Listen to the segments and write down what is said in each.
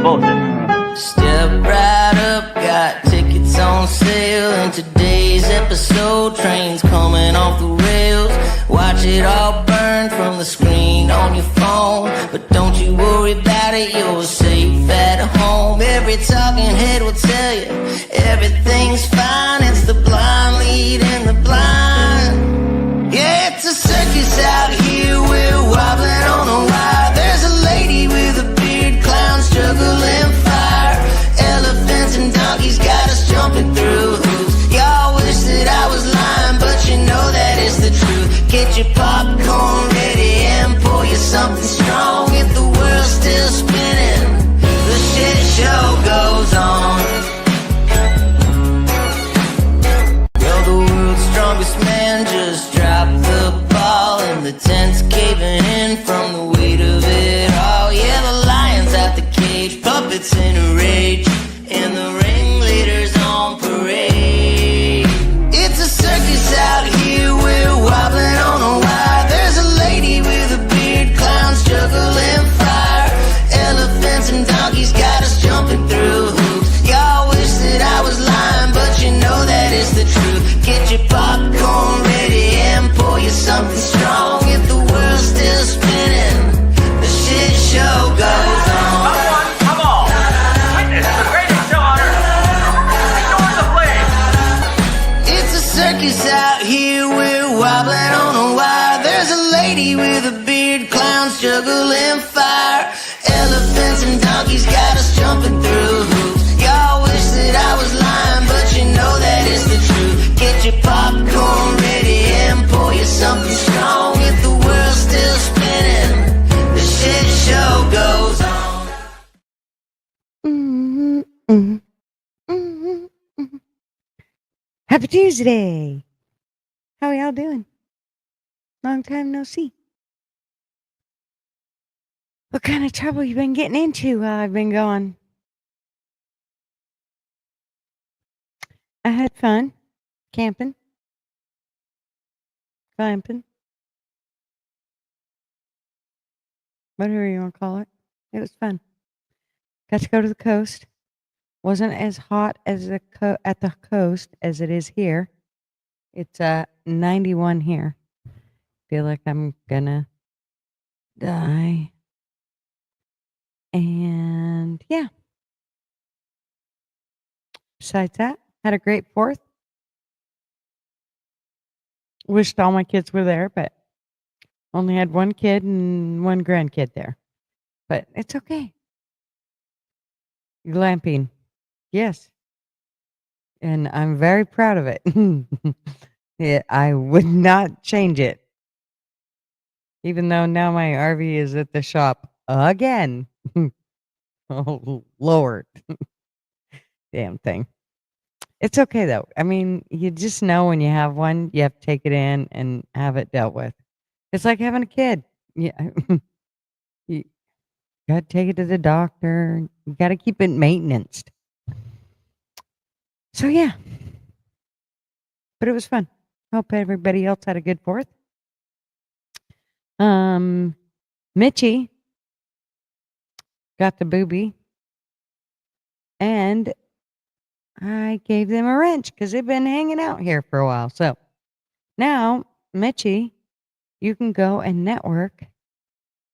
bullshit. Step right up, got tickets on sale. In today's episode, trains coming off the rails. Watch it all burn from the screen on your phone. But don't you worry about it, you're safe at home. Every talking head will tell you everything's fine. It's the blind leading the blind. Yeah, it's a circus out here, we're wobbling on a wire. There's a lady with a beard, clowns juggling fire. Elephants and donkeys got us jumping through hoops. Y'all wish that I was lying, but you know that it's the truth. Get your popcorn ready and pour you something strong. If the world's still spinning, the shit show goes on. Well, the world's strongest man just dropped the ball, and the tent's caving in from the weight of it all. Yeah, the lion's out the cage, puppets in a rage, and the ringleader's on parade. It's a circus out here, we're wobbling on a wire. There's a lady with a beard, clowns juggling fire. Elephants and donkeys got us jumping through hoops. Y'all wish that I was lying, but you know that it's the truth. Get your popcorn ready and pour you something strong. If the world's still spinning, the shit show goes on. Come on! Witness the greatest show on earth! Ignore the flames! It's a circus out here, we're wobbling on a wire. There's a lady with a beard, clowns juggling fire. Elephants and donkeys got us jumping through hoops. Y'all wish that I was lying, but you know that it's the truth. Get your popcorn ready and pour you something strong. If the world's still spinning, the shit show goes on. Happy Tuesday. How are y'all doing? Long time no see. What kind of trouble you been getting into while I've been gone? I had fun camping, glamping, whatever you want to call it. It was fun. Got to go to the coast. Wasn't as hot as at the coast as it is here. It's 91 here. Feel like I'm gonna die. And yeah. Besides that, had a great 4th. Wished all my kids were there, but only had one kid and one grandkid there. But it's okay. Glamping. Yes. And I'm very proud of it. Yeah, I would not change it. Even though now my RV is at the shop again. Oh, Lord. Damn thing. It's okay, though. I mean, you just know when you have one, you have to take it in and have it dealt with. It's like having a kid. Yeah. You got to take it to the doctor. You got to keep it maintained. So, yeah. But it was fun. Hope everybody else had a good 4th. Mitchie got the booby. And I gave them a wrench because they've been hanging out here for a while. So now, Mitchie, you can go and network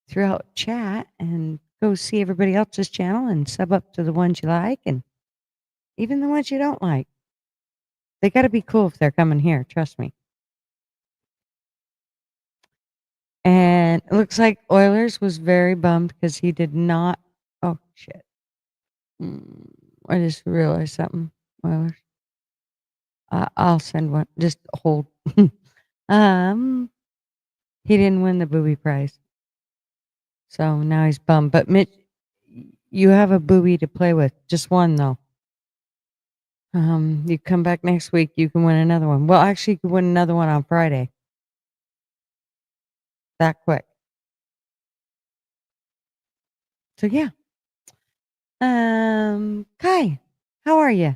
throughout chat and go see everybody else's channel and sub up to the ones you like and even the ones you don't like. They got to be cool if they're coming here. Trust me. And it looks like Oilers was very bummed because he did not. Oh, shit. I just realized something. Oilers. I'll send one. Just hold. He didn't win the booby prize. So now he's bummed. But Mitch, you have a booby to play with. Just one, though. You come back next week, you can win another one. Well, actually, you can win another one on Friday. That quick. So, yeah. Kai, how are you?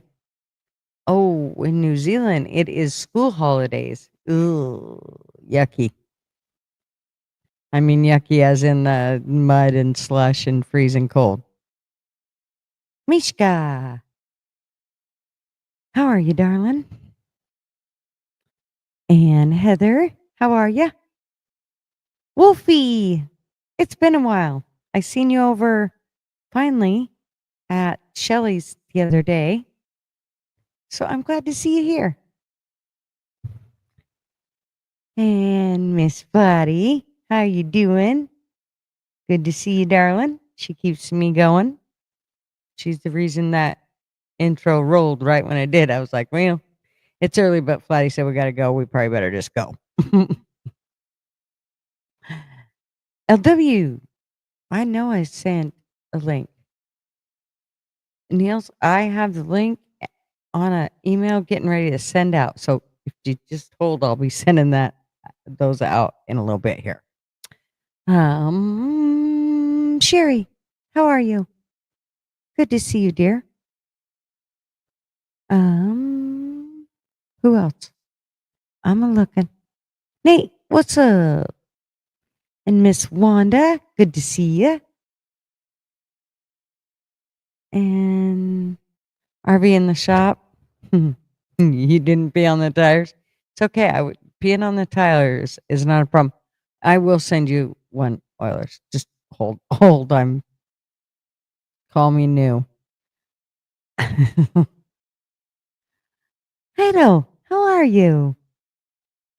Oh, in New Zealand, it is school holidays. Ooh, yucky. I mean, yucky as in the mud and slush and freezing cold. Mishka. How are you, darling? And Heather, how are you? Wolfie, it's been a while. I seen you over finally at Shelley's the other day. So I'm glad to see you here. And Miss Buddy, how you doing? Good to see you, darling. She keeps me going. She's the reason that intro rolled right when it did. I was like, well, it's early, but Flatty said we got to go. We probably better just go. LW, I know I sent a link. Niels, I have the link on an email getting ready to send out. So if you just hold, I'll be sending those out in a little bit here. Sherry, how are you? Good to see you, dear. Who else? I'm a looking. Nate, what's up? And Miss Wanda, good to see you. And RV in the shop. You didn't pee on the tires. It's okay. Peeing on the tires is not a problem. I will send you one, Oilers. Just hold. Call me new. Hello. How are you?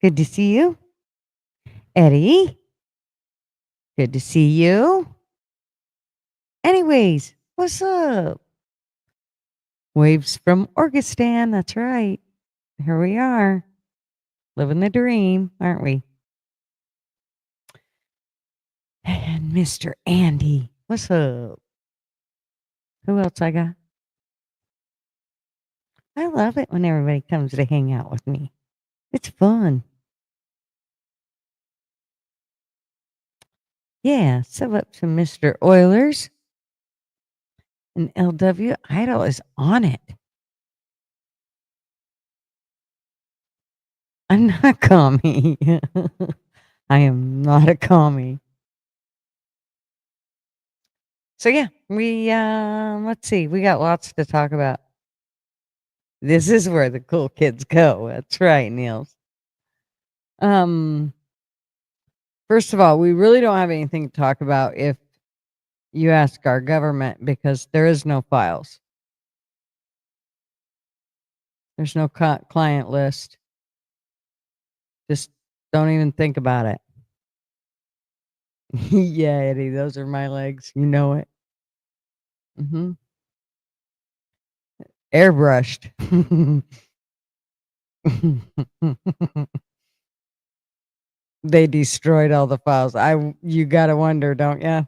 Good to see you. Eddie. Good to see you. Anyways, what's up? Waves from Orgistan. That's right. Here we are. Living the dream, aren't we? And Mr. Andy. What's up? Who else I got? I love it when everybody comes to hang out with me. It's fun. Yeah, so up to Mr. Oilers. And LW Idol is on it. I'm not a commie. I am not a commie. So yeah, we let's see. We got lots to talk about. This is where the cool kids go. That's right, Niels. First of all, we really don't have anything to talk about if you ask our government because there is no files. There's no client list. Just don't even think about it. Yeah, Eddie, those are my legs. You know it. Mm-hmm. Airbrushed. They destroyed all the files. You gotta wonder, don't ya?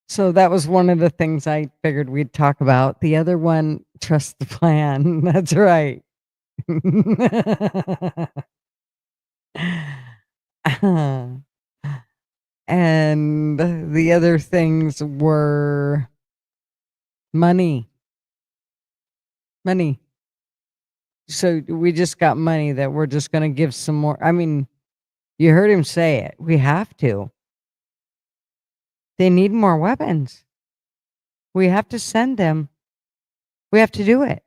So that was one of the things I figured we'd talk about. The other one, trust the plan. That's right. And the other things were money. Money. So we just got money that we're just going to give some more. I mean, you heard him say it. We have to. They need more weapons. We have to send them. We have to do it.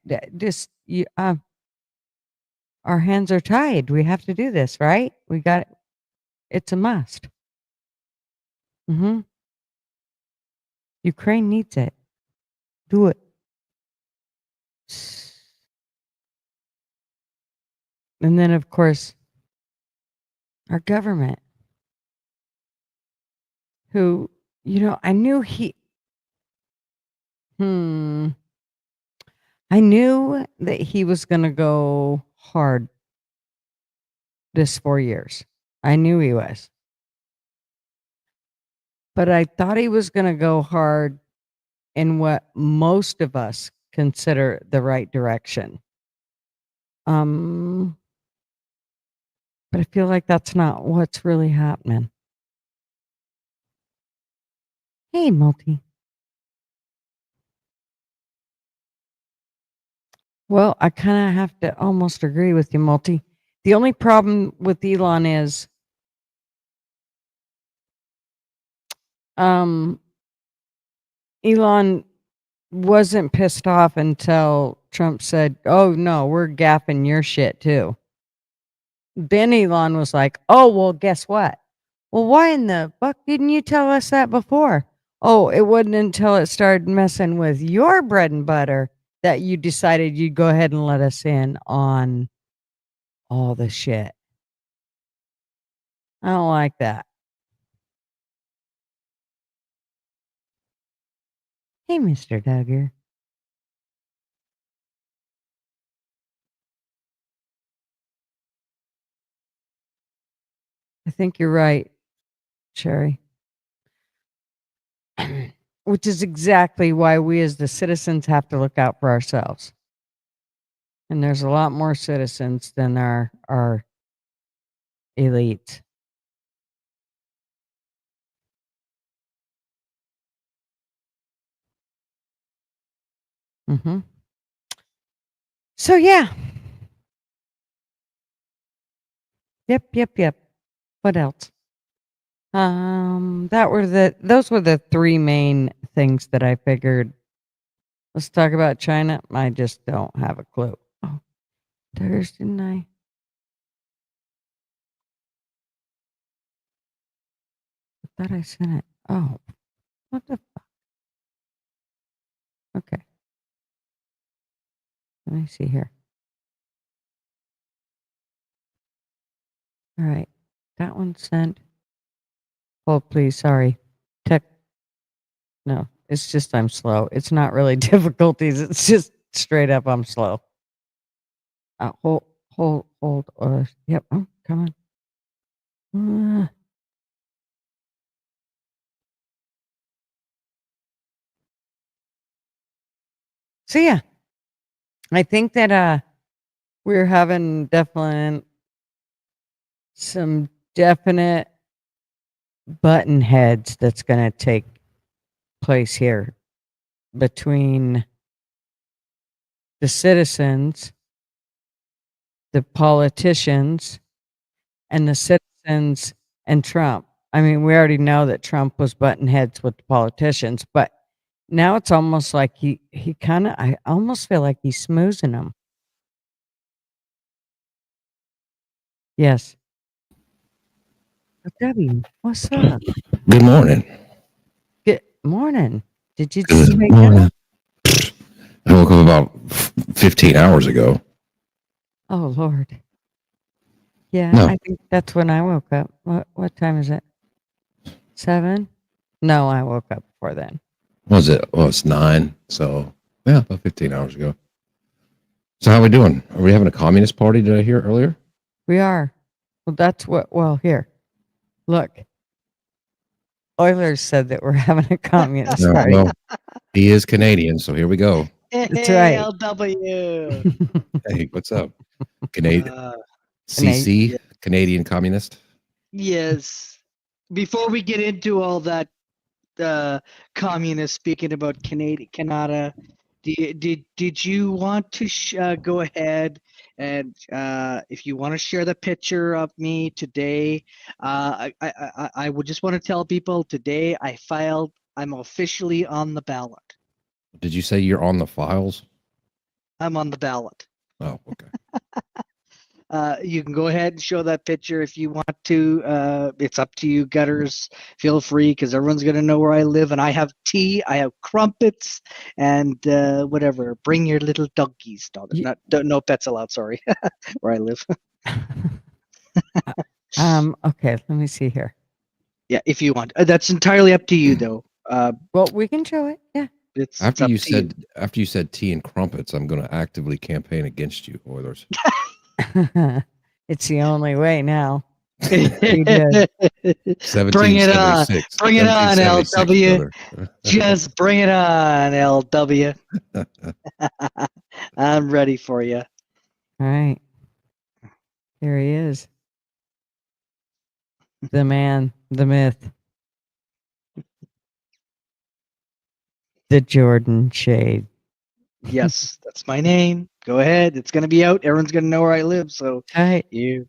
Our hands are tied. We have to do this, right? We got it. It's a must. Mm-hmm. Ukraine needs it. Do it. And then, of course, our government, who, I knew I knew that he was going to go hard this 4 years. I knew he was. But I thought he was going to go hard in what most of us consider the right direction. But I feel like that's not what's really happening. Hey, Multi. Well, I kind of have to almost agree with you, Multi. The only problem with Elon is Elon wasn't pissed off until Trump said, "Oh no, we're gapping your shit too." Then Elon was like, "Oh, well, guess what? Well, why in the fuck didn't you tell us that before?" "Oh, it wasn't until it started messing with your bread and butter that you decided you'd go ahead and let us in on all the shit." I don't like that. Hey, Mr. Duggar. I think you're right, Sherry. Which is exactly why we as the citizens have to look out for ourselves. And there's a lot more citizens than our elite. Mm-hmm. So yeah. Yep. What else? Those were the three main things that I figured. Let's talk about China. I just don't have a clue. Oh, Thursday night. I thought I sent it. Oh, what the fuck? Okay. Let me see here. All right. That one sent. Hold, please. Sorry. Tech. No, it's just I'm slow. It's not really difficulties. It's just straight up I'm slow. Hold. Yep. Oh, come on. So yeah, I think that we're having some definite button heads that's going to take place here between the citizens, the politicians, and the citizens and Trump. I mean, we already know that Trump was button heads with the politicians, but now it's almost like he kind of, I almost feel like he's smoozing them. Yes. Debbie, what's up? Good morning. Good morning. Did you just Good wake morning. up? I woke up about 15 hours ago. Oh, Lord. Yeah, No, I think that's when I woke up. What time is it? 7? No, I woke up before then. what was it? Well, it's 9. So, yeah, about 15 hours ago. So, how are we doing? Are we having a communist party? Did I hear earlier? We are. Well, here. Look. Oilers said that we're having a communist No, party. well, he is Canadian. So, here we go. That's right. LW. Hey, what's up? Canadian Uh, CC, yeah. Canadian communist. Yes. Before we get into all that communist speaking about Canada, did you want to go ahead and if you want to share the picture of me today, I would just want to tell people today I'm officially on the ballot. Did you say you're on the files? I'm on the ballot. Oh, okay. You can go ahead and show that picture if you want to. It's up to you, gutters. Feel free, because everyone's going to know where I live. And I have tea, I have crumpets, and whatever. Bring your little doggies. No pets allowed, sorry, where I live. Okay, let me see here. Yeah, if you want. That's entirely up to you, though. Well, we can show it. Yeah. It's After up you to you. said after you said tea and crumpets, I'm going to actively campaign against you, Oilers. It's the only way now. He did. Bring it on. 1776. Bring it on, 1776, LW. brother. Just bring it on, LW. I'm ready for you. All right. Here he is. The man, the myth. The Jordan Shade. Yes, that's my name. Go ahead. It's gonna be out. Everyone's gonna know where I live. So All right. it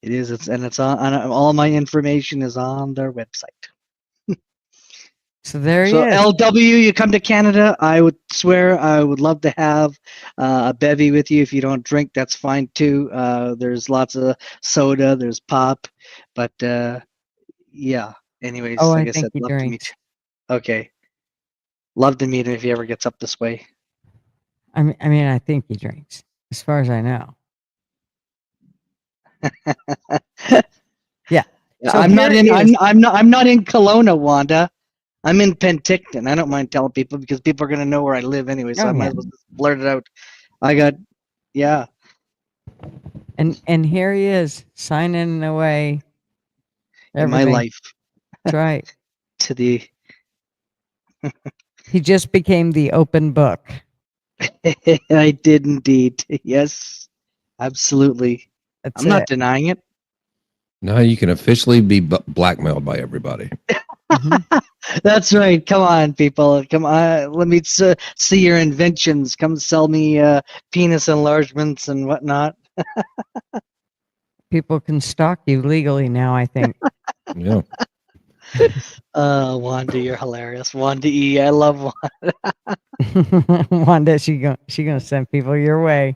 is. It's on all my information is on their website. So there he So is. LW, you come to Canada, I would swear I would love to have a bevy with you. If you don't drink, that's fine too. There's lots of soda, there's pop, but yeah. Anyways, Oh, I like I think said, he love to meet drinks. you. Okay, love to meet him if he ever gets up this way. I mean, I think he drinks, as far as I know. Yeah. Yeah, So I'm here not in. he is. I'm not in Kelowna, Wanda. I'm in Penticton. I don't mind telling people because people are gonna know where I live anyway. So Oh, I might yeah. as well just blurt it out. I got, yeah, And here he is, signing away in my everything. life That's right. to the. He just became the open book. I did indeed. Yes, absolutely. That's I'm not it. denying it. Now you can officially be blackmailed by everybody. Mhm. That's right. Come on, people. Come on. Let me see your inventions. Come sell me penis enlargements and whatnot. People can stalk you legally now, I think. Yeah. Wanda, you're hilarious. Wanda E. I love Wanda. One day she gonna send people your way.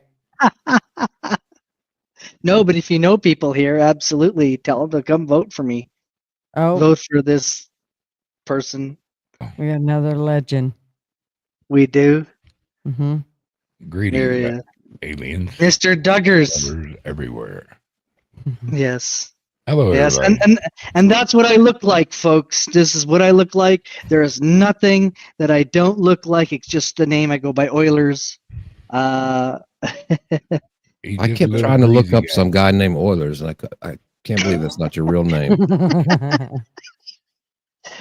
No, but if you know people here, absolutely tell them to come vote for me. Oh, Vote for this person. we got another legend. We do. Hmm. There Greetings, he is. aliens, Mr. Duggars. lovers everywhere. Yes. Hello, Yes. everybody. And that's what I look like, folks. This is what I look like. There is nothing that I don't look like. It's just the name. I go by Oilers. He's I just a kept little trying to look breezy up guy. some guy named Oilers, and I can't believe that's not your real name.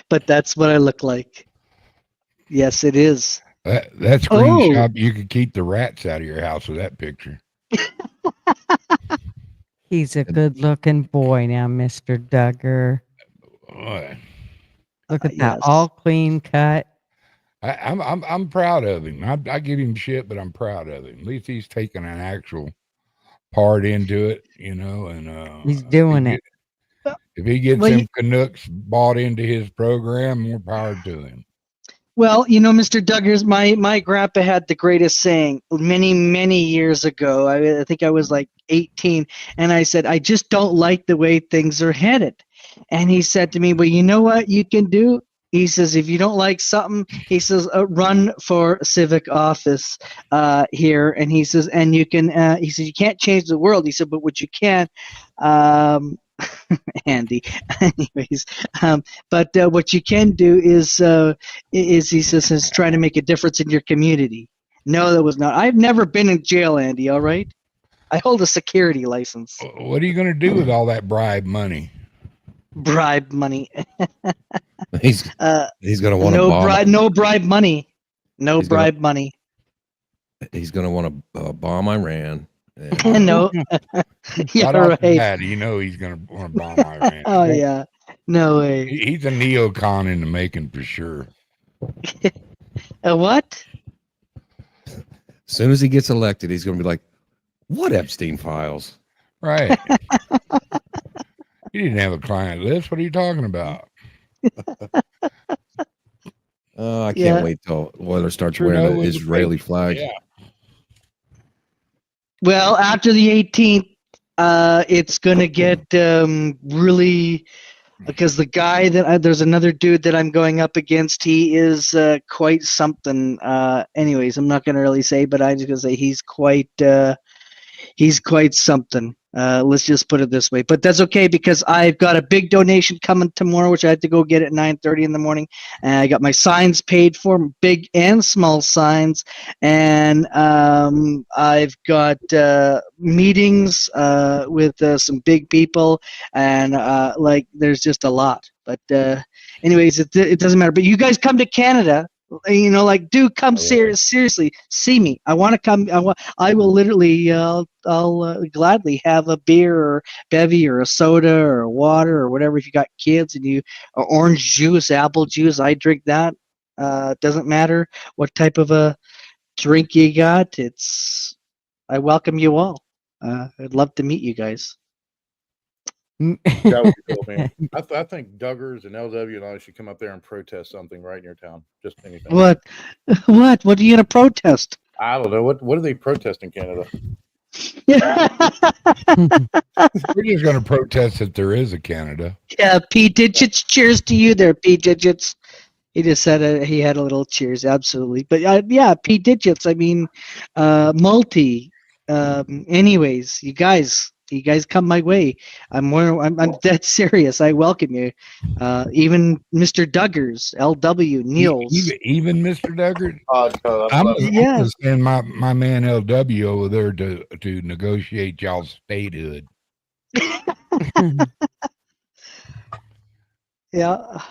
but that's what I look like. Yes, it is. That Oh, screenshot, you could keep the rats out of your house with that picture. He's a good-looking boy now, Mr. Duggar. Boy, Look at that, yes. all clean cut. I'm proud of him. I give him shit, but I'm proud of him. At least he's taking an actual part into it, and He's doing it. if he gets Well, them Canucks bought into his program, more power to him. Well, Mr. Duggars, my grandpa had the greatest saying many years ago. I think I was like 18, and I said, I just don't like the way things are headed. And he said to me, well, you know what you can do? He says, if you don't like something, he says, run for civic office here. And he says, and you can, he says, you can't change the world. He said, but what you can, Andy. Anyways, but what you can do is he says, is trying to make a difference in your community. No, that was not. I've never been in jail, Andy. All right, I hold a security license. What are you going to do with all that bribe money? Bribe money. He's going to want to No bomb. bribe. No bribe money. No He's gonna- bribe money. He's going to want to bomb Iran. And, No. Yeah, Right off the right. bat, he's going to want to bomb Iran. Oh yeah. No way. He's a neocon in the making for sure. What? as soon as he gets elected, he's going to be like, "What Epstein files?" Right. He didn't have a client list. What are you talking about? I can't Yeah. wait till Oilers starts Trudeau wearing the was a Israeli fake- flag. Yeah. Well, after the 18th, it's going to get really, because the guy that there's another dude that I'm going up against. He is quite something. Anyways, I'm not going to really say, but I'm just going to say he's quite something. Let's just put it this way. But that's okay because I've got a big donation coming tomorrow, which I have to go get at 9:30 in the morning. And I got my signs paid for, big and small signs. And I've got meetings with some big people. And there's just a lot. But anyways, it doesn't matter. But you guys come to Canada. Do come seriously. See me. I want to come. I will literally. I'll gladly have a beer or bevy or a soda or water or whatever. If you got kids and or orange juice, apple juice, I drink that. Doesn't matter what type of a drink you got. I welcome you all. I'd love to meet you guys. That would be cool, man. I think Duggars and LW and all should come up there and protest something right in your town. Just anything. What? What are you gonna protest? I don't know. What do they protest in Canada? Yeah, We're just going to protest that there is a Canada. P Digits. Cheers to you there, P Digits. He just said he had a little cheers, absolutely. But yeah, P Digits. I mean, multi. Anyways, you guys come my way. I'm dead serious. I welcome you. Even Mr. Duggars, LW, Niels. Even Mr. Duggar. Oh, I'm Yeah. going to send my man LW over there to negotiate y'all's statehood. Yeah.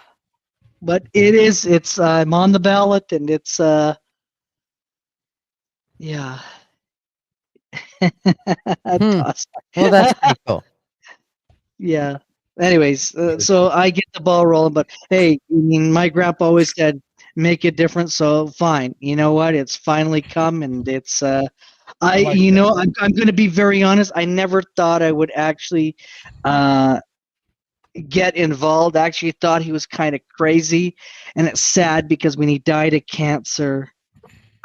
But it's I'm on the ballot, and it's yeah. Toss. Well, that's pretty cool. Yeah. Anyways, so I get the ball rolling, but hey, I mean, my grandpa always said, make it different. So fine. You know what? It's finally come, and it's I'm going to be very honest. I never thought I would actually get involved. I actually thought he was kind of crazy, and it's sad because when he died of cancer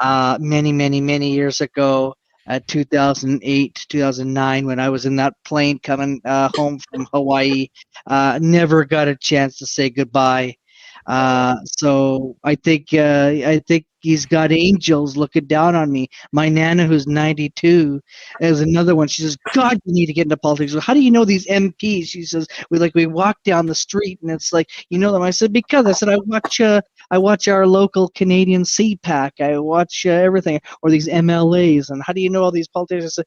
many years ago, 2008, 2009, when I was in that plane coming home from Hawaii, never got a chance to say goodbye. So I think he's got angels looking down on me. My nana, who's 92, is another one. She says, "God, you need to get into politics." Well, how do you know these MPs? She says, we walk down the street and it's like, you know them. I said, because I said I watch our local Canadian CPAC. I watch everything, or these MLAs. And how do you know all these politicians? I said,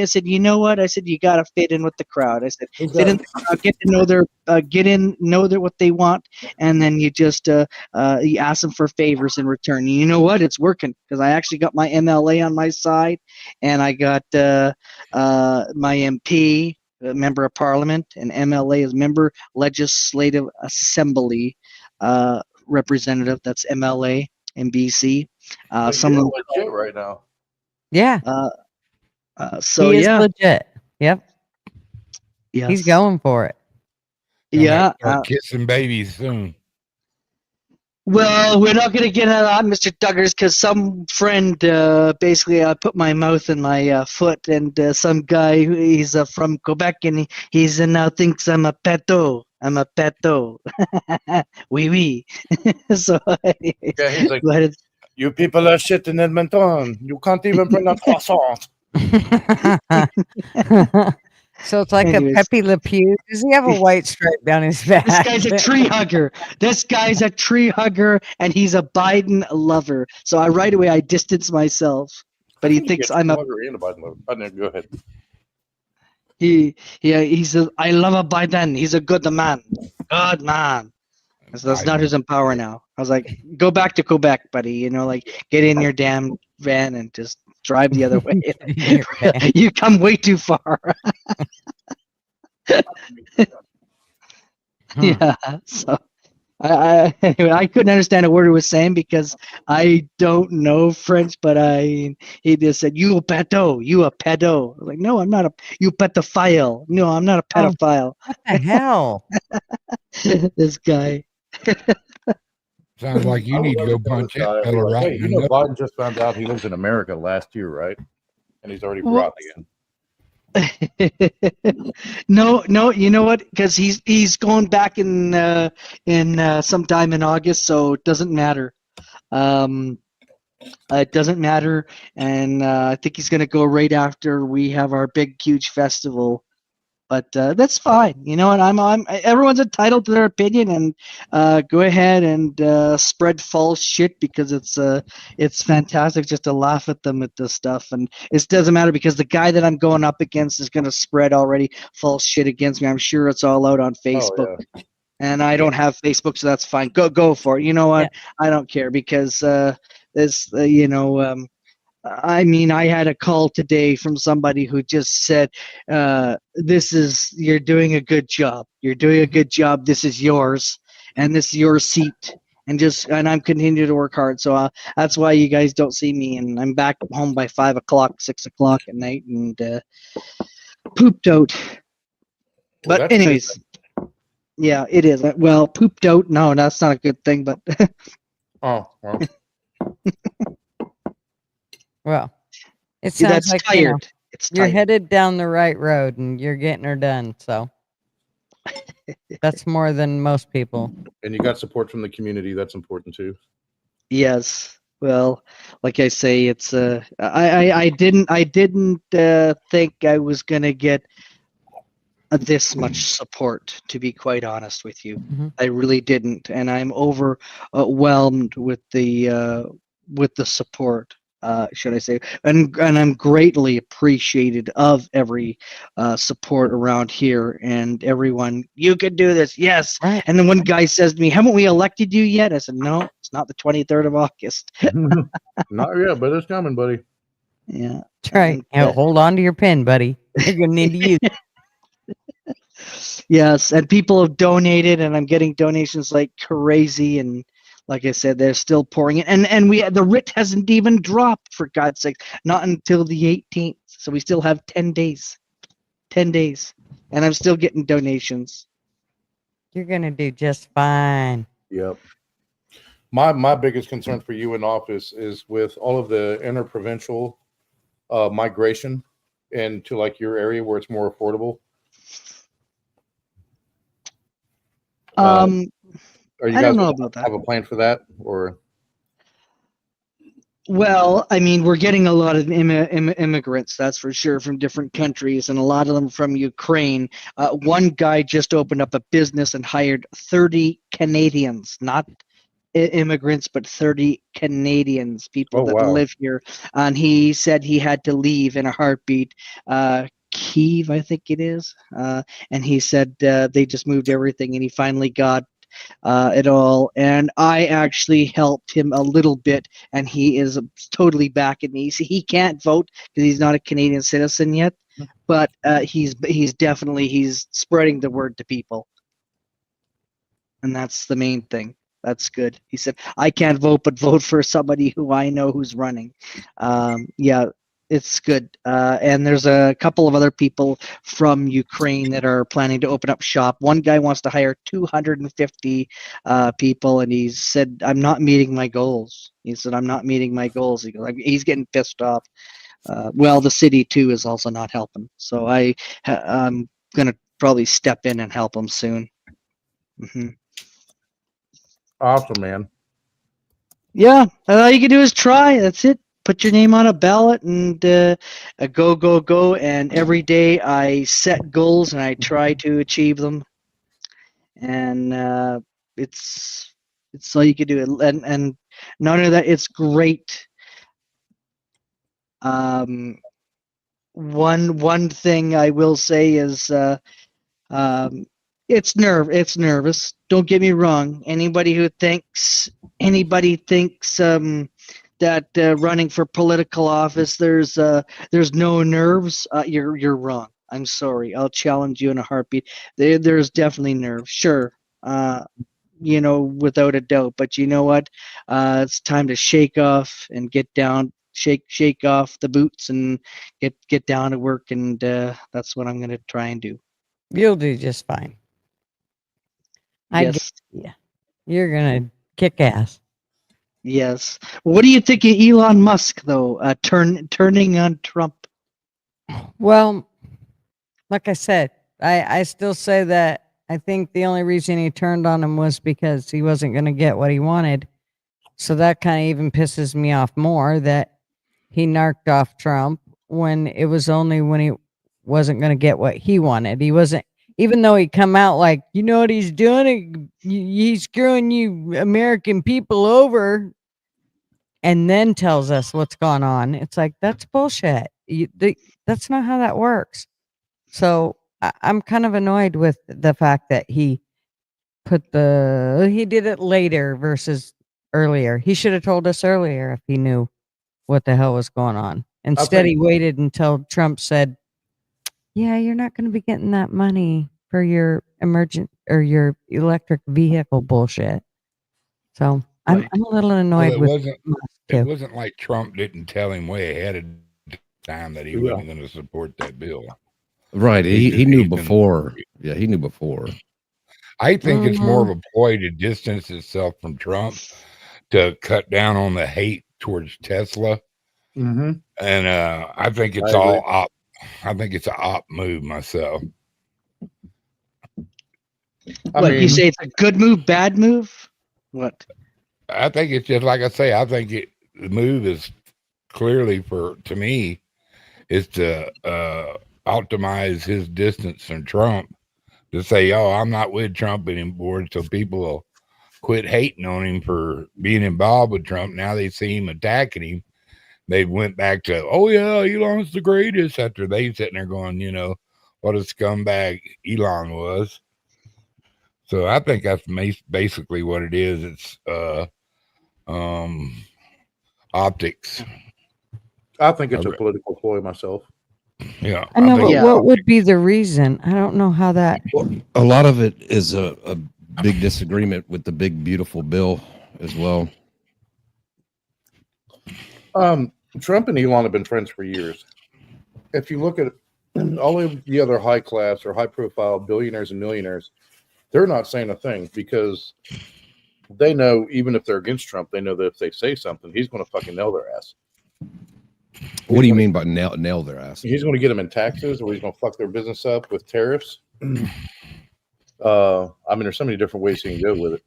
I said, you know what? I said, you got to fit in with the crowd. I said, fit in the crowd, get to know what they want, and then you just you ask them for favors in return. You know what? It's working, because I actually got my MLA on my side, and I got my MP, member of Parliament, and MLA is member Legislative Assembly representative. That's MLA in BC. Someone legit right now. Yeah, so he is yeah, legit. Yep, yes. he's going for it. Yeah. Start kissing babies soon. Well, we're not going to get into that, Mr. Duggars, because some friend basically put my mouth in my foot, and some guy he's from Quebec, and he's now thinks I'm a peto. I'm a peto. Oui, oui. So, anyways, Yeah, he's like, but it's, you people are shit in Edmonton. You can't even pronounce croissant. So it's like Anyways. a Pepe Le Pew. Does he have a white stripe down his back? this guy's a tree hugger. This guy's a tree hugger, and he's a Biden lover. So right away I distance myself. But he thinks I'm a. Go ahead. He says, I love a Biden. He's a good man. Good man. So that's not who's in power now. I was like, go back to Quebec, buddy. You know, like, get in your damn van and just drive the other way. You come way too far. Yeah. So anyway, I couldn't understand a word he was saying because I don't know French, but he just said, you a pedo, you a pedo. I was like, no, I'm not you pedophile. No, I'm not a pedophile. What the hell? This guy. Sounds like you need to go punch that fella right Hey, in the you know, nose. Biden just found out he lives in America last year, right? And he's already brought again. No, you know what? Because he's going back in sometime in August, so it doesn't matter. It doesn't matter, and I think he's going to go right after we have our big, huge festival. But that's fine, you know. And everyone's entitled to their opinion, and go ahead and spread false shit because it's fantastic just to laugh at them at this stuff. And it doesn't matter because the guy that I'm going up against is going to spread already false shit against me. I'm sure it's all out on Facebook. Oh, yeah. And I don't have Facebook, so that's fine. Go for it. You know what? Yeah. I don't care because this, I mean, I had a call today from somebody who just said, you're doing a good job. You're doing a good job. This is yours, and this is your seat. And I'm continuing to work hard. So that's why you guys don't see me. And I'm back home by 5 o'clock, 6 o'clock at night, and pooped out. But that's a good anyways, yeah, it is. Well, pooped out. No, that's not a good thing. But Oh, well, Well, it see, sounds that's like tired. It's you're tired. headed down the right road and you're getting her done. So that's more than most people. and you got support from the community. That's important too. Yes. Well, like I say, it's I didn't think I was gonna get this much support, to be quite honest with you. Mhm. I really didn't, and I'm overwhelmed with the support, should I say? And I'm greatly appreciated of every support around here and everyone. You can do this, yes. Right. And then one guy says to me, "Haven't we elected you yet?" I said, "No, it's not the 23rd of August." Not yet, but it's coming, buddy. Yeah. That's right. And, Now, hold on to your pen, buddy. You're going to need to use it. yes, and people have donated, and I'm getting donations like crazy. And like I said, they're still pouring it, and the writ hasn't even dropped, for God's sake, not until the 18th. So we still have 10 days, 10 days, and I'm still getting donations. You're going to do just fine. Yep. My biggest concern for you in office is with all of the interprovincial migration into like your area where it's more affordable. Are you I guys don't know gonna about that. have a plan for that, or Well, I mean, we're getting a lot of immigrants, that's for sure, from different countries, and a lot of them from Ukraine. One guy just opened up a business and hired 30 Canadians, not immigrants, but 30 Canadians, people Oh, that wow. live here. And he said he had to leave in a heartbeat. Kiev, I think it is. And he said they just moved everything, and he finally got it all. And I actually helped him a little bit, and he is totally backing me. See, he can't vote because he's not a Canadian citizen yet, but he's definitely he's spreading the word to people, and that's the main thing. That's good. He said, I can't vote, but vote for somebody who I know who's running. Yeah, it's good. And there's a couple of other people from Ukraine that are planning to open up shop. One guy wants to hire 250 people, and he said, I'm not meeting my goals. He said, I'm not meeting my goals. He goes, he's getting pissed off. Well, the city, too, is also not helping. So I'm going to probably step in and help him soon. Mm-hmm. awesome, man. Yeah, all you can do is try. That's it. Put your name on a ballot and go. And every day I set goals and I try to achieve them. And it's all you can do. And not only that, it's great. One thing I will say is it's nervous. Don't get me wrong. Anybody thinks that running for political office there's no nerves, you're wrong. I'm sorry. I'll challenge you in a heartbeat. There's definitely nerves. Sure. Without a doubt. But you know what? It's time to shake off and get down. Shake off the boots and get down to work. And that's what I'm going to try and do. You'll do just fine. Yes. You're going to kick ass. Yes. What do you think of Elon Musk, though, turning on Trump? Well, like I said, I still say that I think the only reason he turned on him was because he wasn't going to get what he wanted. So that kind of even pisses me off more that he narked off Trump when it was only when he wasn't going to get what he wanted. He wasn't, even though he come out like, you know what he's doing? He's screwing you American people over, and then tells us what's going on. It's like, that's bullshit. That's not how that works. So I'm kind of annoyed with the fact that he did it later versus earlier. He should have told us earlier if he knew what the hell was going on. Instead, he waited until Trump said, yeah, you're not going to be getting that money for your emergent or your electric vehicle bullshit. So Right. I'm a little annoyed with it wasn't like Trump didn't tell him way ahead of time that he wasn't going to support that bill. Right. He He's knew been- before. Yeah, he knew before. I think it's more of Mm-hmm. a ploy to distance itself from Trump to cut down on the hate towards Tesla. Mm-hmm. And I think it's I all agree. op. I think it's an op move myself. You say it's a good move, bad move? What? I think it's just like I say. I think the move is clearly to me is to optimize his distance from Trump, to say, "Oh, I'm not with Trump anymore," so people will quit hating on him for being involved with Trump. Now they see him attacking him. They went back to, "Oh yeah, Elon's the greatest," after they sitting there going, what a scumbag Elon was. So I think that's basically what it is. It's optics. I think it's a political ploy myself. Yeah, I know, think but what would be the reason? I don't know how that. Well, a lot of it is a big disagreement with the big beautiful bill as well. Trump and Elon have been friends for years. If you look at all of the other high class or high profile billionaires and millionaires, they're not saying a thing because they know, even if they're against Trump, they know that if they say something, he's going to fucking nail their ass. What do you mean by nail their ass? He's going to get them in taxes, or he's going to fuck their business up with tariffs. I mean, there's so many different ways you can go with it.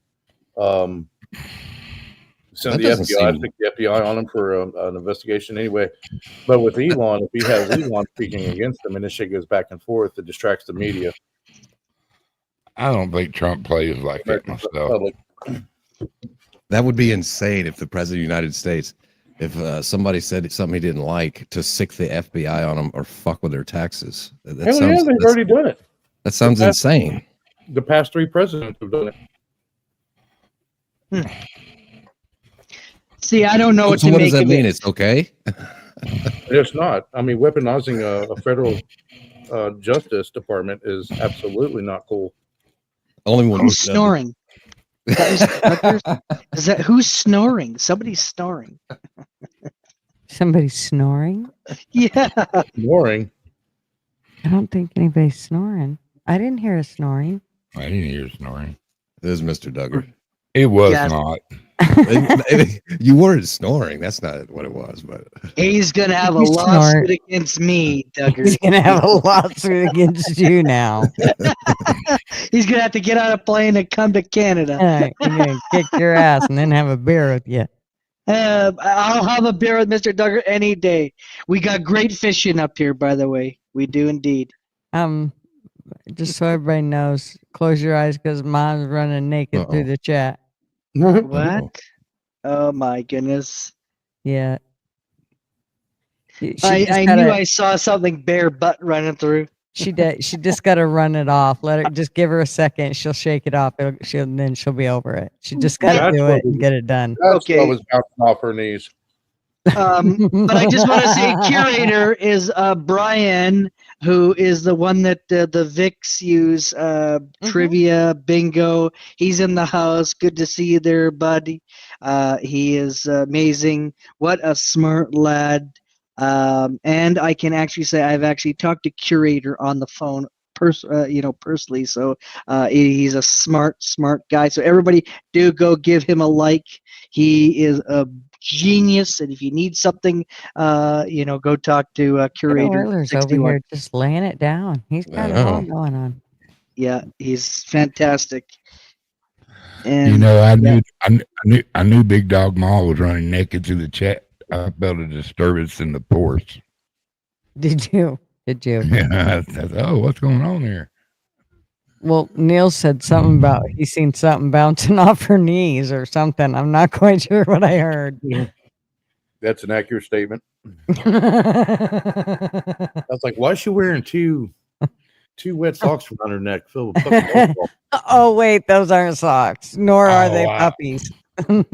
Send the FBI, stick the FBI on him for an investigation anyway. But with Elon, if he has Elon speaking against him and this shit goes back and forth, it distracts the media. I don't think Trump plays like that myself. That would be insane if the president of the United States, if somebody said something he didn't like, to sick the FBI on them or fuck with their taxes. Hell yeah, they've already done it. That sounds insane. The past 3 presidents have done it. See, I don't know what So to what make does that of mean? it. It's okay? It's not. I mean, weaponizing a federal justice department is absolutely not cool. Only one. Who's snoring? Is that who's snoring? Somebody's snoring. Somebody's snoring? Yeah. Snoring? I don't think anybody's snoring. I didn't hear a snoring. I didn't hear snoring. It was Mr. Duggar. It was not. You weren't snoring. That's not what it was. But he's gonna have a You lawsuit snort. against me, Duggar. He's gonna have a lawsuit against you now. He's gonna have to get on a plane and come to Canada. He's gonna kick your ass and then have a beer with you. I'll have a beer with Mr. Duggar any day. We got great fishing up here, by the way. We do indeed. Just so everybody knows, close your eyes because Mom's running naked through the chat. What? Oh my goodness! Yeah. I knew I saw something bare butt running through. She just got to run it off. Just give her a second. She'll shake it off. Then she'll be over it. She just got to do it and get it done. That's Okay. what was bouncing off her knees. But I just want to say, curator is Brian, who is the one that the Vics use. Trivia, bingo. He's in the house. Good to see you there, buddy. He is amazing. What a smart lad. And I can actually say I've actually talked to curator on the phone, personally. So he's a smart guy. So everybody do go give him a like. He is a genius, and if you need something, go talk to curator. Oiler's over here just laying it down. He's got it all going on. Yeah, he's fantastic. And I knew Big Dog Ma was running naked through the chat. I felt a disturbance in the pores. Did you? Yeah. I thought, oh, what's going on here? Well, Neil said something about he's seen something bouncing off her knees or something. I'm not quite sure what I heard. That's an accurate statement. I was like, why is she wearing two wet socks around her neck filled with fucking alcohol? Oh, wait, those aren't socks, nor are they puppies. Look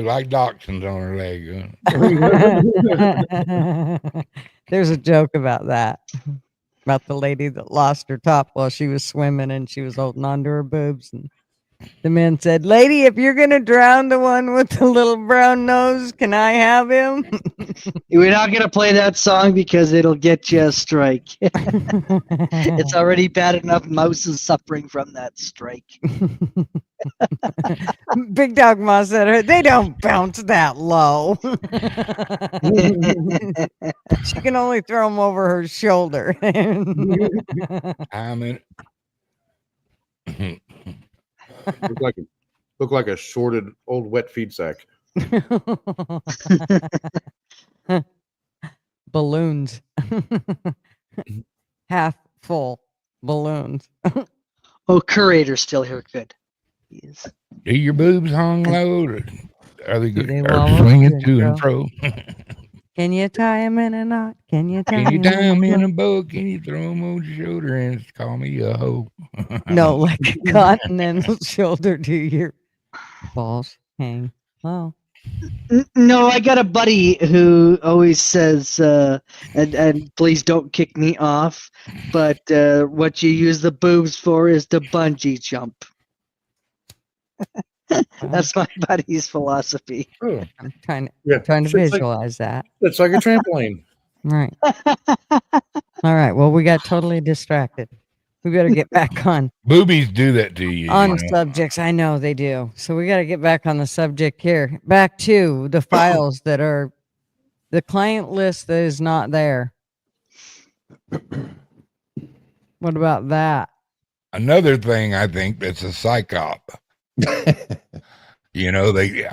like dachshunds on her leg. There's a joke about that. About the lady that lost her top while she was swimming and she was holding on to her boobs. And the man said, "Lady, if you're going to drown the one with the little brown nose, can I have him?" We're not going to play that song because it'll get you a strike. It's already bad enough Mouse is suffering from that strike. Big Dog Ma said they don't bounce that low. She can only throw them over her shoulder. I'm in. Look like a shorted old wet feed sack. Balloons. Half full balloons. Oh, Curator's still here. Good. Yes. Do your boobs hung low? Or are they Do they good? wobble Are swinging to to and and fro? Can you tie him in a knot? Can you tie Can you him tie them in knot? a bow? Can you throw them on your shoulder and call me a hoe? No, like a continental shoulder to your balls hang low. No, I got a buddy who always says, and please don't kick me off, but what you use the boobs for is to bungee jump. That's my buddy's philosophy. Oh, I'm trying to yeah. trying to Shit's like, visualize that. it's like a trampoline. Right. All right. Well, we got totally distracted. We got to get back on Boobies do that to you. on you know? subjects. I know they do. So we got to get back on the subject here. Back to the files that are the client list that is not there. What about that? Another thing I think that's a psyop. You know, they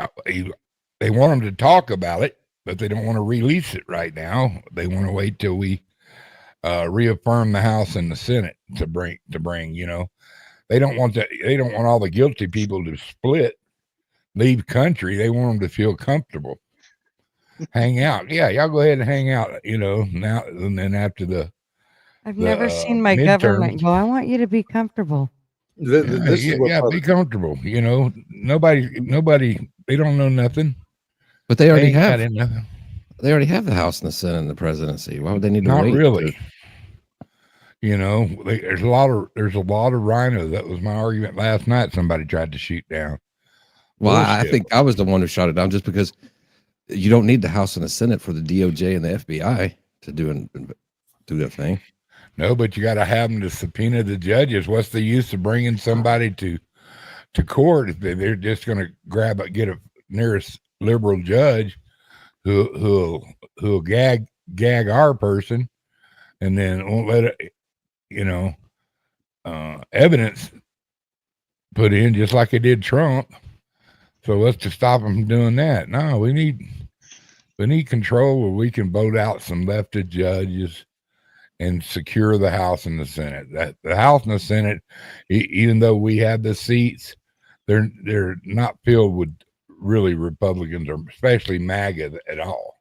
want them to talk about it, but they don't want to release it right now. They want to wait till we reaffirm the House and the Senate to bring. You know, they don't want that. They don't want all the guilty people to split, leave country. They want them to feel comfortable, hang out. Yeah, y'all go ahead and hang out. You know, now and then after the. I've never seen my government go, I want you to be comfortable. This is what be comfortable. You know, nobody. They don't know nothing. But they already have. Nothing. They already have the House and the Senate and the presidency. Why would they need to Not wait? really. You know, there's a lot of rhino. That was my argument last night. Somebody tried to shoot down. Well, I Bullshit. think I was the one who shot it down just because you don't need the House and the Senate for the DOJ and the FBI to do their thing. No, but you got to have them to subpoena the judges. What's the use of bringing somebody to court if they're just going to get a nearest liberal judge who'll gag our person and then won't let it, you know, evidence put in just like they did Trump. So what's to stop them from doing that? No, we need control where we can vote out some lefted judges and secure the House and the Senate. That the House and the Senate, even though we have the seats, they're not filled with really Republicans or especially MAGA at all.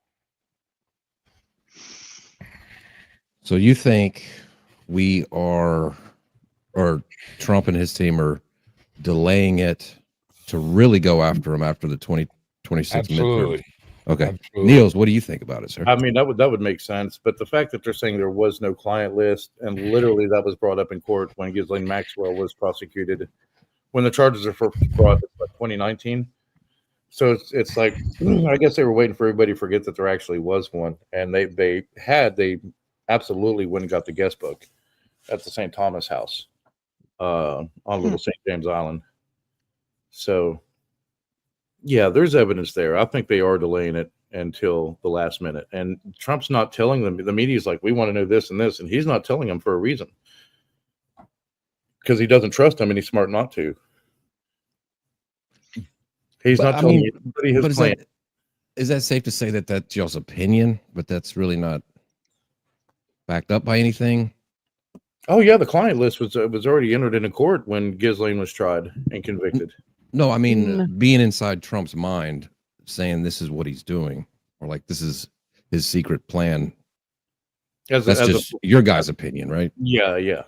So you think we are, or Trump and his team are delaying it to really go after him after the 2026 midterm? Absolutely. Okay. Absolutely. Niels, what do you think about it, sir? I mean, that would make sense. But the fact that they're saying there was no client list, and literally that was brought up in court when Ghislaine Maxwell was prosecuted, when the charges are first brought, it's like 2019. So it's like, I guess they were waiting for everybody to forget that there actually was one, and they absolutely went and got the guest book at the St. Thomas House on Little St. James Island. So. Yeah, there's evidence there. I think they are delaying it until the last minute. And Trump's not telling them. The media's like, we want to know this and this. And he's not telling them for a reason. Because he doesn't trust them and he's smart not to. He's not telling anybody his plan. Is that safe to say that that's y'all's opinion, but that's really not backed up by anything? Oh, yeah, the client list was already entered into court when Ghislaine was tried and convicted. No, I mean, being inside Trump's mind, saying this is what he's doing, or like this is his secret plan. That's just your guys' opinion, right? Yeah.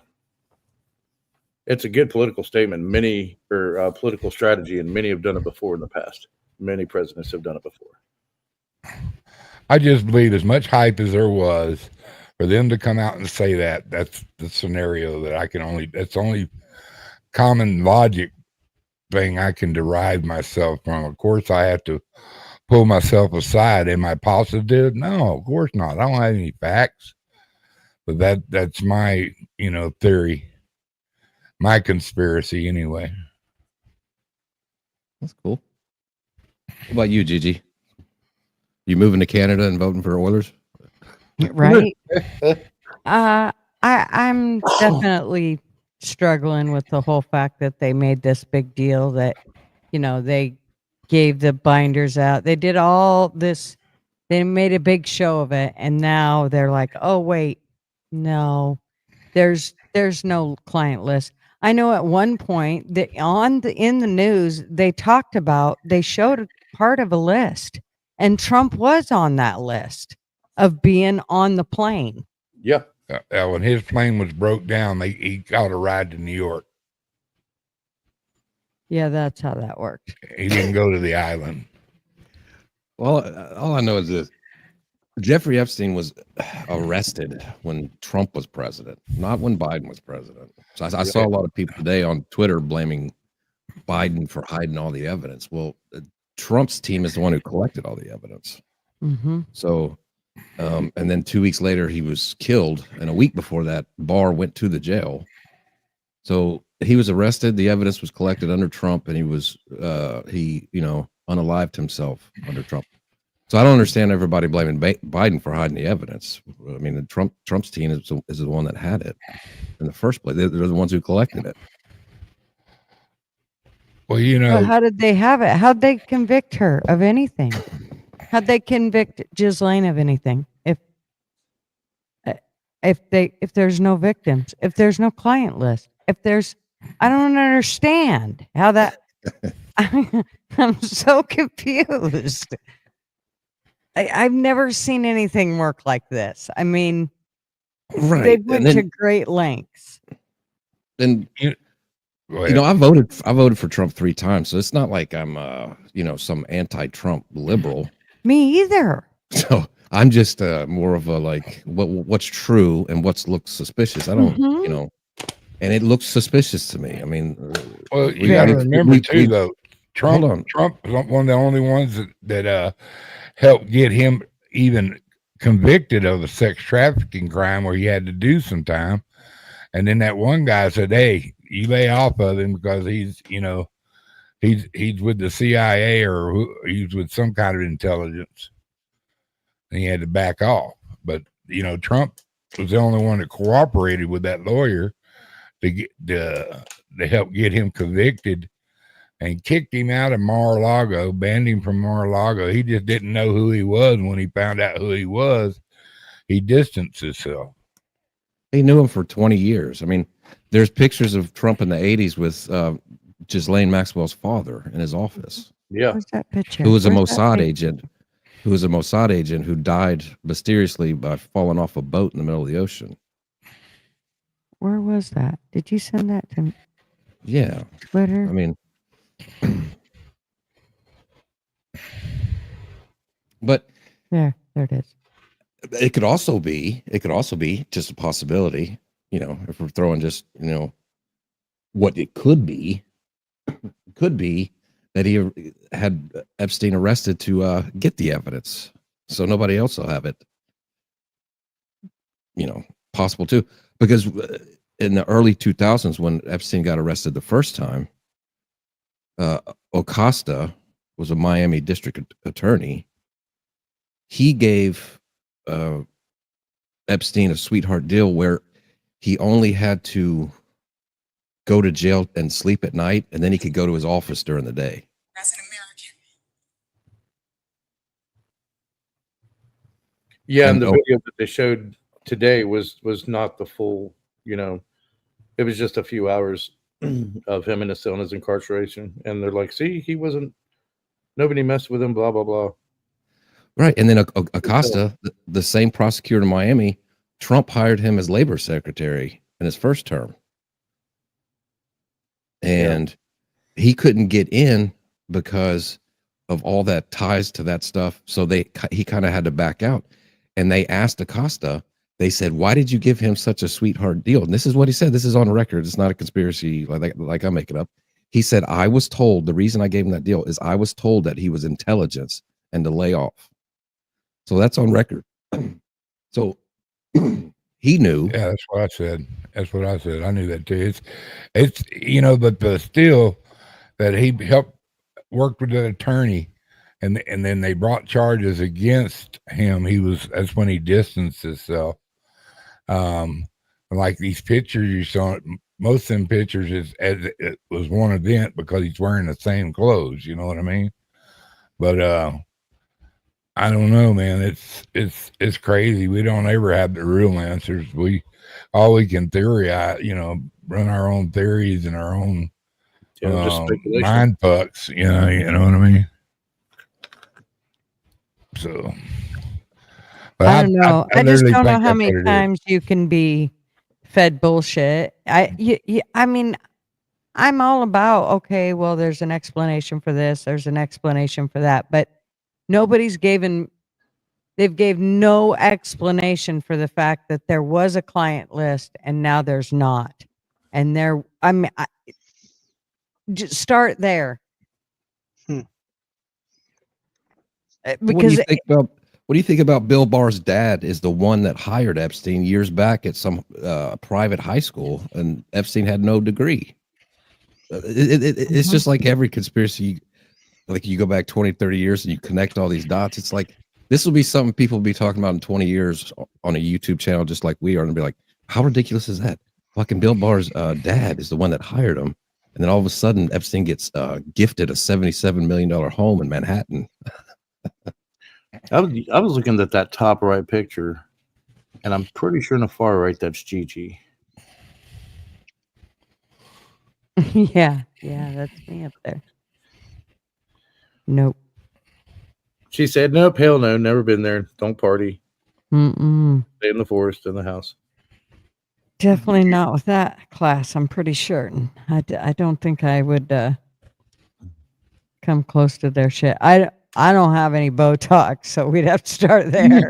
It's a good political statement. Political strategy, and many have done it before in the past. Many presidents have done it before. I just believe as much hype as there was for them to come out and say that's the scenario that that's only common logic thing I can derive myself from. Of course, I have to pull myself aside. Am I positive? No, of course not. I don't have any facts, but that's my, theory, my conspiracy anyway. That's cool. What about you, Gigi? You moving to Canada and voting for Oilers? Right? I'm definitely struggling with the whole fact that they made this big deal that, they gave the binders out. They did all this. They made a big show of it, and now they're like, "Oh wait, no, there's no client list." I know at one point that in the news they showed part of a list, and Trump was on that list of being on the plane. Yeah. When his plane was broke down, he got a ride to New York. Yeah, that's how that worked. He didn't go to the island. Well, all I know is this: Jeffrey Epstein was arrested when Trump was president, not when Biden was president. So I saw a lot of people today on Twitter blaming Biden for hiding all the evidence. Well, Trump's team is the one who collected all the evidence. Mm-hmm. So, and then 2 weeks later, he was killed. And a week before that, Barr went to the jail. So he was arrested. The evidence was collected under Trump, and he was, unalived himself under Trump. So I don't understand everybody blaming Biden for hiding the evidence. I mean, Trump's team is the one that had it in the first place. They're the ones who collected it. Well, But how did they have it? How'd they convict her of anything? How'd they convict Ghislaine of anything? If there's no victims, if there's no client list, I don't understand how that. I'm so confused. I've never seen anything work like this. I mean, Right. they went to great lengths. And I voted for Trump 3 times, so it's not like I'm some anti-Trump liberal. Me either. So I'm just more of a what's true and what looks suspicious. I don't, and it looks suspicious to me. I mean, well, you got to remember too, though. Trump was one of the only ones that helped get him even convicted of a sex trafficking crime where he had to do some time. And then that one guy said, "Hey, you lay off of him because he's with the CIA or he's with some kind of intelligence." And he had to back off. But Trump was the only one that cooperated with that lawyer to help get him convicted, and kicked him out of Mar-a-Lago, banned him from Mar-a-Lago. He just didn't know who he was. When he found out who he was, he distanced himself. He knew him for 20 years. I mean, there's pictures of Trump in the 80s with Ghislaine Maxwell's father in his office. Yeah. Where's that picture? Who was a Mossad agent who died mysteriously by falling off a boat in the middle of the ocean. Where was that? Did you send that to me? Yeah. Twitter? I mean, but there it is. it could also be just a possibility, if we're throwing just, what it could be that he had Epstein arrested to get the evidence, so nobody else will have it. Possible too, because in the early 2000s when Epstein got arrested the first time, Acosta was a Miami district attorney. He gave Epstein a sweetheart deal where he only had to go to jail and sleep at night, and then he could go to his office during the day. As an American. Yeah, and the video that they showed today was not the full, it was just a few hours of him in his cell in his incarceration. And they're like, see, nobody messed with him, blah, blah, blah. Right. And then Acosta, the same prosecutor in Miami, Trump hired him as labor secretary in his first term. And he couldn't get in because of all that ties to that stuff. So he kind of had to back out. And they asked Acosta, they said, "Why did you give him such a sweetheart deal?" And this is what he said. This is on record. It's not a conspiracy like I'm making up. He said, "I was told, the reason I gave him that deal is I was told that he was intelligence and to lay off. So that's on record. So he knew. Yeah, that's what I said. That's what I said. I knew that too. It's but the still that he helped worked with an attorney, and then they brought charges against him. That's when he distanced himself. Like these pictures you saw, most of them pictures it was one event because he's wearing the same clothes. You know what I mean? But I don't know, man. It's crazy. We don't ever have the real answers. All we can theorize, run our own theories and our own just speculation. mind fucks. You know what I mean? So, but I don't know. I just literally don't know think how that's many what it is. times you can be fed bullshit. I mean, I'm all about, okay, well, there's an explanation for this, there's an explanation for that, but they've gave no explanation for the fact that there was a client list and now there's not. And just start there. Because What do you think about Bill Barr's dad is the one that hired Epstein years back at some private high school, and Epstein had no degree. It's just like every conspiracy, like you go back 20, 30 years and you connect all these dots. It's like, this will be something people will be talking about in 20 years on a YouTube channel, just like we are, and be like, how ridiculous is that? Fucking Bill Barr's dad is the one that hired him. And then all of a sudden Epstein gets gifted a $77 million home in Manhattan. I was looking at that top right picture, and I'm pretty sure in the far right that's Gigi. yeah, that's me up there. Nope. She said, "Nope, hell no, never been there. Don't party. Mm-mm. Stay in the forest, in the house." Definitely not with that class, I'm pretty sure. I don't think I would come close to their shit. I don't have any Botox, so we'd have to start there.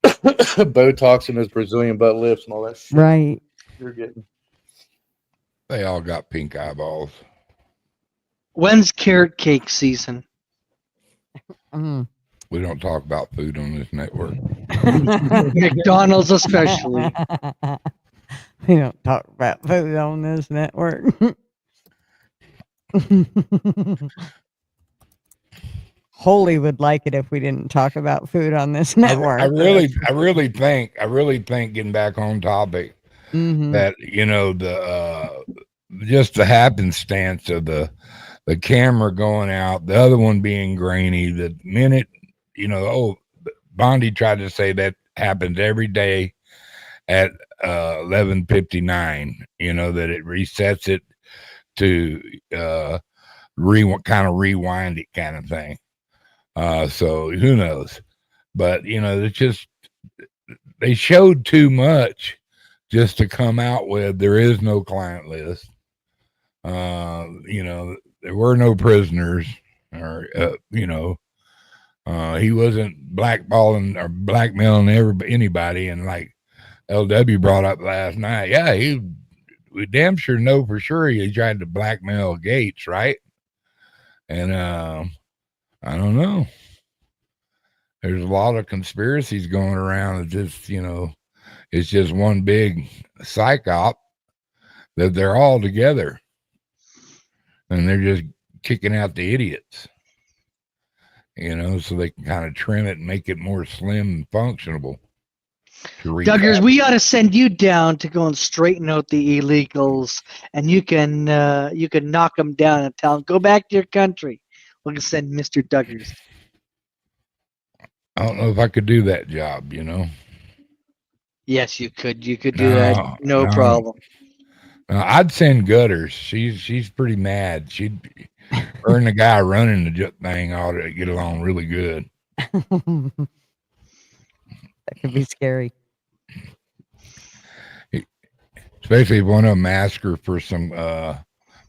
Botox and those Brazilian butt lips and all that shit. Right. You're getting. They all got pink eyeballs. When's carrot cake season? We don't talk about food on this network. McDonald's especially. We don't talk about food on this network. Holy would like it if we didn't talk about food on this network. I really think getting back on topic, that just the happenstance of the camera going out, the other one being grainy, the minute Bondi tried to say that happens every day at 11:59, that it resets it to rewind it kind of thing. So who knows? But it's just, they showed too much just to come out with there is no client list. There were no prisoners, or he wasn't blackballing or blackmailing anybody. And like LW brought up last night, we damn sure know for sure he tried to blackmail Gates, right? And I don't know. There's a lot of conspiracies going around. It's just, it's just one big psych op that they're all together, and they're just kicking out the idiots, so they can kind of trim it and make it more slim and functionable. Duggars, we ought to send you down to go and straighten out the illegals, and you can knock them down and tell them, go back to your country. We're going to send Mr. Duggars. I don't know if I could do that job, Yes, you could. You could do that. No problem. I'd send Gutters. She's pretty mad. Her and the guy running the thing ought to get along really good. That could be scary. Especially if one of them asks her for some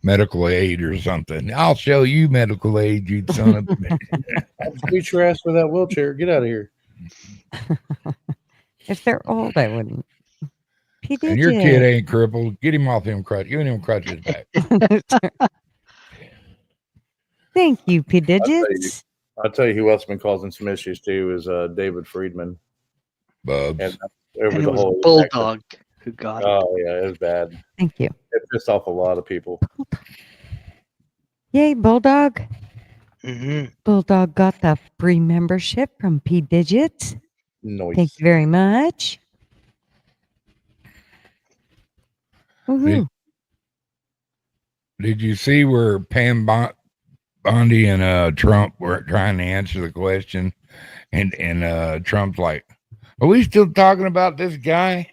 medical aid or something. I'll show you medical aid, you son of a bitch. Beat your ass for that wheelchair. Get out of here. If they're old, I wouldn't. And your kid ain't crippled. Get him off him crutches. Give him crutches back. Thank you, P Digits. I'll tell you who else has been causing some issues too is David Friedman. Bubs. And over And it the was whole Bulldog who got it. Oh yeah, it was bad. Thank you. It pissed off a lot of people. Yay, Bulldog. Hmm. Bulldog got the free membership from P Digits. Noise. Thank you very much. Woohoo. Did you see where Pam Bondi and Trump were trying to answer the question, and Trump's like, "Are we still talking about this guy?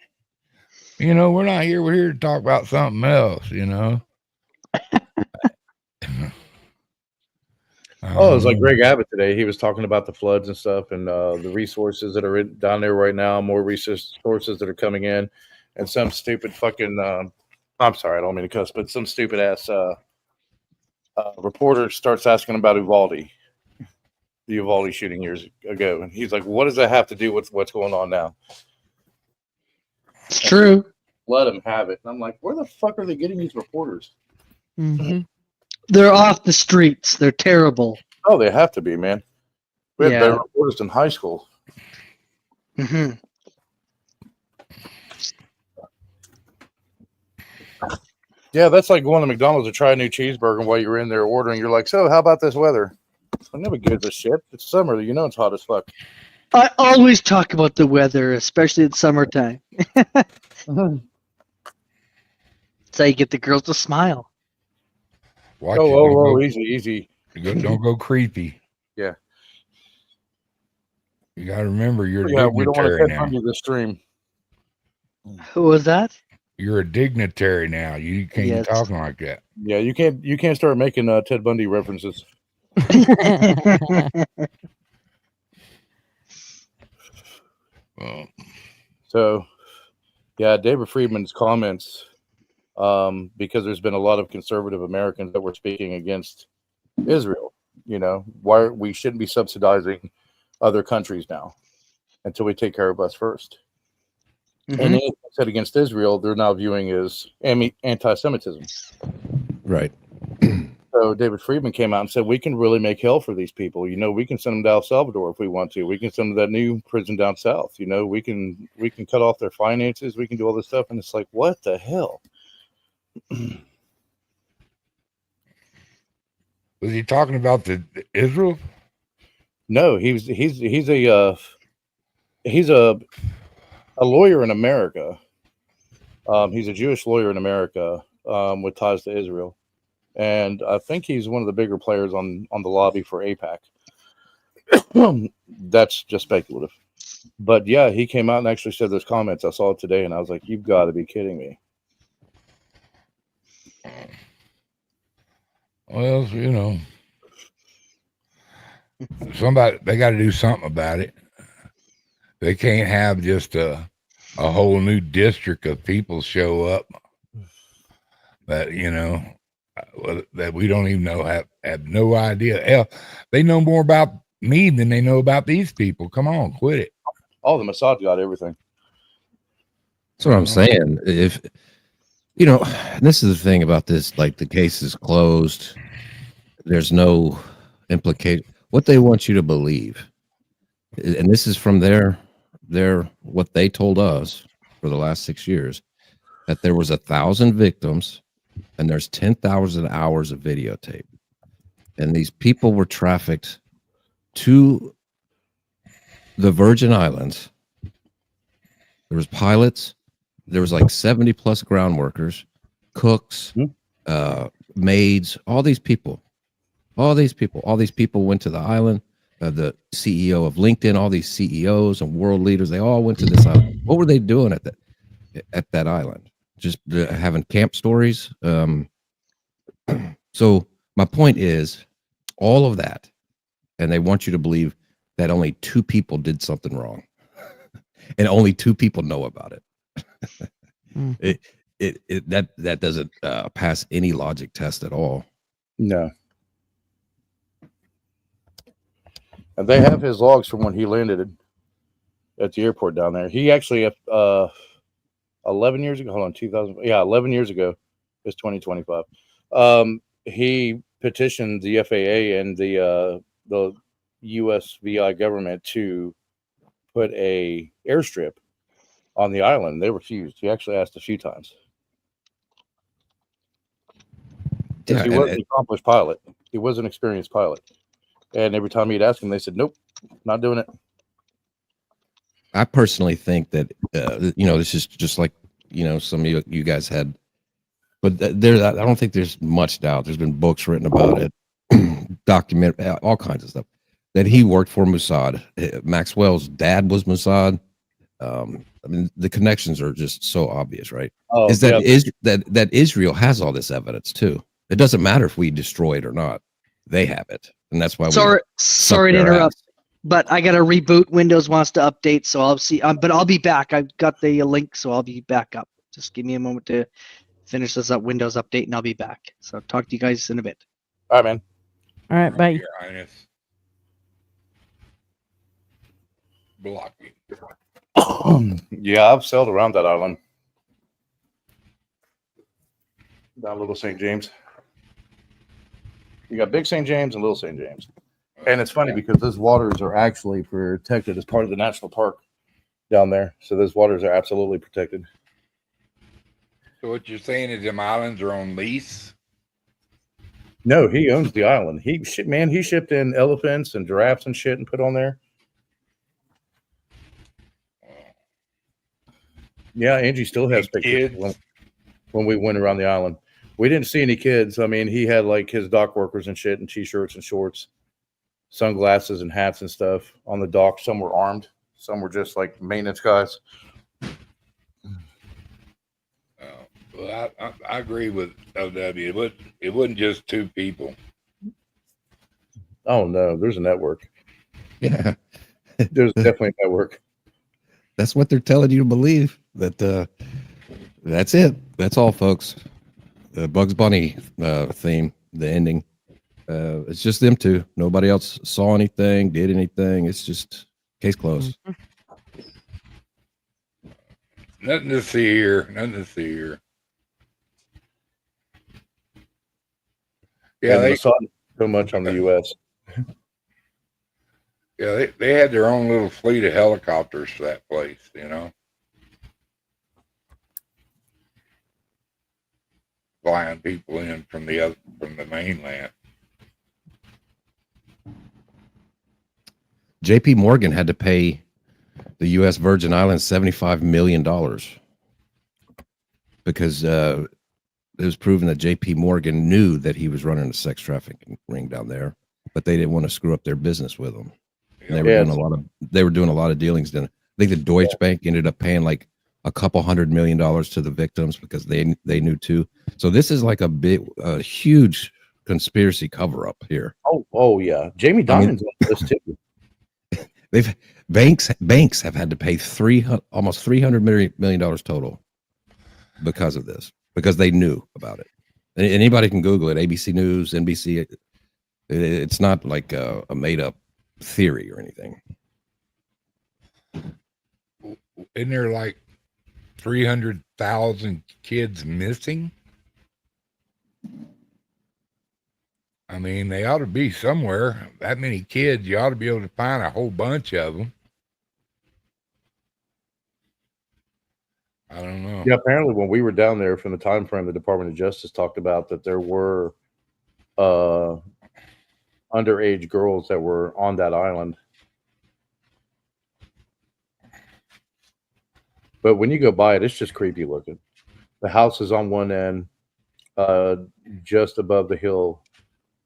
You know, we're not here. We're here to talk about something else. You know." Oh, it was like Greg Abbott today. He was talking about the floods and stuff, and the resources that are down there right now. More resources that are coming in, and some stupid fucking. I'm sorry, I don't mean to cuss, but some stupid ass reporter starts asking about Uvalde, the Uvalde shooting years ago, and he's like, "What does that have to do with what's going on now?" It's true. Let him have it. And I'm like, where the fuck are they getting these reporters? Mm-hmm. They're off the streets. They're terrible. Oh, they have to be, man. We had Yeah. better reporters in high school. Hmm. Yeah, that's like going to McDonald's to try a new cheeseburger while you're in there ordering. You're like, so how about this weather? I never gives a shit. It's summer. You know it's hot as fuck. I always talk about the weather, especially in summertime. Mhm. That's how you get the girls to smile. Watch Oh, it. oh, Don't oh, go- easy, easy. Don't go creepy. Yeah. You got to remember, you're a Yeah, we don't want to dignitary cut now. under the stream. Who was that? You're a dignitary now. You can't Yes. be talking like that. Yeah, you can't start making Ted Bundy references. Well, So, yeah, David Friedman's comments, because there's been a lot of conservative Americans that were speaking against Israel. You know, why we shouldn't be subsidizing other countries now until we take care of us first. And Mhm. anything said against Israel, they're now viewing as anti-Semitism. Right. So David Friedman came out and said, we can really make hell for these people. You know, we can send them to El Salvador if we want to. We can send them to that new prison down south. You know, we can cut off their finances. We can do all this stuff. And it's like, what the hell? was he talking about the Israel? No, he's a lawyer in America. He's a Jewish lawyer in America with ties to Israel. And I think he's one of the bigger players on the lobby for AIPAC. That's just speculative. But yeah, he came out and actually said those comments. I saw it today, and I was like, you've got to be kidding me. Well, you know, they got to do something about it. They can't have just a whole new district of people show up that, you know, that we don't even know, have no idea. Hell, they know more about me than they know about these people. Come on, quit it. Oh, the Mossad got everything. That's what I'm saying. If you know, this is the thing about this, like the case is closed. There's no implication. What they want you to believe, and this is from their what they told us for the last 6 years, that there was 1,000 victims and there's 10,000 hours of videotape, and these people were trafficked to the Virgin Islands. There was pilots. There was like 70 plus ground workers, cooks, maids, all these people went to the island. The CEO of LinkedIn, all these CEOs and world leaders, they all went to this island. What were they doing at that island? Just having camp stories. So my point is all of that, and they want you to believe that only 2 people did something wrong, and only 2 people know about it. That doesn't pass any logic test at all. No. And they have his logs from when he landed at the airport down there. He actually, 11 years ago, 11 years ago, it's 2025. He petitioned the FAA and the USVI government to put a airstrip on the island. They refused. He actually asked a few times. Because he was an accomplished pilot. He was an experienced pilot. And every time he'd ask him, they said, nope, not doing it. I personally think that, this is just like, some of you guys had, but I don't think there's much doubt. There's been books written about it, document all kinds of stuff, that he worked for Mossad. Maxwell's dad was Mossad. I mean, the connections are just so obvious, right? Oh, that Israel has all this evidence too. It doesn't matter if we destroy it or not; they have it, and that's why. Sorry to interrupt, but I got to reboot. Windows wants to update, so I'll see. But I'll be back. I've got the link, so I'll be back up. Just give me a moment to finish this up Windows update, and I'll be back. So talk to you guys in a bit. All right, man. All right, bye. Your Highness. Blocking. Yeah, I've sailed around that island. Down Little St. James. You got Big St. James and Little St. James. And it's funny because those waters are actually protected as part of the national park down there. So those waters are absolutely protected. So what you're saying is them islands are on lease? No, he owns the island. He shipped in elephants and giraffes and shit and put on there. Yeah, Angie still has pictures when we went around the island. We didn't see any kids. I mean, he had like his dock workers and shit and t-shirts and shorts, sunglasses and hats and stuff on the dock. Some were armed. Some were just like maintenance guys. Well, I agree with LW. It wasn't just two people. Oh, no. There's a network. Yeah. There's definitely a network. That's what they're telling you to believe. That's it. That's all, folks. The Bugs Bunny theme, the ending. It's just them two. Nobody else saw anything, did anything. It's just case closed. Nothing to see here. Nothing to see here. Yeah, they saw so much on the U.S. Yeah, they had their own little fleet of helicopters for that place, flying people in from the mainland. J.P. Morgan had to pay the U.S. Virgin Islands $75 million because it was proven that J.P. Morgan knew that he was running a sex trafficking ring down there, but they didn't want to screw up their business with him. And they were doing a lot of dealings. Then I think the Deutsche Bank ended up paying like a couple $100 million to the victims because they knew too. So this is like a huge conspiracy cover up here. Oh yeah, Jamie Dimon's on this too. Banks have had to pay almost $300 million total because of this, because they knew about it. And anybody can Google it. ABC News, NBC. It's not like a made up theory or anything. Isn't there like 300,000 kids missing? I mean, they ought to be somewhere. That many kids, you ought to be able to find a whole bunch of them. I don't know. Yeah, apparently when we were down there from the time frame, the Department of Justice talked about that there were underage girls that were on that island. But when you go by it, it's just creepy looking. The house is on one end, just above the hill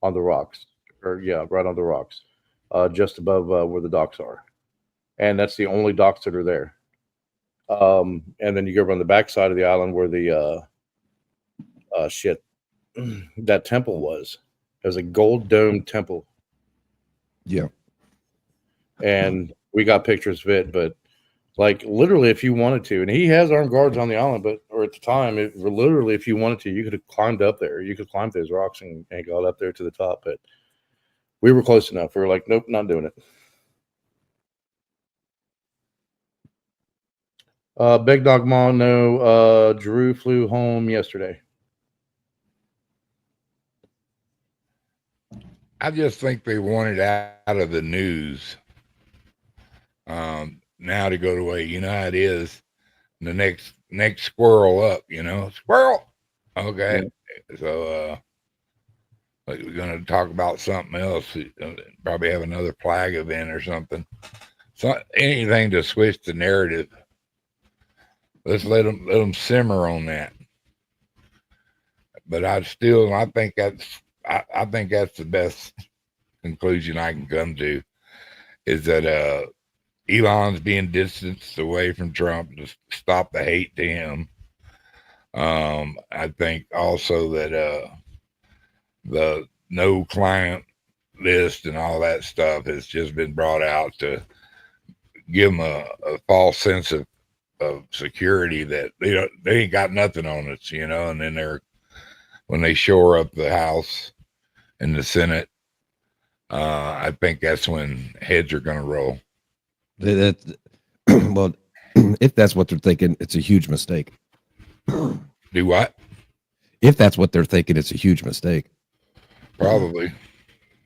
on the rocks. Right on the rocks, just above where the docks are. And that's the only docks that are there. And then you go around the backside of the island where the that temple was. It was a gold dome temple. Yeah. And we got pictures of it, but like literally if you wanted to, and he has armed guards on the island, or at the time, literally if you wanted to, you could have climbed up there. You could climb those rocks and got up there to the top, but we were close enough. We were like, nope, not doing it. Big Dog Mom, no. Drew flew home yesterday. I just think they want it out of the news. Now to go away, you know how it is. The next squirrel up, squirrel. Okay, so like we're gonna talk about something else. Probably have another flag event or something. So anything to switch the narrative. Let's let them simmer on that. But I think that's the best conclusion I can come to is that Elon's being distanced away from Trump to stop the hate to him. I think also that the no client list and all that stuff has just been brought out to give them a false sense of security that they ain't got nothing on us, and then when they shore up the House and the Senate, I think that's when heads are going to roll. Well, if that's what they're thinking, it's a huge mistake. Do what? If that's what they're thinking, it's a huge mistake. Probably.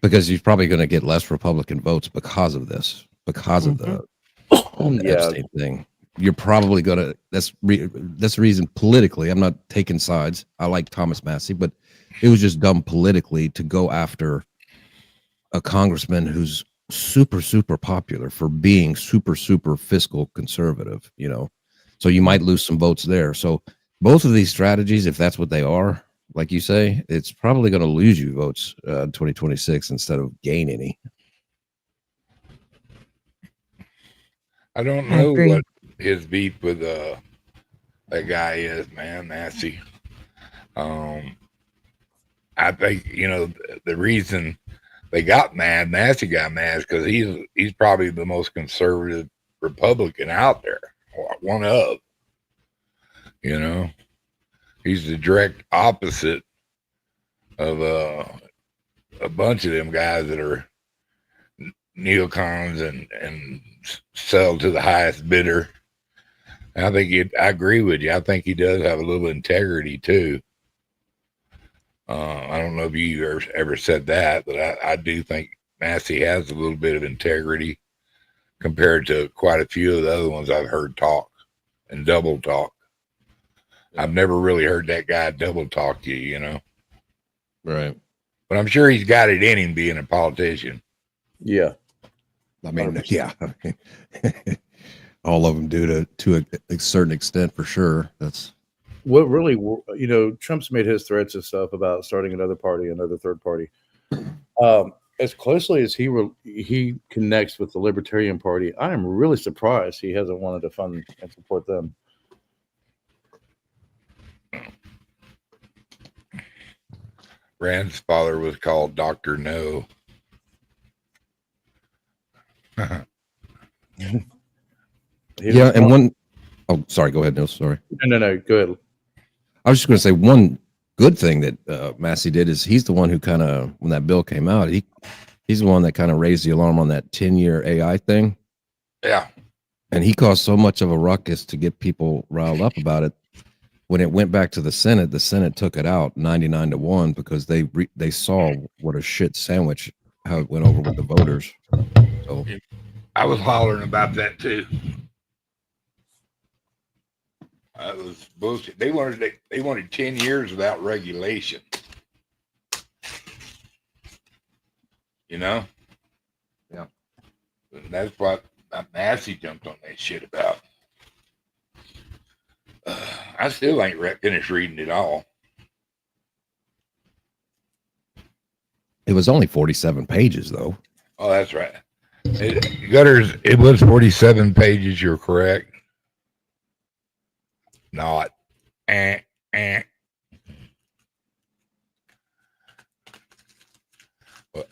Because you're probably going to get less Republican votes because of this, because of the Epstein thing. You're probably going to, that's the reason politically, I'm not taking sides. I like Thomas Massey, but it was just dumb politically to go after a congressman who's super, super popular for being super, super fiscal conservative, so you might lose some votes there. So both of these strategies, if that's what they are, like you say, it's probably going to lose you votes in 2026 instead of gain any. I don't know what his beef with that guy is, man, Massey. I think the reason Massey got mad, is because he's probably the most conservative Republican out there, one of. He's the direct opposite of a bunch of them guys that are neocons and sell to the highest bidder. And I agree with you. I think he does have a little integrity too. I don't know if you ever said that, but I do think Massey has a little bit of integrity compared to quite a few of the other ones I've heard talk and double talk. I've never really heard that guy double talk you, Right. But I'm sure he's got it in him being a politician. Yeah. I mean, yeah. All of them do to a certain extent, for sure. That's what really, Trump's made his threats and stuff about starting another third party. As closely as he connects with the Libertarian Party, I am really surprised he hasn't wanted to fund and support them. Rand's father was called Dr. No. Yeah, and one, oh, sorry, go ahead, Neil. Sorry. No, go ahead. I was just going to say one good thing that Massey did is he's the one who kind of, when that bill came out, he's the one that kind of raised the alarm on that 10-year AI thing. Yeah. And he caused so much of a ruckus to get people riled up about it. When it went back to the Senate took it out 99-1 because they saw what a shit sandwich, how it went over with the voters. So I was hollering about that too. That was bullshit. They wanted 10 years without regulation. Yeah. And that's what Massey jumped on that shit about. I still ain't finished reading it all. it was only 47 pages, though. Oh, that's right. Gutters, it was 47 pages. You're correct. Not. Well,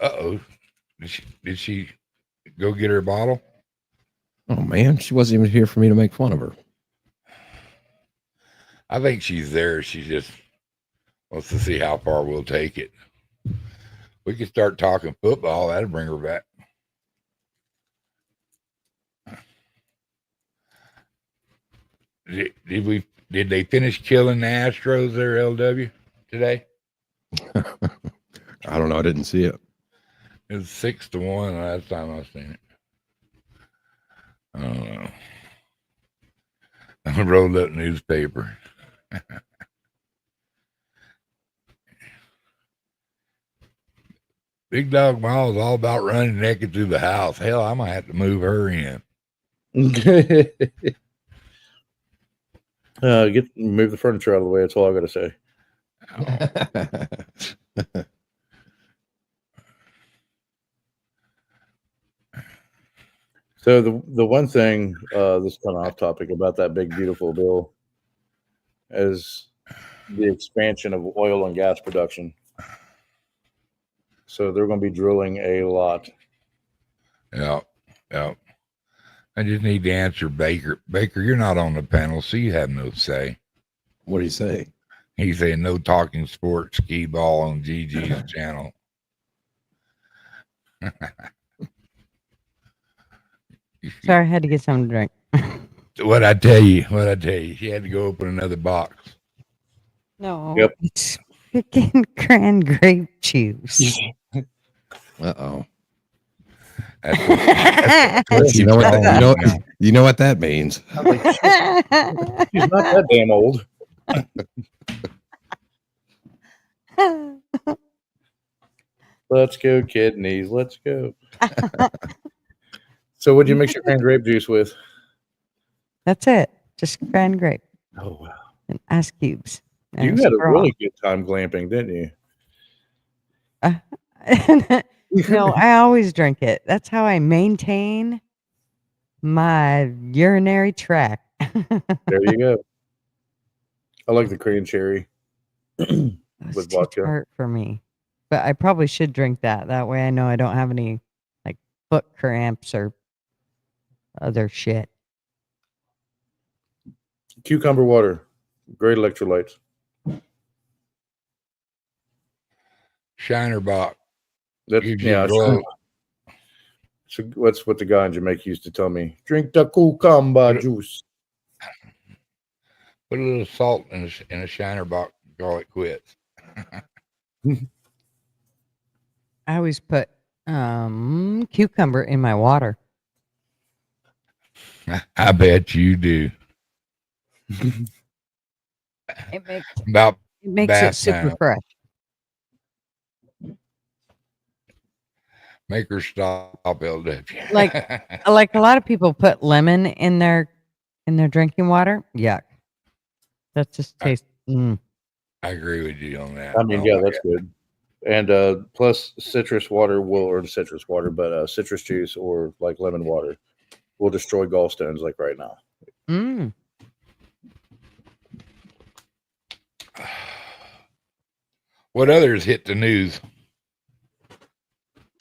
uh-oh. Did she go get her bottle? Oh, man. She wasn't even here for me to make fun of her. I think she's there. She just wants to see how far we'll take it. We could start talking football. That'll bring her back. Did they finish killing the Astros there, LW, today? I don't know. I didn't see it. It was 6-1 last time I seen it. I don't know. I rolled up newspaper. Big Dog Miles all about running naked through the house. Hell, I might have to move her in. Move the furniture out of the way. That's all I got to say. So the one thing, this kind of off topic about that big beautiful bill, is the expansion of oil and gas production. So they're going to be drilling a lot. Yeah. I just need to answer Baker. Baker, you're not on the panel, so you have no say. What do you say? He's saying no talking sports, skee ball on GG's channel. Sorry, I had to get something to drink. What I tell you, she had to go open another box. No, Yep. it's freaking cran grape juice. Uh-oh. That's You know what that means. I'm like, she's not that damn old. Let's go, kidneys. Let's go. So, what'd you mix your cran grape juice with? That's it. Just cran grape Oh wow! and ice cubes. And You had a really good time glamping, didn't you? No, I always drink it. That's how I maintain my urinary tract. There you go. I like the cran cherry. It's With too vodka. tart for me, but I probably should drink that. That way, I know I don't have any like foot cramps or other shit. Cucumber water, great electrolytes. Shiner box. That's Gives you yeah. glow. So what's what the guy in Jamaica used to tell me? Drink the cucumber juice. Put a little salt in a shiner box. Call it quits. I always put cucumber in my water. I bet you do. It makes About it bath super time. fresh. Make her stop, LW. Like a lot of people put lemon in their drinking water. Yuck. That just tastes. I agree with you on that. I mean, yeah, that's good. And plus citrus water or citrus water, but citrus juice or like lemon water will destroy gallstones like right now. Mm. What others hit the news?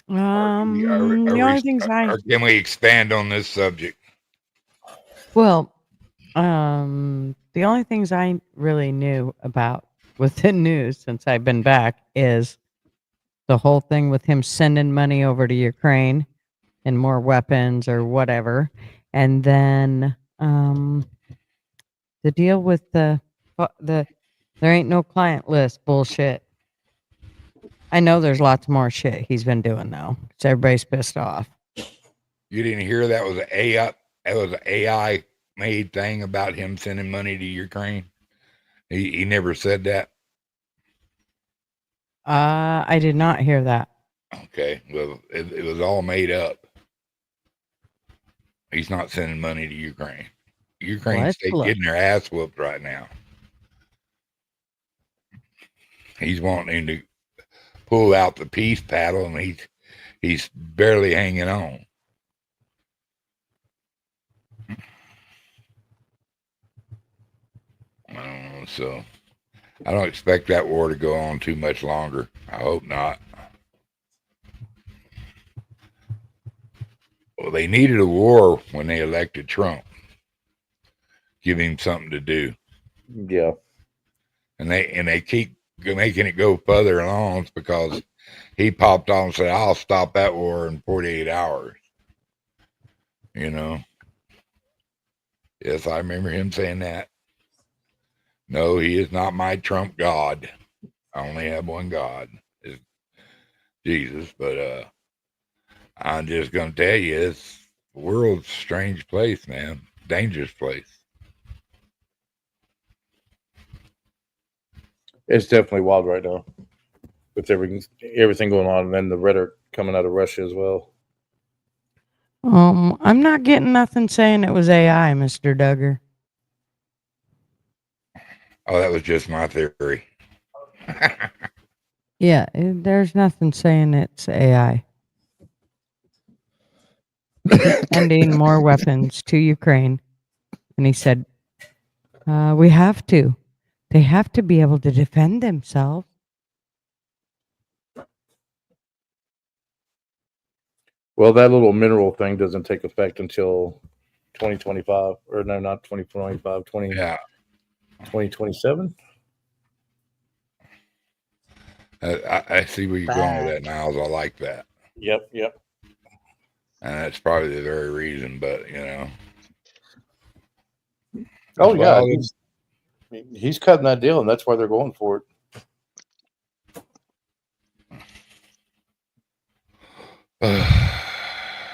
The only things Or can we expand on this subject? Well, the only things I really knew about within news since I've been back is the whole thing with him sending money over to Ukraine and more weapons or whatever, and then the deal with the there ain't no client list bullshit. I know there's lots more shit he's been doing though, so everybody's pissed off. You didn't hear that was an AI? That was an AI made thing about him sending money to Ukraine. He never said that. I did not hear that. Okay, well, it was all made up. He's not sending money to Ukraine. Ukraine's getting their ass whooped right now. He's wanting to pull out the peace paddle, and he's barely hanging on. So I don't expect that war to go on too much longer. I hope not. Well, they needed a war when they elected Trump. Give him something to do. Yeah. And they keep making it go further along because he popped on and said, I'll stop that war in 48 hours. You know? Yes, I remember him saying that. No, he is not my Trump God. I only have one God. It's Jesus. But I'm just gonna tell you, it's the world's a strange place, man. Dangerous place. It's definitely wild right now with everything going on, and then the rhetoric coming out of Russia as well. I'm not getting nothing saying it was AI, Mr. Duggar. Oh, that was just my theory. Yeah, there's nothing saying it's AI. Sending more weapons to Ukraine. And he said, we have to. They have to be able to defend themselves. Well, that little mineral thing doesn't take effect until 2025, or no, not 2025, Yeah, 2027. I see where you're going with that, Niles. I like that, Yep. and that's probably the very reason. But you know, Oh yeah, well, he's cutting that deal, and that's why they're going for it.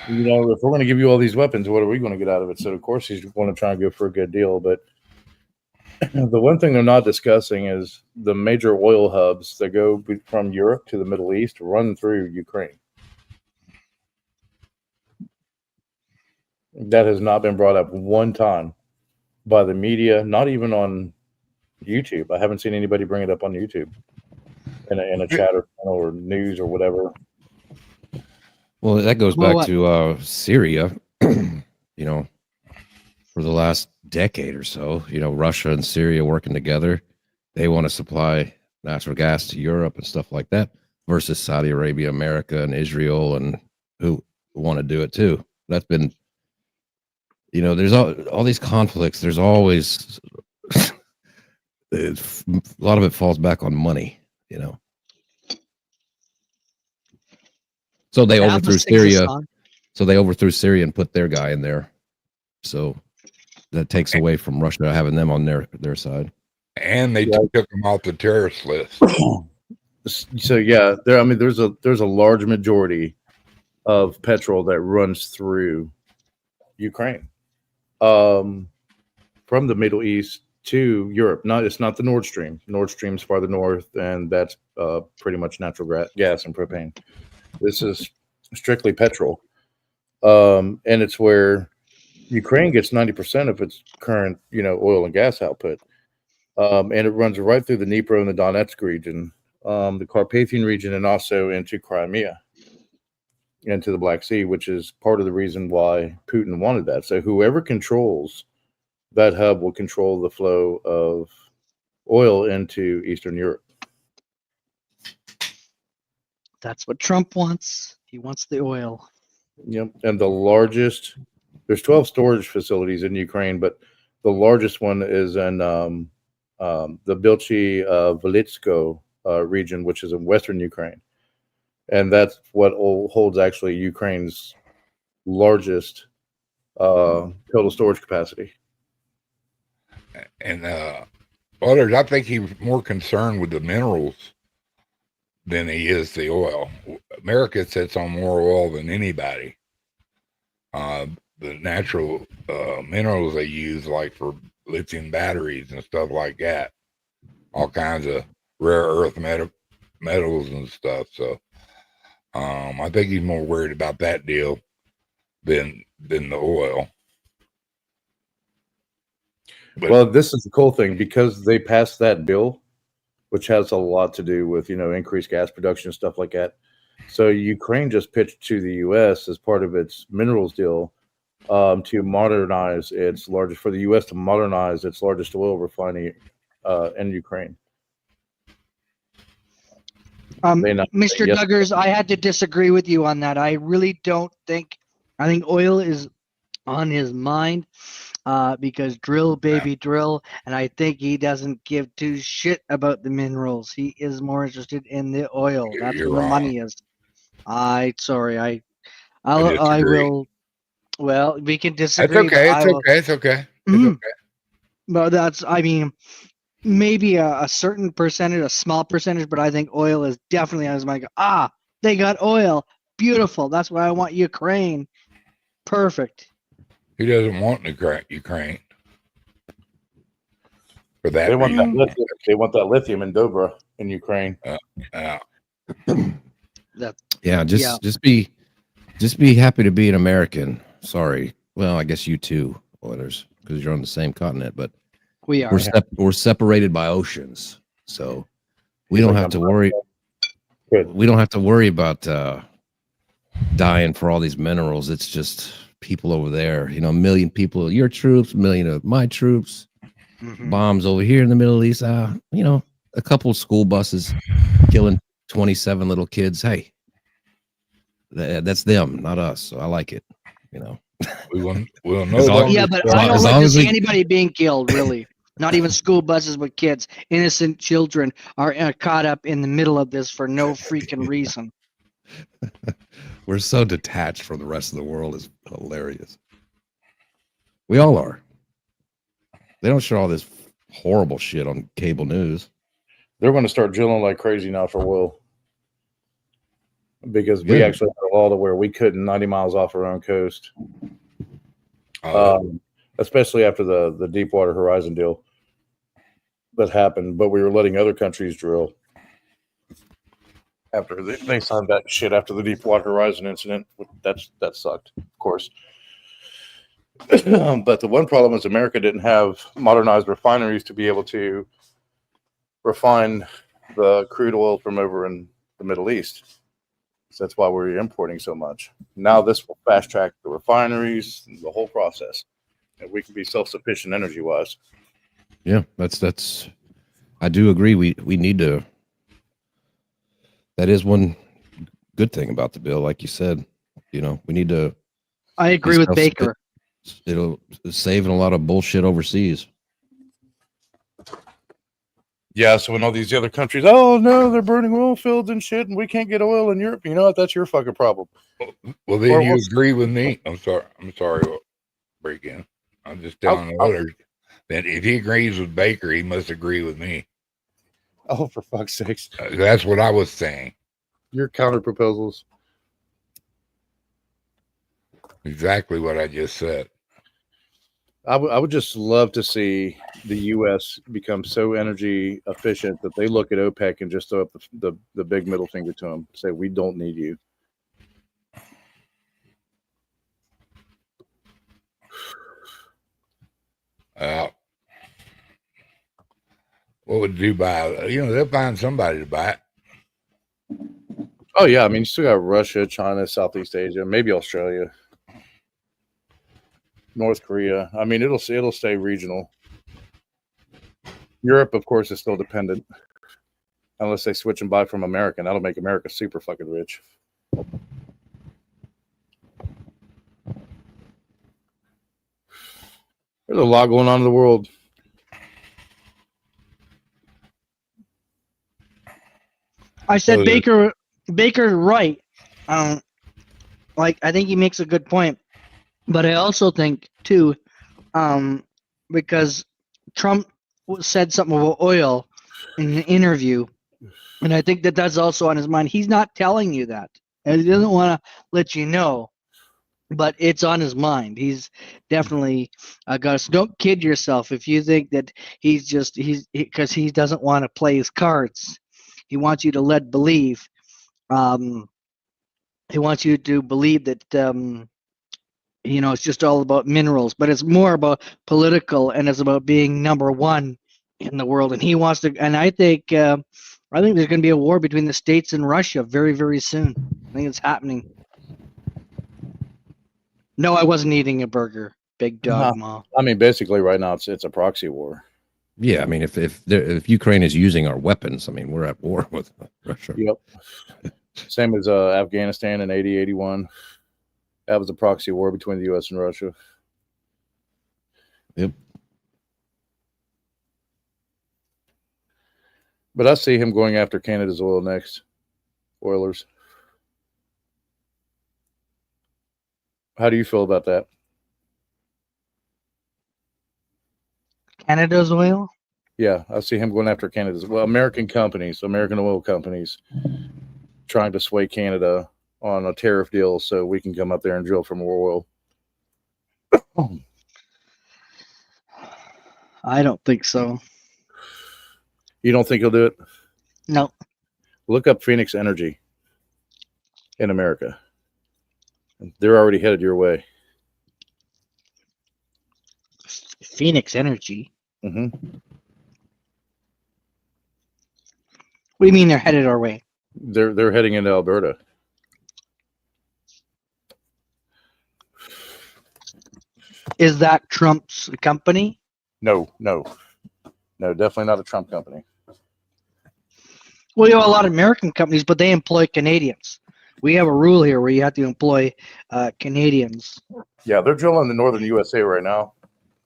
You know, if we're going to give you all these weapons, what are we going to get out of it? So of course he's going to try and go for a good deal. But the one thing they're not discussing is the major oil hubs that go from Europe to the Middle East run through Ukraine. That has not been brought up one time by the media, not even on YouTube. I haven't seen anybody bring it up on YouTube in a chat or news or whatever. Well, that goes back to Syria. You know, for the last decade or so, you know, Russia and Syria working together. They want to supply natural gas to Europe and stuff like that, versus Saudi Arabia, America, and Israel, and who want to do it too. That's been, you know, there's all these conflicts. There's always a lot of it falls back on money, you know. So they overthrew Syria. So they overthrew Syria and put their guy in there. So that takes away from Russia having them on their side. and they took them off the terrorist list. So yeah, there's a large majority of petrol that runs through Ukraine, from the Middle East to Europe. It's not the Nord Stream. Nord Stream's farther north, and that's pretty much natural gas and propane. This is strictly petrol, and it's where Ukraine gets 90% of its current, oil and gas output, and it runs right through the Dnipro and the Donetsk region, the Carpathian region, and also into Crimea, into the Black Sea, which is part of the reason why Putin wanted that. So whoever controls that hub will control the flow of oil into Eastern Europe. That's what Trump wants. He wants the oil. Yep. And there's 12 storage facilities in Ukraine, but the largest one is in the Bilchi Volitsko region, which is in western Ukraine. And that's what holds actually Ukraine's largest total storage capacity. And others, I think he's more concerned with the minerals than he is the oil. America sits on more oil than anybody. The natural minerals they use, like for lithium batteries and stuff like that, all kinds of rare earth metals and stuff. So I think he's more worried about that deal than the oil. But, well, this is the cool thing, because they passed that bill, which has a lot to do with, increased gas production and stuff like that. So Ukraine just pitched to the U.S. as part of its minerals deal to modernize for the U.S. to modernize its largest oil refinery in Ukraine. Mr. Duggars, I had to disagree with you on that. I really don't think. I think oil is on his mind because drill, baby, drill. And I think he doesn't give two shit about the minerals. He is more interested in the oil. That's where the money is. I will. Well, we can disagree. It's okay. But maybe a certain percentage, a small percentage, but I think oil is definitely on his mind. They got oil. Beautiful. That's why I want Ukraine. Perfect. He doesn't want Ukraine for that They want that reason. lithium. They want that lithium in Dobra in Ukraine. Yeah, just be happy to be an American. Sorry. Well, I guess you too, Oilers, because you're on the same continent, but We are. we're separated by oceans. So we don't have to worry. Good. We don't have to worry about dying for all these minerals. It's just people over there, you know, a million people, your troops, a million of my troops, bombs over here in the Middle East. You know, a couple of school buses killing 27 little kids. Hey, that's them, not us. So I like it, you know. We'll know. As long- Yeah, but as I long- don't as like long to as see we- anybody being killed, really. Not even school buses with kids. Innocent children are caught up in the middle of this for no freaking reason. We're so detached from the rest of the world. Is hilarious. We all are. They don't show all this horrible shit on cable news. They're going to start drilling like crazy now for oil. Because we Good. actually had a law to where we couldn't 90 miles off our own coast. Especially after the Deepwater Horizon deal that happened, but we were letting other countries drill after they signed that shit after the Deepwater Horizon incident. That sucked, of course. But the one problem is America didn't have modernized refineries to be able to refine the crude oil from over in the Middle East. So that's why we're importing so much. Now this will fast track the refineries, the whole process. And we can be self-sufficient energy-wise. Yeah, that's. I do agree. We need to. That is one good thing about the bill, like you said. You know, we need to. I agree with Baker. It'll save a lot of bullshit overseas. Yeah, so when all these other countries, oh no, they're burning oil fields and shit, and we can't get oil in Europe. You know what? That's your fucking problem. Well, then Or you what's- agree with me. I'm sorry. Break in. I'm just telling the others that if he agrees with Baker, he must agree with me. Oh, for fuck's sakes! That's what I was saying. Your counter proposals. Exactly what I just said. I would just love to see the U.S. become so energy efficient that they look at OPEC and just throw up the big middle finger to them, say we don't need you. What would you buy? You know, they'll find somebody to buy it. Oh yeah, I mean you still got Russia, China, Southeast Asia, maybe Australia, North Korea. I mean it'll stay regional. Europe, of course, is still dependent unless they switch and buy from America. That'll make America super fucking rich. There's a lot going on in the world. I said Oh, yeah. Baker's right. Like I think he makes a good point, but I also think too, because Trump said something about oil in an interview, and I think that that's also on his mind. He's not telling you that, and he doesn't want to let you know, but it's on his mind. He's definitely got. So don't kid yourself if you think that he's because he doesn't want to play his cards. He wants you to let believe. He wants you to believe that it's just all about minerals, but it's more about political and it's about being number one in the world. And he wants to. And I think there's going to be a war between the States and Russia very, very soon. I think it's happening. No, I wasn't eating a burger. Big dog ma. I mean, basically, right now it's a proxy war. Yeah, I mean, if Ukraine is using our weapons, I mean, we're at war with Russia. Yep. Same as Afghanistan in 80, 81. That was a proxy war between the U.S. and Russia. Yep. But I see him going after Canada's oil next. Oilers. How do you feel about that? Canada's oil? Yeah, I see him going after Canada's. Well, American companies, American oil companies, trying to sway Canada on a tariff deal so we can come up there and drill for more oil. I don't think so. You don't think he'll do it? No. Look up Phoenix Energy in America. They're already headed your way. Phoenix Energy. Mm-hmm. What do you mean they're headed our way? They're heading into Alberta. Is that Trump's company? No, definitely not a Trump company. Well, you have a lot of American companies, but they employ Canadians. We have a rule here where you have to employ Canadians. Yeah, they're drilling in the northern USA right now,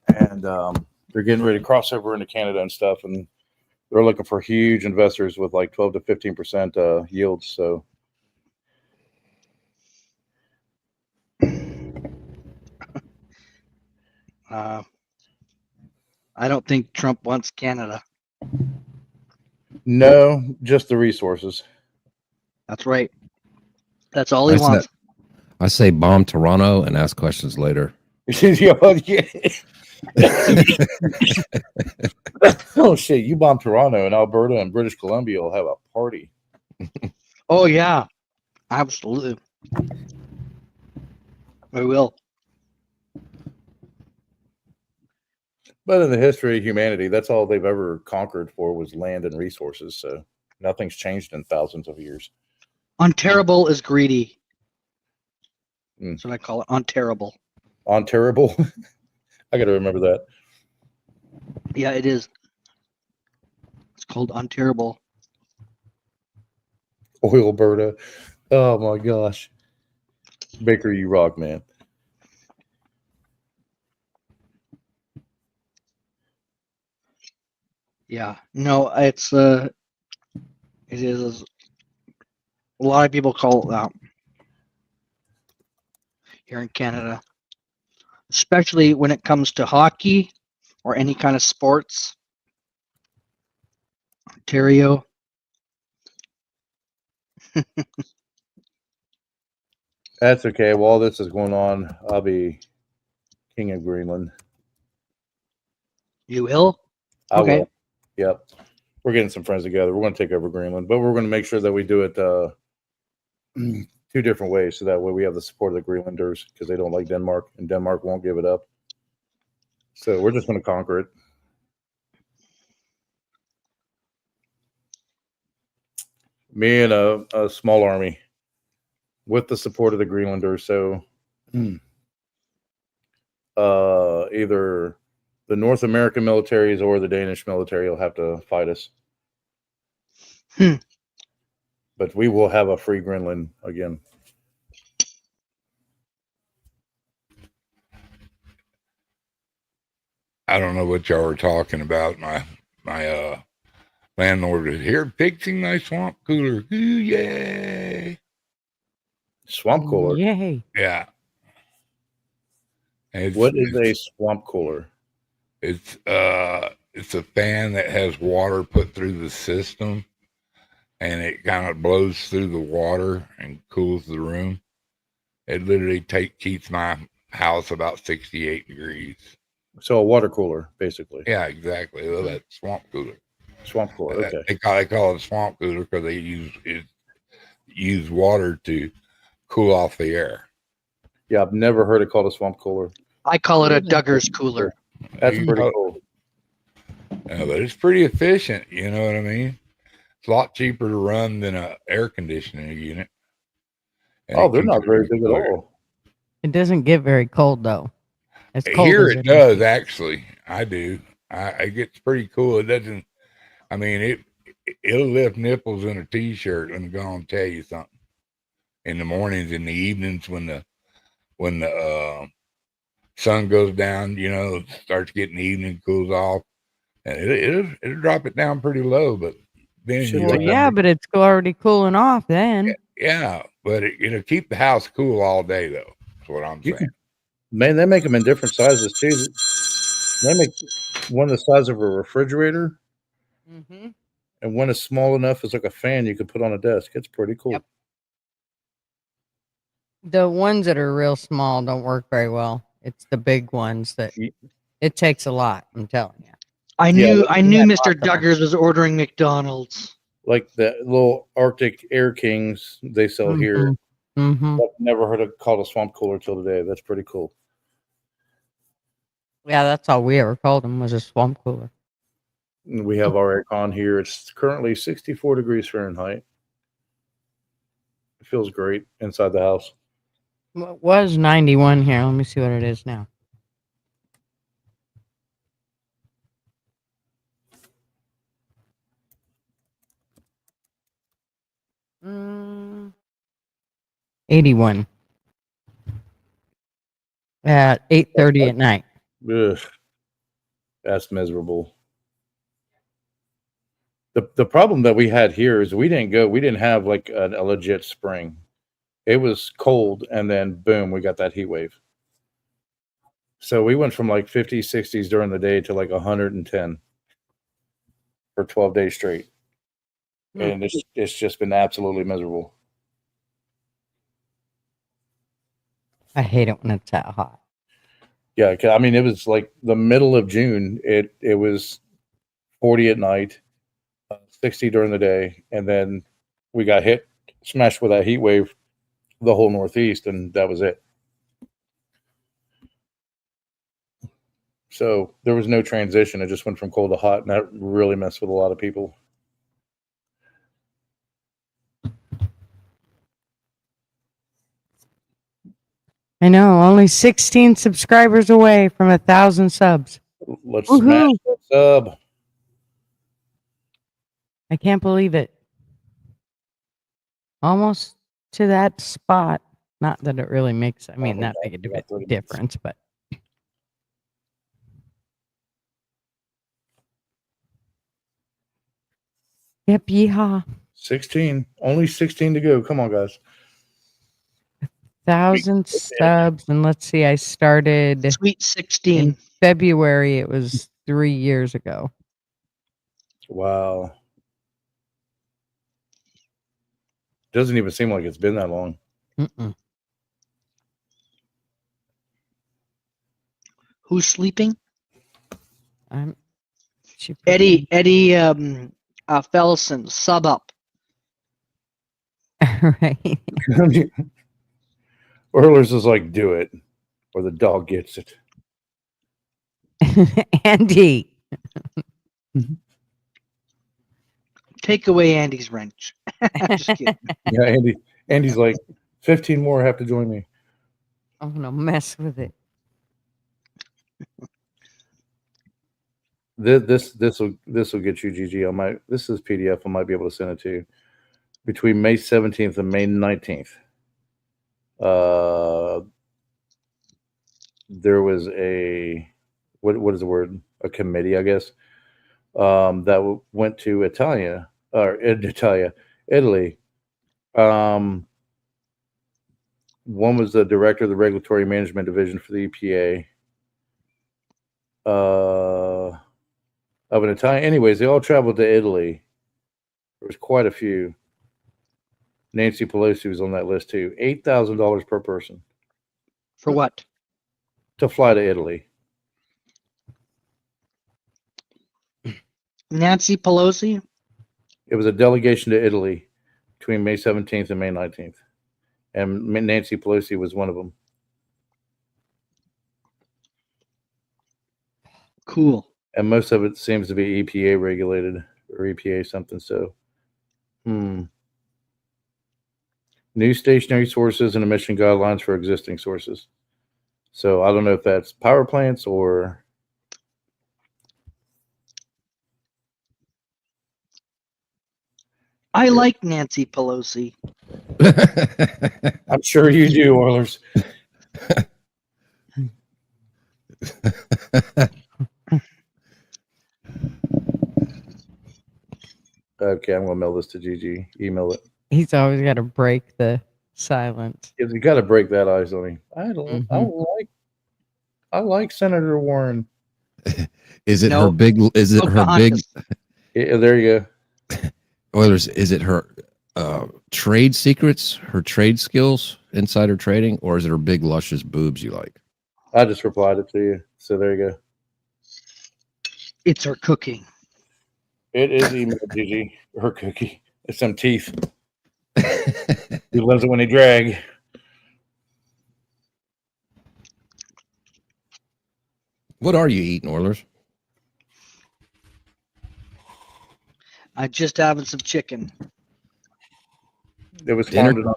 and they're getting ready to cross over into Canada and stuff, and they're looking for huge investors with like 12 to 15% yields. So I don't think Trump wants Canada. no, just the resources. That's right. That's all he wants. I say bomb Toronto and ask questions later. Oh shit! You bomb Toronto and Alberta and British Columbia will have a party. Oh yeah, absolutely. We will. But in the history of humanity, that's all they've ever conquered for was land and resources. So nothing's changed in thousands of years. Unterrible is greedy. Mm. That's what I call it. Unterrible. Unterrible. I got to remember that. Yeah, it is. It's called Unterrible. Alberta. Oh my gosh. Baker, you rock, man. Yeah. No, it is. A lot of people call it that here in Canada, especially when it comes to hockey or any kind of sports. Ontario. That's okay. While this is going on, I'll be king of Greenland. You will? I Okay. will. Yep. We're getting some friends together. We're going to take over Greenland, but we're going to make sure that we do it two different ways, so that way we have the support of the Greenlanders, because they don't like Denmark, and Denmark won't give it up. So we're just going to conquer it. Me and a small army with the support of the Greenlanders. So either the North American militaries or the Danish military will have to fight us. But we will have a free Greenland again. I don't know what y'all were talking about. My landlord is here fixing my swamp cooler. Ooh, yay! Swamp cooler. Yay. Yeah. What is a swamp cooler? It's a fan that has water put through the system, and it kind of blows through the water and cools the room. It literally keeps my house about 68 degrees. So a water cooler, basically. Yeah, exactly. Well, that's swamp cooler. Swamp cooler. Okay. They call it a swamp cooler because they use water to cool off the air. Yeah, I've never heard it called a swamp cooler. I call it a Duggar's cooler. That's pretty cool. Yeah, but it's pretty efficient. You know what I mean? It's a lot cheaper to run than an air conditioning unit. And they're not very big at all. It doesn't get very cold though. As cold Here as it does, actually. I do. It gets pretty cool. It doesn't. I mean, it'll lift nipples in a t-shirt. Let me go and tell you something. In the mornings, in the evenings, when the sun goes down, starts getting evening, cools off, and it'll drop it down pretty low. But then, but it's already cooling off then. Yeah, but it'll keep the house cool all day, though. That's what I'm saying. Man, they make them in different sizes too. They make one the size of a refrigerator, and one is small enough as like a fan you could put on a desk. It's pretty cool. Yep. The ones that are real small don't work very well. It's the big ones that it takes a lot. I'm telling you. I Yeah, knew had Mr. lots of 'em. Duggars was ordering McDonald's. like the little Arctic Air Kings they sell here. Mm-hmm. I've never heard it called a swamp cooler till today. That's pretty cool. Yeah, that's all we ever called them was a swamp cooler. And we have our aircon here. It's currently 64 degrees Fahrenheit. It feels great inside the house. Well, it was 91 here. Let me see what it is now. Mm, 81 at 8:30 at night. Ugh, that's miserable. The problem that we had here is we didn't have like a legit spring. It was cold, and then boom, we got that heat wave. So we went from like 50s, 60s during the day to like 110 for 12 days straight. And it's just been absolutely miserable. I hate it when it's that hot. Yeah, I mean, it was like the middle of June. It was 40 at night, 60 during the day, and then we got smashed with that heat wave, the whole Northeast, and that was it. So there was no transition. It just went from cold to hot, and that really messed with a lot of people. I know, only 16 subscribers away from 1,000 subs. Let's Woohoo! smash that sub. I can't believe it. Almost to that spot. Not that it really makes, that big a difference, but. Yep, yeehaw. 16. Only 16 to go. Come on, guys. 1,000 subs, and let's see, I started Sweet 16. in February. It was 3 years ago. Wow. Doesn't even seem like it's been that long. Mm-mm. Who's sleeping? Eddie Fellison, sub up. Right. Oilers is like, do it, or the dog gets it. Andy. Take away Andy's wrench. Just kidding. Yeah, Andy's like, 15 more have to join me. I'm gonna mess with it. This will get you, GG. This is PDF. I might be able to send it to you. Between May 17th and May 19th, there was a what is the word? A committee, I guess, that went to Italy. One was the director of the Regulatory Management Division for the EPA. Of an Italian. Anyways, they all traveled to Italy. There was quite a few. Nancy Pelosi was on that list too. $8,000 per person. For what? To fly to Italy. Nancy Pelosi? It was a delegation to Italy between May 17th and May 19th. And Nancy Pelosi was one of them. Cool. And most of it seems to be EPA regulated or EPA something. So, new stationary sources and emission guidelines for existing sources. So I don't know if that's power plants or. I like Nancy Pelosi. I'm sure you do, Oilers. Okay, I'm gonna mail this to GG. Email it. He's always got to break the silence. You got to break that ice on him. I like Senator Warren. Is it her big? Is it her big? Yeah, there you go. Oilers, is it her trade secrets, her trade skills? insider trading, or is it her big luscious boobs you like? I just replied it to you. So there you go. It's her cooking. It is email Gigi, her cookie. It's some teeth. He loves it when they drag. What are you eating, Oilers? I just having some chicken. It was Dinner- farmed on.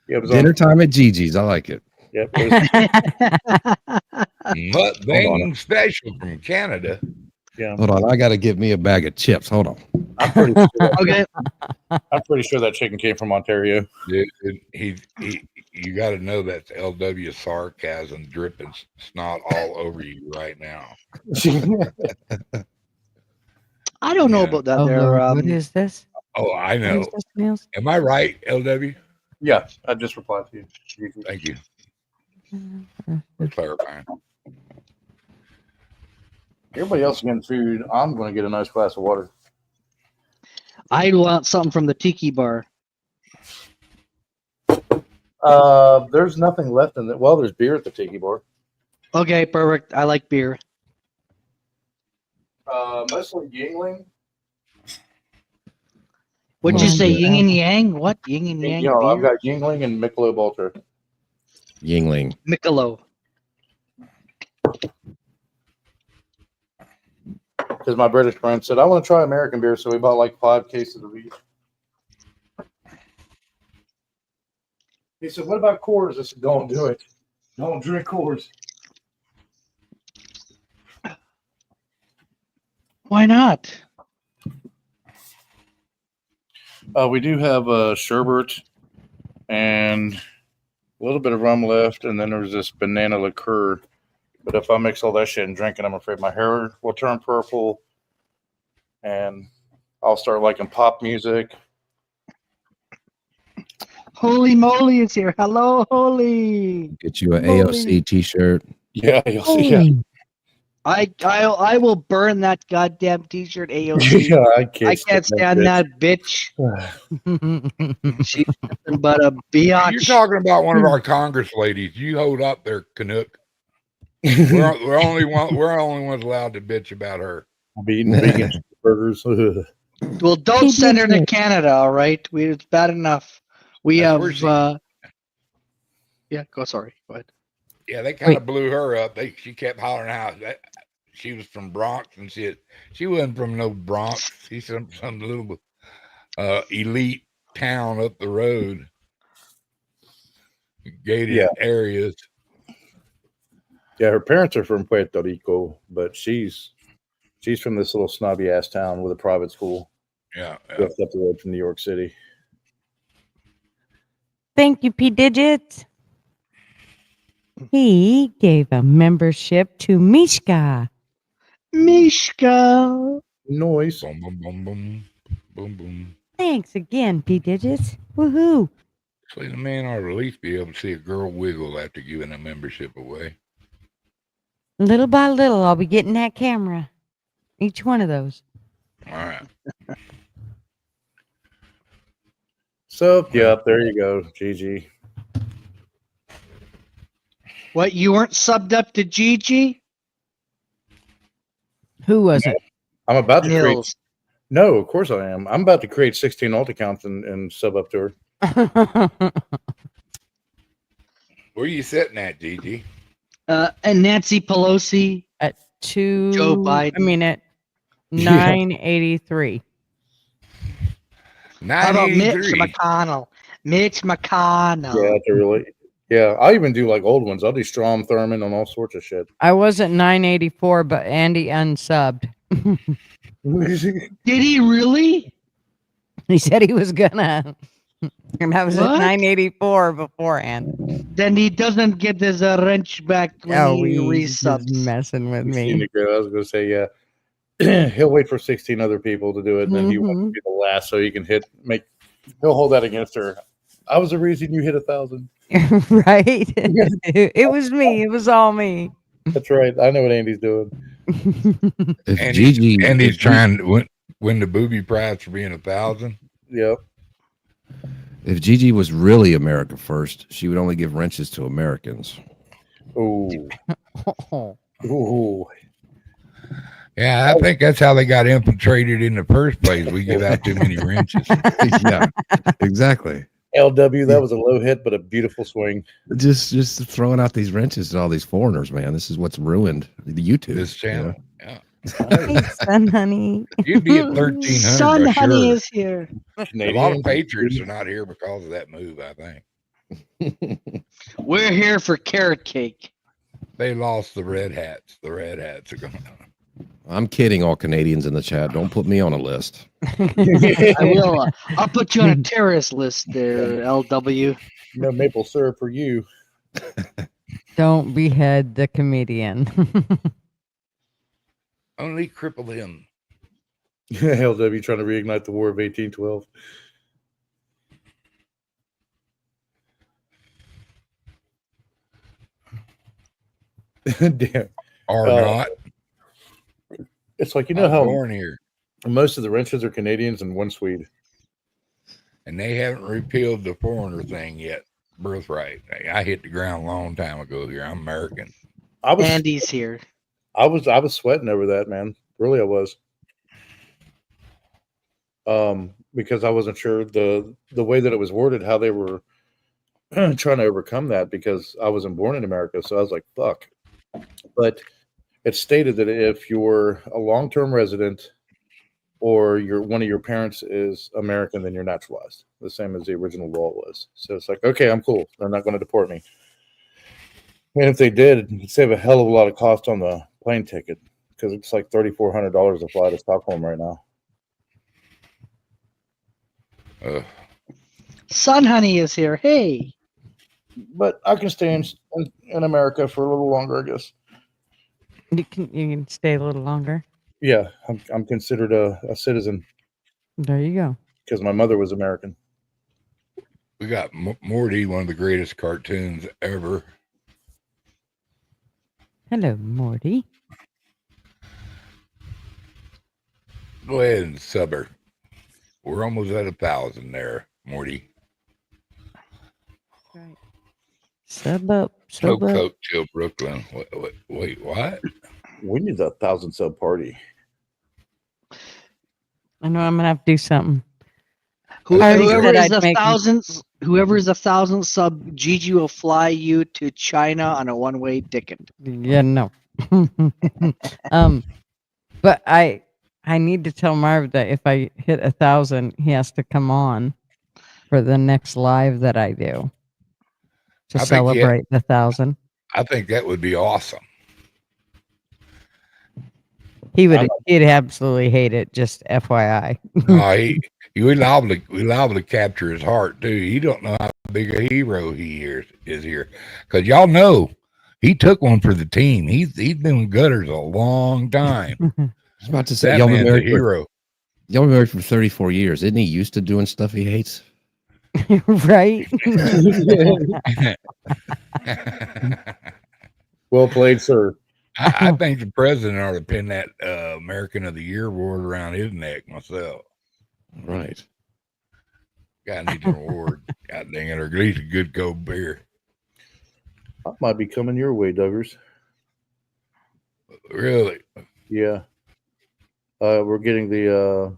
Yeah, it was Dinner on. time at Gigi's. I like it. Yep. It was, Mukbang special from Canada. yeah. Hold on. I got to get me a bag of chips. Hold on. I'm pretty sure. Okay. I'm pretty sure that chicken came from Ontario. Dude, you got to know that's LW sarcasm dripping snot all over you right now. I don't know Yeah. about that. Oh, There. Lord, what is this? Oh, I What know. is this, Niels? Am I right, LW? Yeah, I just replied to you. Gigi. Thank you for clarifying. Everybody else is getting food. I'm going to get a nice glass of water. I want something from the tiki bar. There's nothing left in it. Well, there's beer at the tiki bar. Okay, perfect. I like beer. Mostly Yingling. What'd you Come on, say? dude. Yin and yang? What? Yin and yang Yeah, I've beer? got Yingling and Michelob Ultra. Yingling. Michelob. Because my British friend said, I want to try American beer. So we bought like 5 cases of each. He said, what about Coors? I said, don't do it. Don't drink Coors. Why not? We do have sherbet and a little bit of rum left. And then there's this banana liqueur. But if I mix all that shit and drink it, I'm afraid my hair will turn purple. And I'll start liking pop music. Holy moly is here. Hello, Holy. Get you an Holy. AOC t-shirt. Yeah, you'll see. Yeah, I will burn that goddamn t-shirt, AOC. yeah I I can't stand that bitch. She's nothing but a biatch. You're talking about one of our Congress ladies. You hold up there, Canuck. We're only ones allowed to bitch about her. I'm eating vegan burgers. Well, don't send her to Canada, all right? It's bad enough. We That's where have. Yeah, sorry. Go ahead. Yeah, they kind of blew her up. She kept hollering out that she was from Bronx and shit. She wasn't from no Bronx. She's from some little elite town up the road, gated areas. Yeah, her parents are from Puerto Rico, but she's from this little snobby ass town with a private school. Yeah, Just up the road from New York City. Thank you, P Digits. He gave a membership to Mishka. Mishka. Noise. boom, boom, boom, boom, boom, boom. Thanks again, P Digits. Woohoo. Actually, the man ought to at least be able to see a girl wiggle after giving a membership away. Little by little, I'll be getting that camera. Each one of those. All right. So, yep, there you go, GG. What, you weren't subbed up to Gigi? Who was it? I'm about to create. Nils. No, of course I am. I'm about to create 16 alt accounts and sub up to her. Where are you sitting at, Gigi? And Nancy Pelosi. At Joe Biden. I mean, at 983. How about Mitch 983. McConnell? Mitch McConnell. Yeah, that's a really. Yeah, I even do like old ones. I'll do Strom Thurmond and all sorts of shit. I was at 984, but Andy unsubbed. Did he really? He said he was gonna. And I was What? at 984 beforehand. Then he doesn't get his wrench back when he he's just resubs. messing with 16 me. to go. I was going to say, yeah. He'll wait for 16 other people to do it, and then he wants to be the last so he can he'll hold that against her. I was the reason you hit 1,000. Right? It was me. It was all me. That's right. I know what Andy's doing. If Gigi, Andy's trying to win the booby prize for being 1,000. Yep. If Gigi was really America first, she would only give wrenches to Americans. Oh, Oh, oh, Yeah, I think that's how they got infiltrated in the first place. We give out too many wrenches. Yeah, exactly. LW, that was a low hit, but a beautiful swing. Just throwing out these wrenches to all these foreigners, man. This is what's ruined the YouTube. This channel. Yeah. hey, son, honey. You'd be at 1,300 Son by Honey sure. is here. A lot Canadian. of Patriots are not here because of that move, I think. We're here for carrot cake. They lost the Red Hats. The Red Hats are going. I'm kidding, all Canadians in the chat. Don't put me on a list. I will. I'll put you on a terrorist list there, LW. No maple syrup for you. Don't behead the comedian. Only cripple him. LW trying to reignite the War of 1812. Damn. Or not. It's like, you I know was how born here. most of the wrenches are Canadians and one Swede. And they haven't repealed the foreigner thing yet. Birthright. I hit the ground a long time ago here. I'm American. Andy's here. I was sweating over that, man. Really, I was. Because I wasn't sure the way that it was worded, how they were trying to overcome that, because I wasn't born in America, so I was like, fuck. But it stated that if you're a long-term resident or one of your parents is American, then you're naturalized, the same as the original law was. So it's like, okay, I'm cool. They're not going to deport me. And if they did, it'd save a hell of a lot of cost on the plane ticket, because it's like $3,400 to fly to Stockholm right now. Son Honey is here. Hey. But I can stay in America for a little longer, I guess. You can stay a little longer. Yeah, I'm considered a citizen There you go. because my mother was American. We got Morty, one of the greatest cartoons ever. Hello, Morty. Go ahead and sub her. We're almost at 1,000 there, Morty. Right. Sub up. Smoke Sub up. Coke till Brooklyn. Wait, what? We need a 1,000 sub party. I know I'm gonna have to do something. Whoever said is I'd the make- thousandth, whoever is the 1,000th sub, Gigi will fly you to China on a one-way ticket. Yeah, no. But I need to tell Marv that if I hit 1,000, he has to come on for the next live that I do to I think he- celebrate the 1,000. I think that would be awesome. He'd absolutely hate it. Just FYI. We liable to capture his heart too. He don't know how big a hero he is here, because y'all know he took one for the team. He's been with Gutters a long time. I was about to say, That y'all been man's a married for, hero. y'all been married for 34 years. Isn't he used to doing stuff he hates? Right? Well played, sir. I think the president ought to pin that American of the Year award around his neck myself. Right. Guy needs an award. God dang it, or at least a good cold beer. I might be coming your way, Duggars. Really? Yeah. We're getting the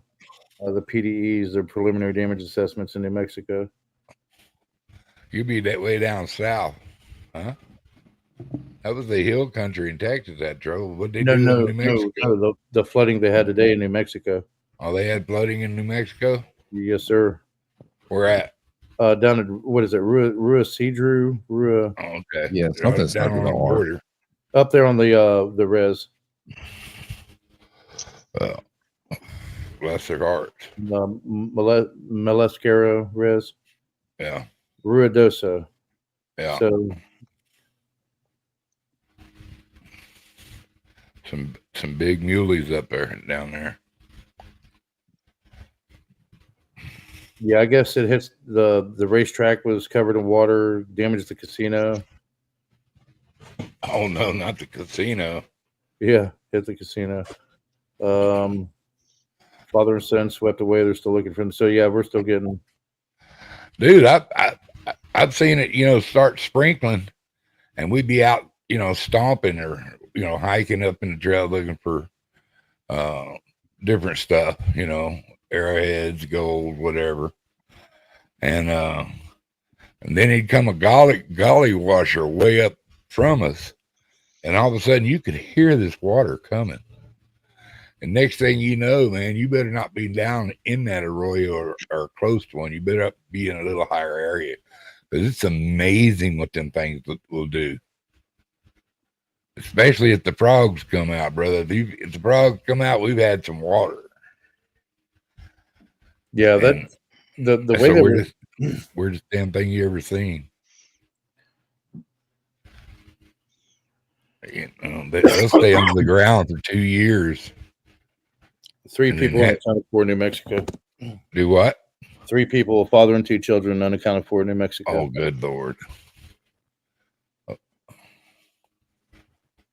PDEs, the preliminary damage assessments in New Mexico. You be that way down south, huh? That was the hill country in Texas that drove. What they do in New Mexico? No, the flooding they had today in New Mexico. Oh, they had flooding in New Mexico? Yes, sir. Where at? Down at, what is it, Rua Cedru? Oh, okay. Yeah, something started down with on an the R. border. Up there on the res. Bless their hearts. Malescaro res. Yeah. Ruidoso. Yeah. So Some big muleys up there down there. yeah, I guess it hits the racetrack was covered in water, damaged the casino. Oh no, not the casino. Yeah, hit the casino. Father and son swept away. They're still looking for them. So yeah, we're still getting. dude, I've seen it, start sprinkling, and we'd be out, stomping or hiking up in the trail looking for different stuff, arrowheads, gold, whatever, and then he'd come a golly washer way up from us, and all of a sudden you could hear this water coming. And next thing you know, man, you better not be down in that arroyo or close to one. You better be in a little higher area, because it's amazing what them things will do. Especially if the frogs come out, brother. If the frogs come out, we've had some water. Yeah, And the way that we're just weirdest damn thing you ever seen. They'll stay under the ground for 2 years. 3 people unaccounted for in New Mexico. Do what? 3 people, a father and 2 children, unaccounted for in New Mexico. Oh, good Lord.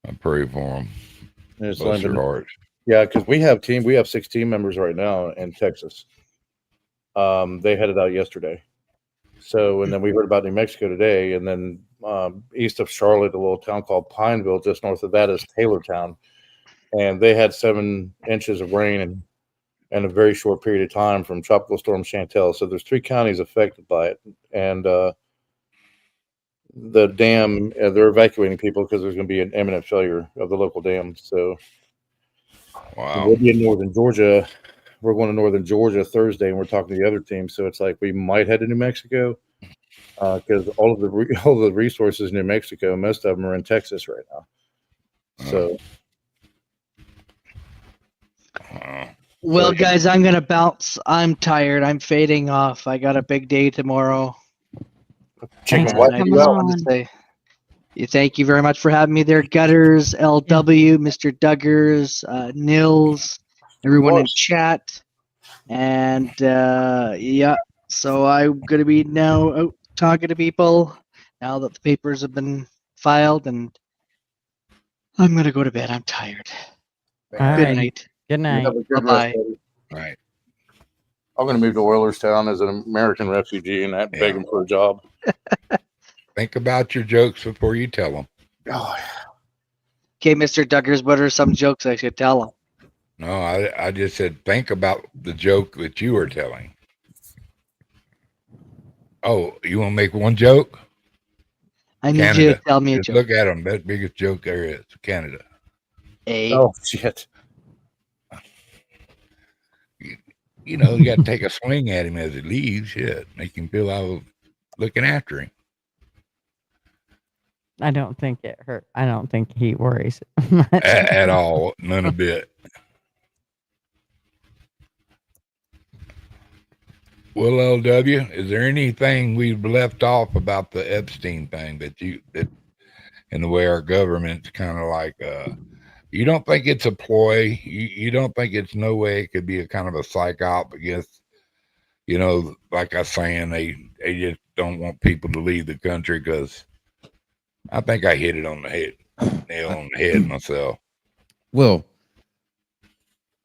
I pray for them. Bless their hearts. Yeah, because we have 6 team members right now in Texas. They headed out yesterday. So, and then we heard about New Mexico today, and then east of Charlotte, a little town called Pineville, just north of that is Taylortown, and they had 7 inches of rain in a very short period of time from Tropical Storm Chantel. So there's 3 counties affected by it, and the dam, they're evacuating people because there's going to be an imminent failure of the local dam. So wow, we'll be in northern Georgia. We're going to northern Georgia Thursday, and we're talking to the other team. So it's like we might head to New Mexico because all of the resources in New Mexico, most of them are in Texas right now. So, well, guys, I'm gonna bounce. I'm tired. I'm fading off. I got a big day tomorrow. Thanks chicken for what? I coming just wanted to on. say, thank you very much for having me there, Gutters, LW, Mr. Duggars, Nils, everyone in chat, and yeah. So I'm gonna be now out talking to people now that the papers have been filed, and I'm gonna go to bed. I'm tired. All Good right. night. Good You night. have a good Bye-bye. rest, buddy. right. I'm going to move to Oilerstown as an American refugee and Yeah. begging for a job. Think about your jokes before you tell them. Oh, Okay, Mr. Duggars, what are some jokes I should tell him? No, I just said think about the joke that you were telling. Oh, you want to make one joke? I need you Canada. to tell me a Just joke. look at them. That's the biggest joke there is. Canada. oh shit. You got to take a swing at him as he leaves. Shit, make him feel I was looking after him. I don't think it hurt. I don't think he worries At all. None a bit. Well, LW, is there anything we've left off about the Epstein thing that in the way our government's kind of like, you don't think it's a ploy? You don't think it's no way it could be a kind of a psych op against, like I was saying, they just don't want people to leave the country? Because I think I hit it on the head, nail on the head myself. Well,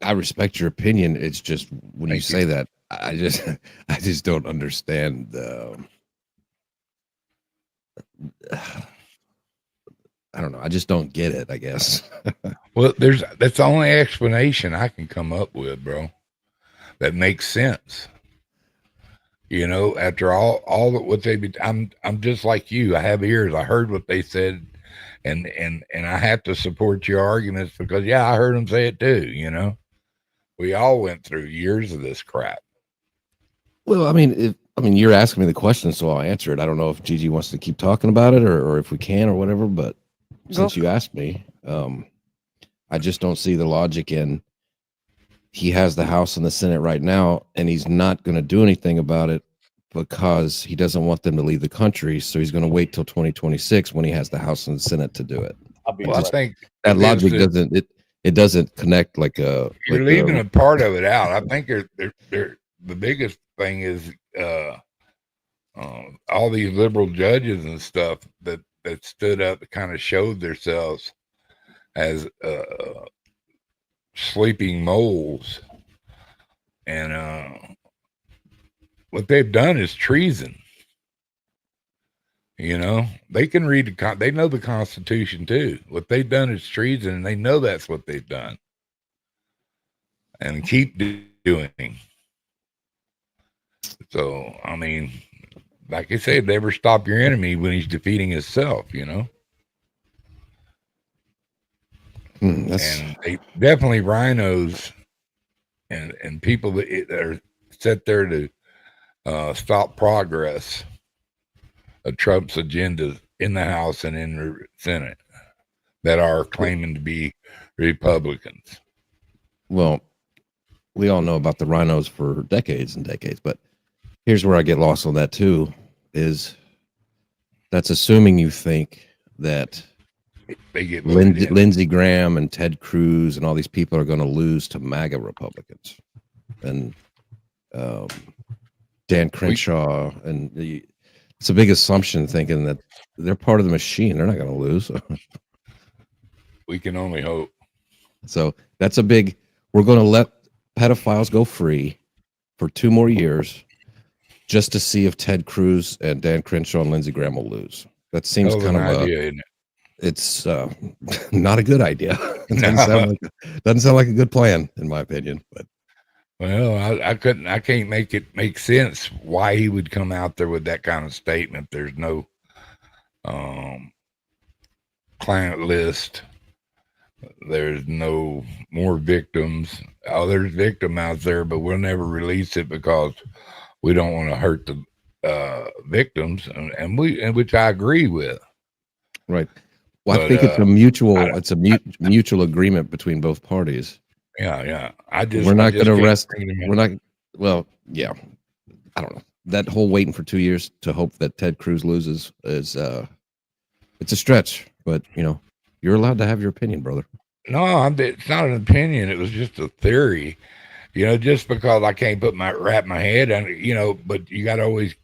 I respect your opinion. It's just when you Thank say that, I just don't understand the. I don't know. I just don't get it, I guess. Well, that's the only explanation I can come up with, bro. That makes sense. After all that what they be, I'm just like you. I have ears. I heard what they said, and I have to support your arguments because I heard them say it too. We all went through years of this crap. Well, I mean, you're asking me the question, so I'll answer it. I don't know if Gigi wants to keep talking about it or if we can or whatever, but since you asked me, I just don't see the logic in. He has the House and the Senate right now, and he's not going to do anything about it because he doesn't want them to leave the country. So he's going to wait till 2026 when he has the House and the Senate to do it. Well, I think that logic doesn't connect like a. You're leaving a part of it out. I think they're the biggest thing is all these liberal judges and stuff that stood up and kind of showed themselves as sleeping moles, and what they've done is treason. You know, they can read they know the Constitution too. What they've done is treason, and they know that's what they've done, and keep doing. So, I mean, like I said, never stop your enemy when he's defeating himself. You know, and they definitely rhinos and people that are set there to stop progress of Trump's agenda in the House and in the Senate that are claiming to be Republicans. Well, we all know about the rhinos for decades and decades, but here's where I get lost on that too, is that's assuming you think that they get Lindsey Graham and Ted Cruz and all these people are going to lose to MAGA Republicans. And Dan Crenshaw, it's a big assumption thinking that they're part of the machine. They're not going to lose. We can only hope. So that's we're going to let pedophiles go free for 2 more years just to see if Ted Cruz and Dan Crenshaw and Lindsey Graham will lose. That seems kind of an idea, isn't it? It's not a good idea. It doesn't sound like a good plan, in my opinion. But well, I can't make it make sense why he would come out there with that kind of statement. There's no client list. There's no more victims. Oh, there's victim out there, but we'll never release it because we don't want to hurt the victims, and which I agree with. Right. Well, I think it's a mutual agreement between both parties. Yeah. We're not going to arrest. We're not. Well, yeah. I don't know. That whole waiting for 2 years to hope that Ted Cruz loses is it's a stretch. But you're allowed to have your opinion, brother. No, it's not an opinion. It was just a theory. Just because I can't wrap my head on it, but you got to always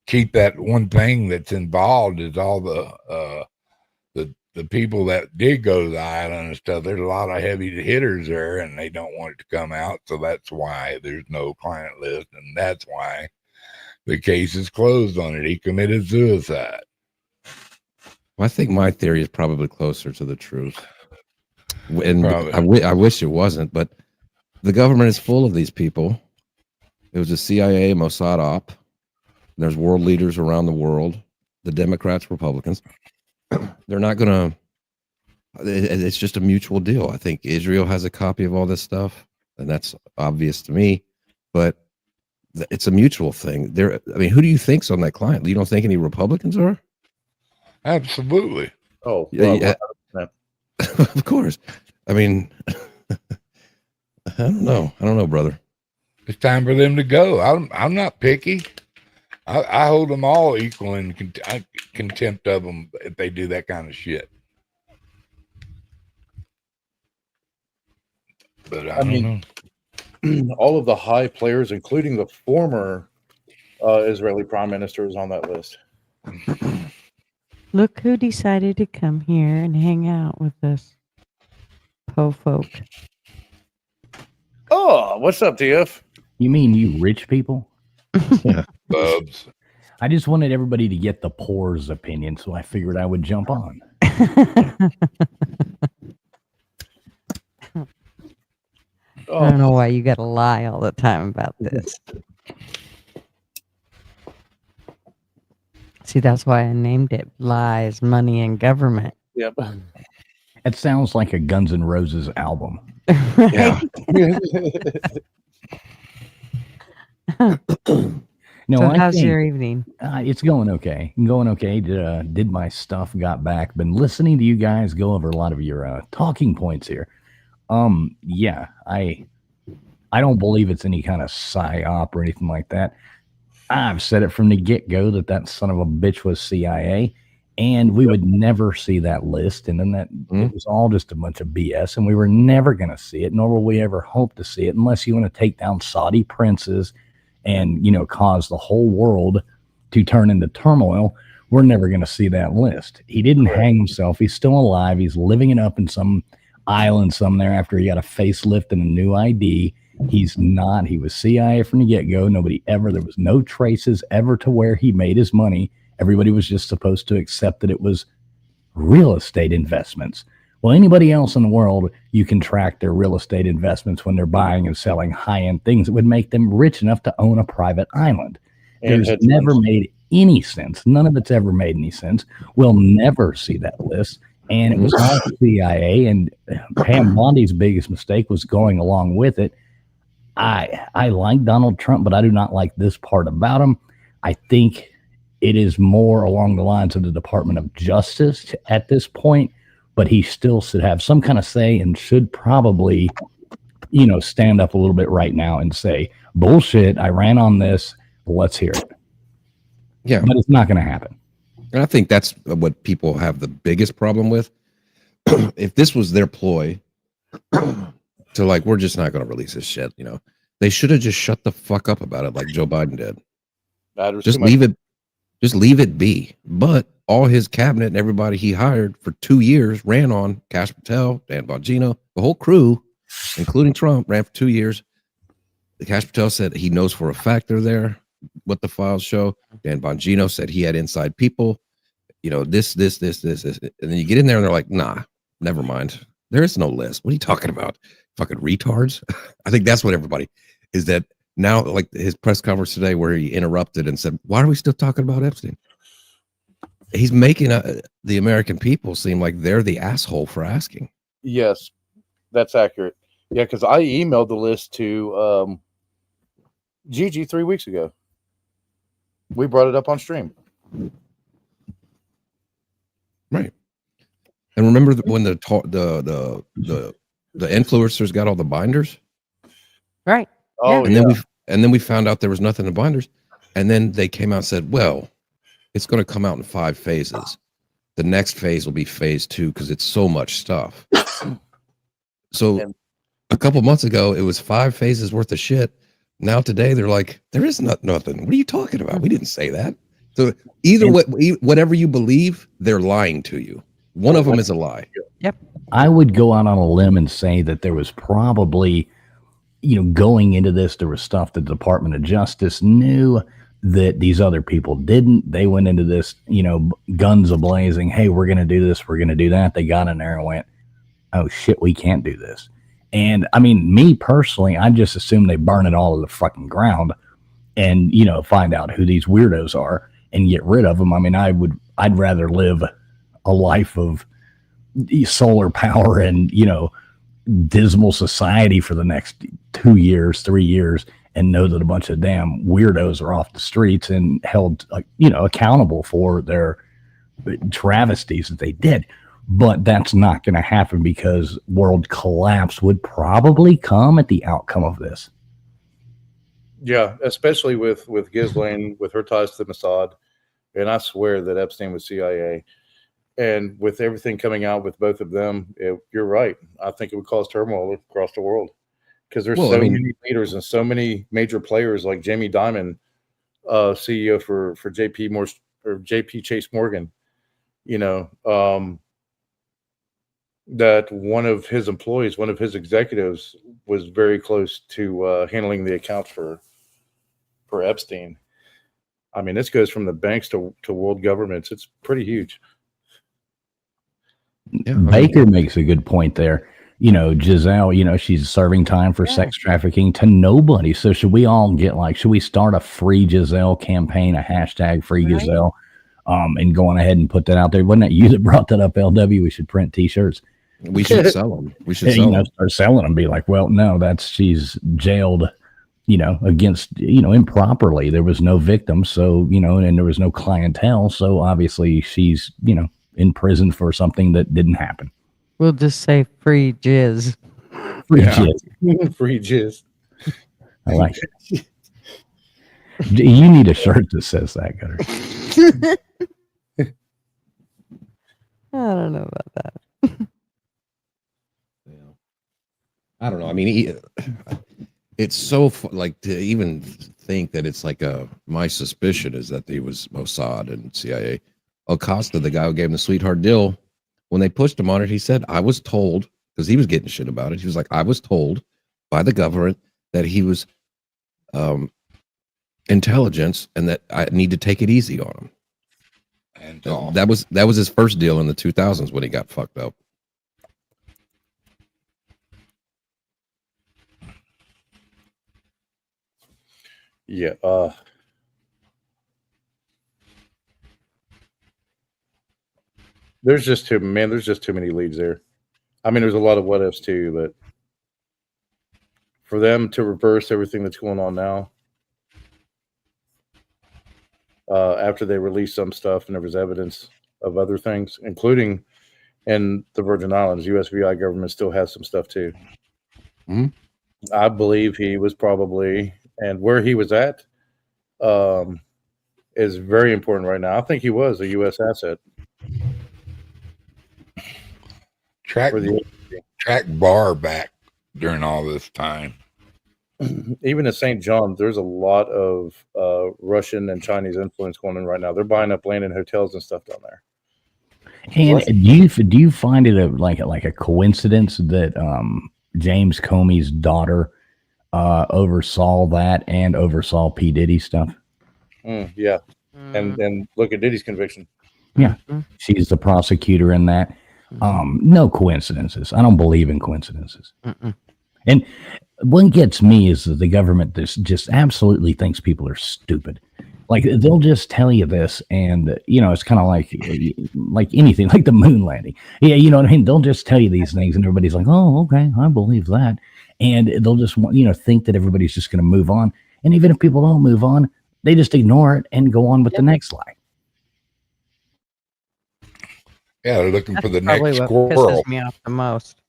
keep that one thing that's involved is all the people that did go to the island and stuff. There's a lot of heavy hitters there, and they don't want it to come out. So that's why there's no client list, and that's why the case is closed on it. He committed suicide. Well, I think my theory is probably closer to the truth. And I wish it wasn't, but the government is full of these people. It was a CIA, Mossad op. There's world leaders around the world, the Democrats, Republicans. They're not going to, it's just a mutual deal. I think Israel has a copy of all this stuff, and that's obvious to me, but it's a mutual thing. Who do you think's on that client? You don't think any Republicans are? Absolutely. Oh, yeah. Of course. I don't know, brother. It's time for them to go. I'm not picky. I hold them all equal in contempt of them if they do that kind of shit. But I don't know. All of the high players, including the former Israeli prime minister, is on that list. Look who decided to come here and hang out with us. Po folk. Oh, what's up, TF? You mean you rich people? Yeah. Bubs. I just wanted everybody to get the poor's opinion, so I figured I would jump on. I don't know why you got to lie all the time about this. See, that's why I named it Lies, Money, and Government. Yep. It sounds like a Guns N' Roses album. Yeah. No, So how's your evening? It's going okay. Did my stuff, got back. Been listening to you guys go over a lot of your talking points here. Yeah, I don't believe it's any kind of psyop or anything like that. I've said it from the get-go that son of a bitch was CIA, and we would never see that list. And then it was all just a bunch of BS, and we were never going to see it, nor will we ever hope to see it, unless you want to take down Saudi princes and, cause the whole world to turn into turmoil. We're never going to see that list. He didn't hang himself. He's still alive. He's living it up in some island somewhere after he got a facelift and a new ID. He's not. He was CIA from the get-go. There was no traces ever to where he made his money. Everybody was just supposed to accept that it was real estate investments. Well, anybody else in the world, you can track their real estate investments when they're buying and selling high-end things that would make them rich enough to own a private island. And There's never made any sense. None of it's ever made any sense. We'll never see that list. And it was all CIA, and Pam Bondi's biggest mistake was going along with it. I like Donald Trump, but I do not like this part about him. I think it is more along the lines of the Department of Justice at this point, but he still should have some kind of say and should probably, stand up a little bit right now and say, bullshit, I ran on this, let's hear it. Yeah. But it's not going to happen. And I think that's what people have the biggest problem with. If this was their ploy to like, we're just not going to release this shit, they should have just shut the fuck up about it like Joe Biden did. Just leave it be. But all his cabinet and everybody he hired for 2 years ran on Kash Patel, Dan Bongino, the whole crew, including Trump, ran for 2 years. Kash Patel said he knows for a fact they're there, what the files show. Dan Bongino said he had inside people, this. And then you get in there and they're like, nah, never mind. There is no list. What are you talking about? Fucking retards. I think that's what everybody is that now, like his press conference today where he interrupted and said, why are we still talking about Epstein? He's making the American people seem like they're the asshole for asking. Yes, that's accurate. Yeah, because I emailed the list to Gigi 3 weeks ago. We brought it up on stream. Right. And remember when the influencers got all the binders? Right. Oh, and then we found out there was nothing in binders. And then they came out and said, well, it's going to come out in 5 phases. The next phase will be phase 2 because it's so much stuff. So a couple months ago, it was 5 phases worth of shit. Now today, they're like, there is nothing. What are you talking about? We didn't say that. So either whatever you believe, they're lying to you. One of them is a lie. Yep. I would go out on a limb and say that there was probably, going into this, there was stuff the Department of Justice knew that these other people didn't. They went into this, guns a-blazing. Hey, we're going to do this. We're going to do that. They got in there and went, oh, shit, we can't do this. And, I mean, me personally, I just assume they burn it all to the fucking ground and, find out who these weirdos are and get rid of them. I mean, I'd rather live a life of solar power and, dismal society for the next 2 years, 3 years, and know that a bunch of damn weirdos are off the streets and held, accountable for their travesties that they did. But that's not going to happen because world collapse would probably come at the outcome of this. Yeah, especially with Ghislaine, with her ties to the Mossad. And I swear that Epstein was CIA. And with everything coming out with both of them, you're right. I think it would cause turmoil across the world because there's many leaders and so many major players like Jamie Dimon, CEO for JP Chase Morgan, that one of his employees, one of his executives was very close to handling the accounts for Epstein. I mean, this goes from the banks to world governments. It's pretty huge. Yeah, Baker makes a good point there. Giselle, she's serving time for sex trafficking to nobody. So should we all should we start a free Giselle campaign, a hashtag free Giselle, and going ahead and put that out there? Wasn't that you that brought that up, LW? We should print t-shirts. We should sell them. We should sell them. Start selling them. Be like, well, no, she's jailed, against, improperly. There was no victim. So, and there was no clientele. So obviously she's, in prison for something that didn't happen. We'll just say free jizz. Free jizz. Free jizz. I like it. You need a shirt that says that, Gutter. I don't know about that. I don't know. I mean, it's so like to even think that it's like my suspicion is that he was Mossad and CIA. Acosta, the guy who gave him the sweetheart deal, when they pushed him on it, he said, I was told, because he was getting shit about it. He was like, I was told by the government that he was intelligence and that I need to take it easy on him. And That was his first deal in the 2000s when he got fucked up. Yeah. There's just too many leads there. I mean, there's a lot of what ifs too, but for them to reverse everything that's going on now, after they released some stuff and there was evidence of other things, including in the Virgin Islands, USVI government still has some stuff too. Mhm. I believe he was probably, and where he was at, is very important right now. I think he was a U.S. asset. track bar back during all this time. Even in St. John, there's a lot of Russian and Chinese influence going on right now. They're buying up land and hotels and stuff down there. And do you find it like a coincidence that James Comey's daughter oversaw that and oversaw P. Diddy stuff? Yeah, and look at Diddy's conviction. Yeah, she's the prosecutor in that. No coincidences. I don't believe in coincidences. And what gets me is that the government just absolutely thinks people are stupid. Like they'll just tell you this, and it's kind of like anything, like the moon landing. Yeah, you know what I mean. They'll just tell you these things, and everybody's like, "Oh, okay, I believe that," and they'll just think that everybody's just going to move on. And even if people don't move on, they just ignore it and go on with the next lie. Yeah, they're looking for the Probably next what squirrel. pisses me off the most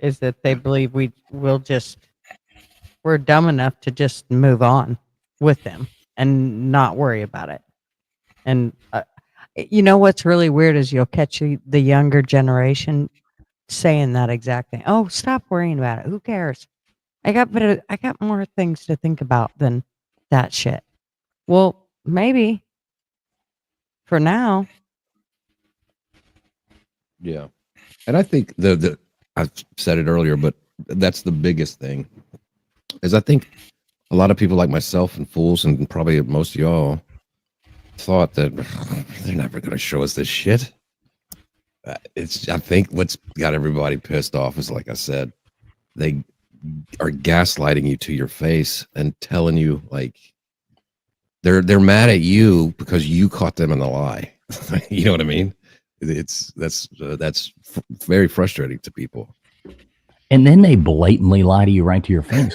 is that they believe we're dumb enough to just move on with them and not worry about it. And what's really weird is you'll catch the younger generation saying that exact thing. Oh, stop worrying about it. Who cares? I got more things to think about than that shit. Well, maybe for now. Yeah. And I think I've said it earlier, but that's the biggest thing is I think a lot of people like myself and fools and probably most of y'all thought that they're never going to show us this shit. I think what's got everybody pissed off is, like I said, they are gaslighting you to your face and telling you like they're mad at you because you caught them in the lie. You know what I mean? That's very frustrating to people. And then they blatantly lie to you right to your face.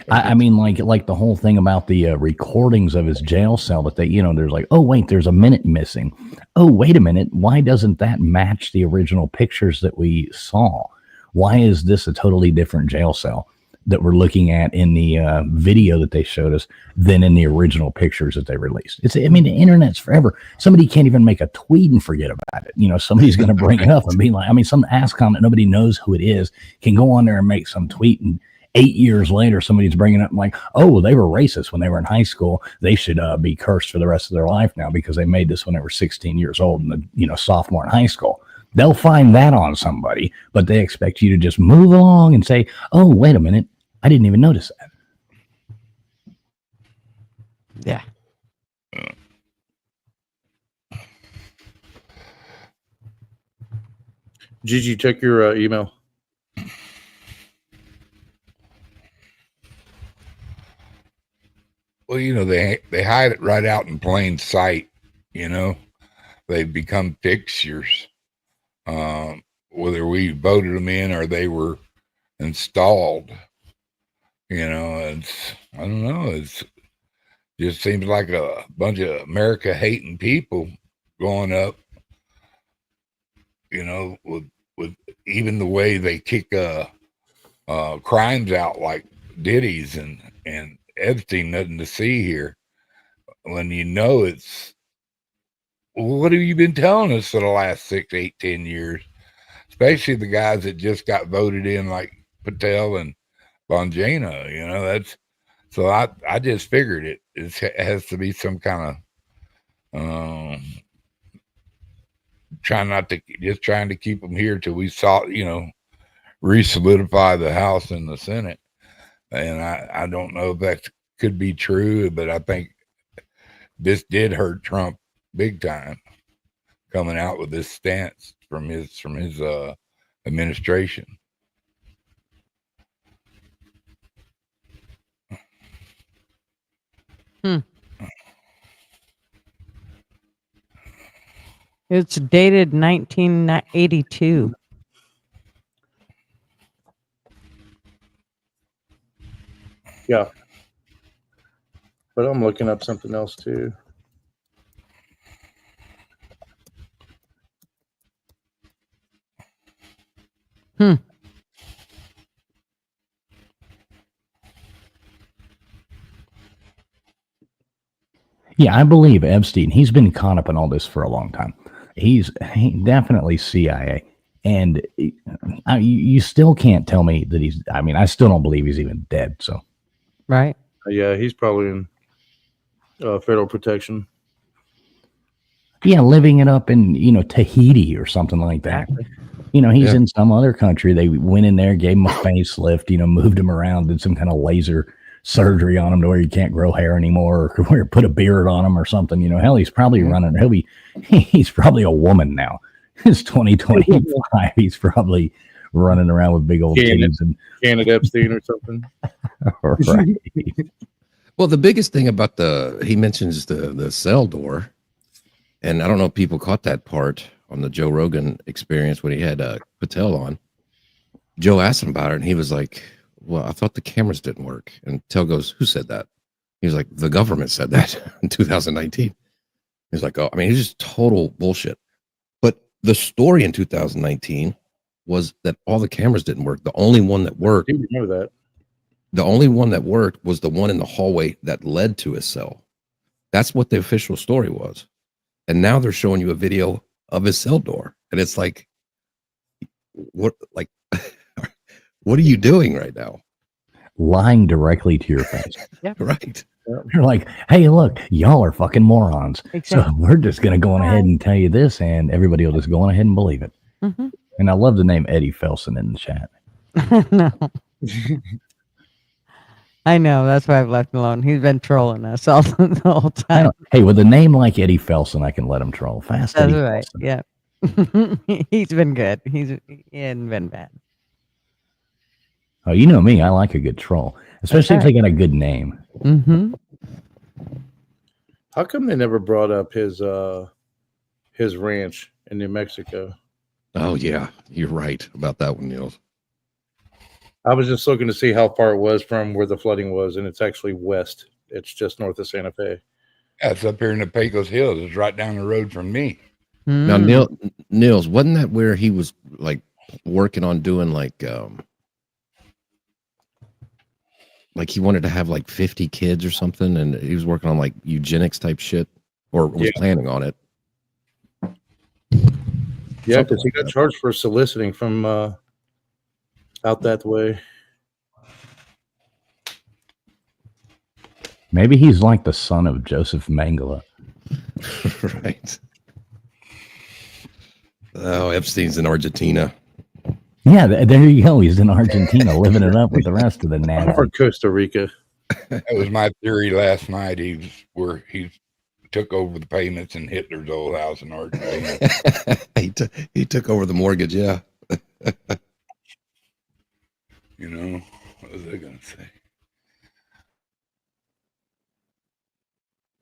I mean, like the whole thing about the recordings of his jail cell that they, there's like, oh, wait, there's a minute missing. Oh, wait a minute. Why doesn't that match the original pictures that we saw? Why is this a totally different jail cell that we're looking at in the video that they showed us than in the original pictures that they released? The internet's forever. Somebody can't even make a tweet and forget about it. Somebody's going to bring it up and be like, some ASCOM that nobody knows who it is can go on there and make some tweet, and 8 years later, somebody's bringing up like, oh, they were racist when they were in high school. They should be cursed for the rest of their life now because they made this when they were 16 years old and sophomore in high school. They'll find that on somebody, but they expect you to just move along and say, oh, wait a minute, I didn't even notice that. Yeah. Gigi, check your email. Well, they hide it right out in plain sight. They become fixtures. Whether we voted them in or they were installed, it's, I don't know. It's just seems like a bunch of America hating people going up, with even the way they kick crimes out like Diddy's and Epstein, nothing to see here. When it's, what have you been telling us for the last 6, 8, 10 years? Especially the guys that just got voted in, like Patel and Bongino. That's so. I just figured it has to be some kind of trying to keep them here till we saw re-solidify the House and the Senate. And I don't know if that could be true, but I think this did hurt Trump big time, coming out with this stance from his administration. It's dated 1982. Yeah. But I'm looking up something else too. Yeah, I believe Epstein. He's been caught up in all this for a long time. He definitely CIA. And you still can't tell me that he's, I mean, I still don't believe he's even dead. So, Right. Yeah, he's probably in federal protection. yeah, living it up in, Tahiti or something like that. He's in some other country. They went in there, gave him a facelift, moved him around, did some kind of laser surgery on him to where you can't grow hair anymore, or put a beard on him or something. Hell, he's probably he's probably a woman now. It's 2025. He's probably running around with big old titties and Janet Epstein or something. right. Well, the biggest thing about he mentions the cell door, and I don't know if people caught that part on the Joe Rogan Experience when he had Patel on. Joe asked him about it, and he was like, well, I thought the cameras didn't work. And Patel goes, who said that? He was like, the government said that in 2019. He's like, oh, I mean, it's just total bullshit. But the story in 2019 was that all the cameras didn't work. The only one that worked, I didn't know that. the only one that worked was the one in the hallway that led to his cell. That's what the official story was. And now they're showing you a video of his cell door. And it's like, what are you doing right now? Lying directly to your face. Right. They're like, hey, look, y'all are fucking morons. Exactly. So we're just going to go on ahead and tell you this, and everybody will just go on ahead and believe it. Mm-hmm. And I love the name Eddie Felson in the chat. No. I know. That's why I've left him alone. He's been trolling us all the whole time. Hey, with a name like Eddie Felson, I can let him troll. Fast That's Eddie right. Felson. Yeah. He's been good. He hasn't been bad. Oh, you know me. I like a good troll, especially if they got a good name. Mm-hmm. How come they never brought up his ranch in New Mexico? Oh, yeah. You're right about that one, Niels. I was just looking to see how far it was from where the flooding was, and it's actually west. It's just north of Santa Fe. That's up here in the Pecos Hills. It's right down the road from me. Now, Niels, wasn't that where he was like working on doing like he wanted to have like 50 kids or something, and he was working on like eugenics type shit, or was planning on it? Yeah, because he got charged for soliciting from out that way. Maybe he's like the son of Joseph Mengele. Right. Oh, Epstein's in Argentina. Yeah, there you go. He's in Argentina living it up with the rest of the Nazis. Or Costa Rica. That was my theory last night. He took over the payments in Hitler's old house in Argentina. he took over the mortgage. Yeah. What was I going to say?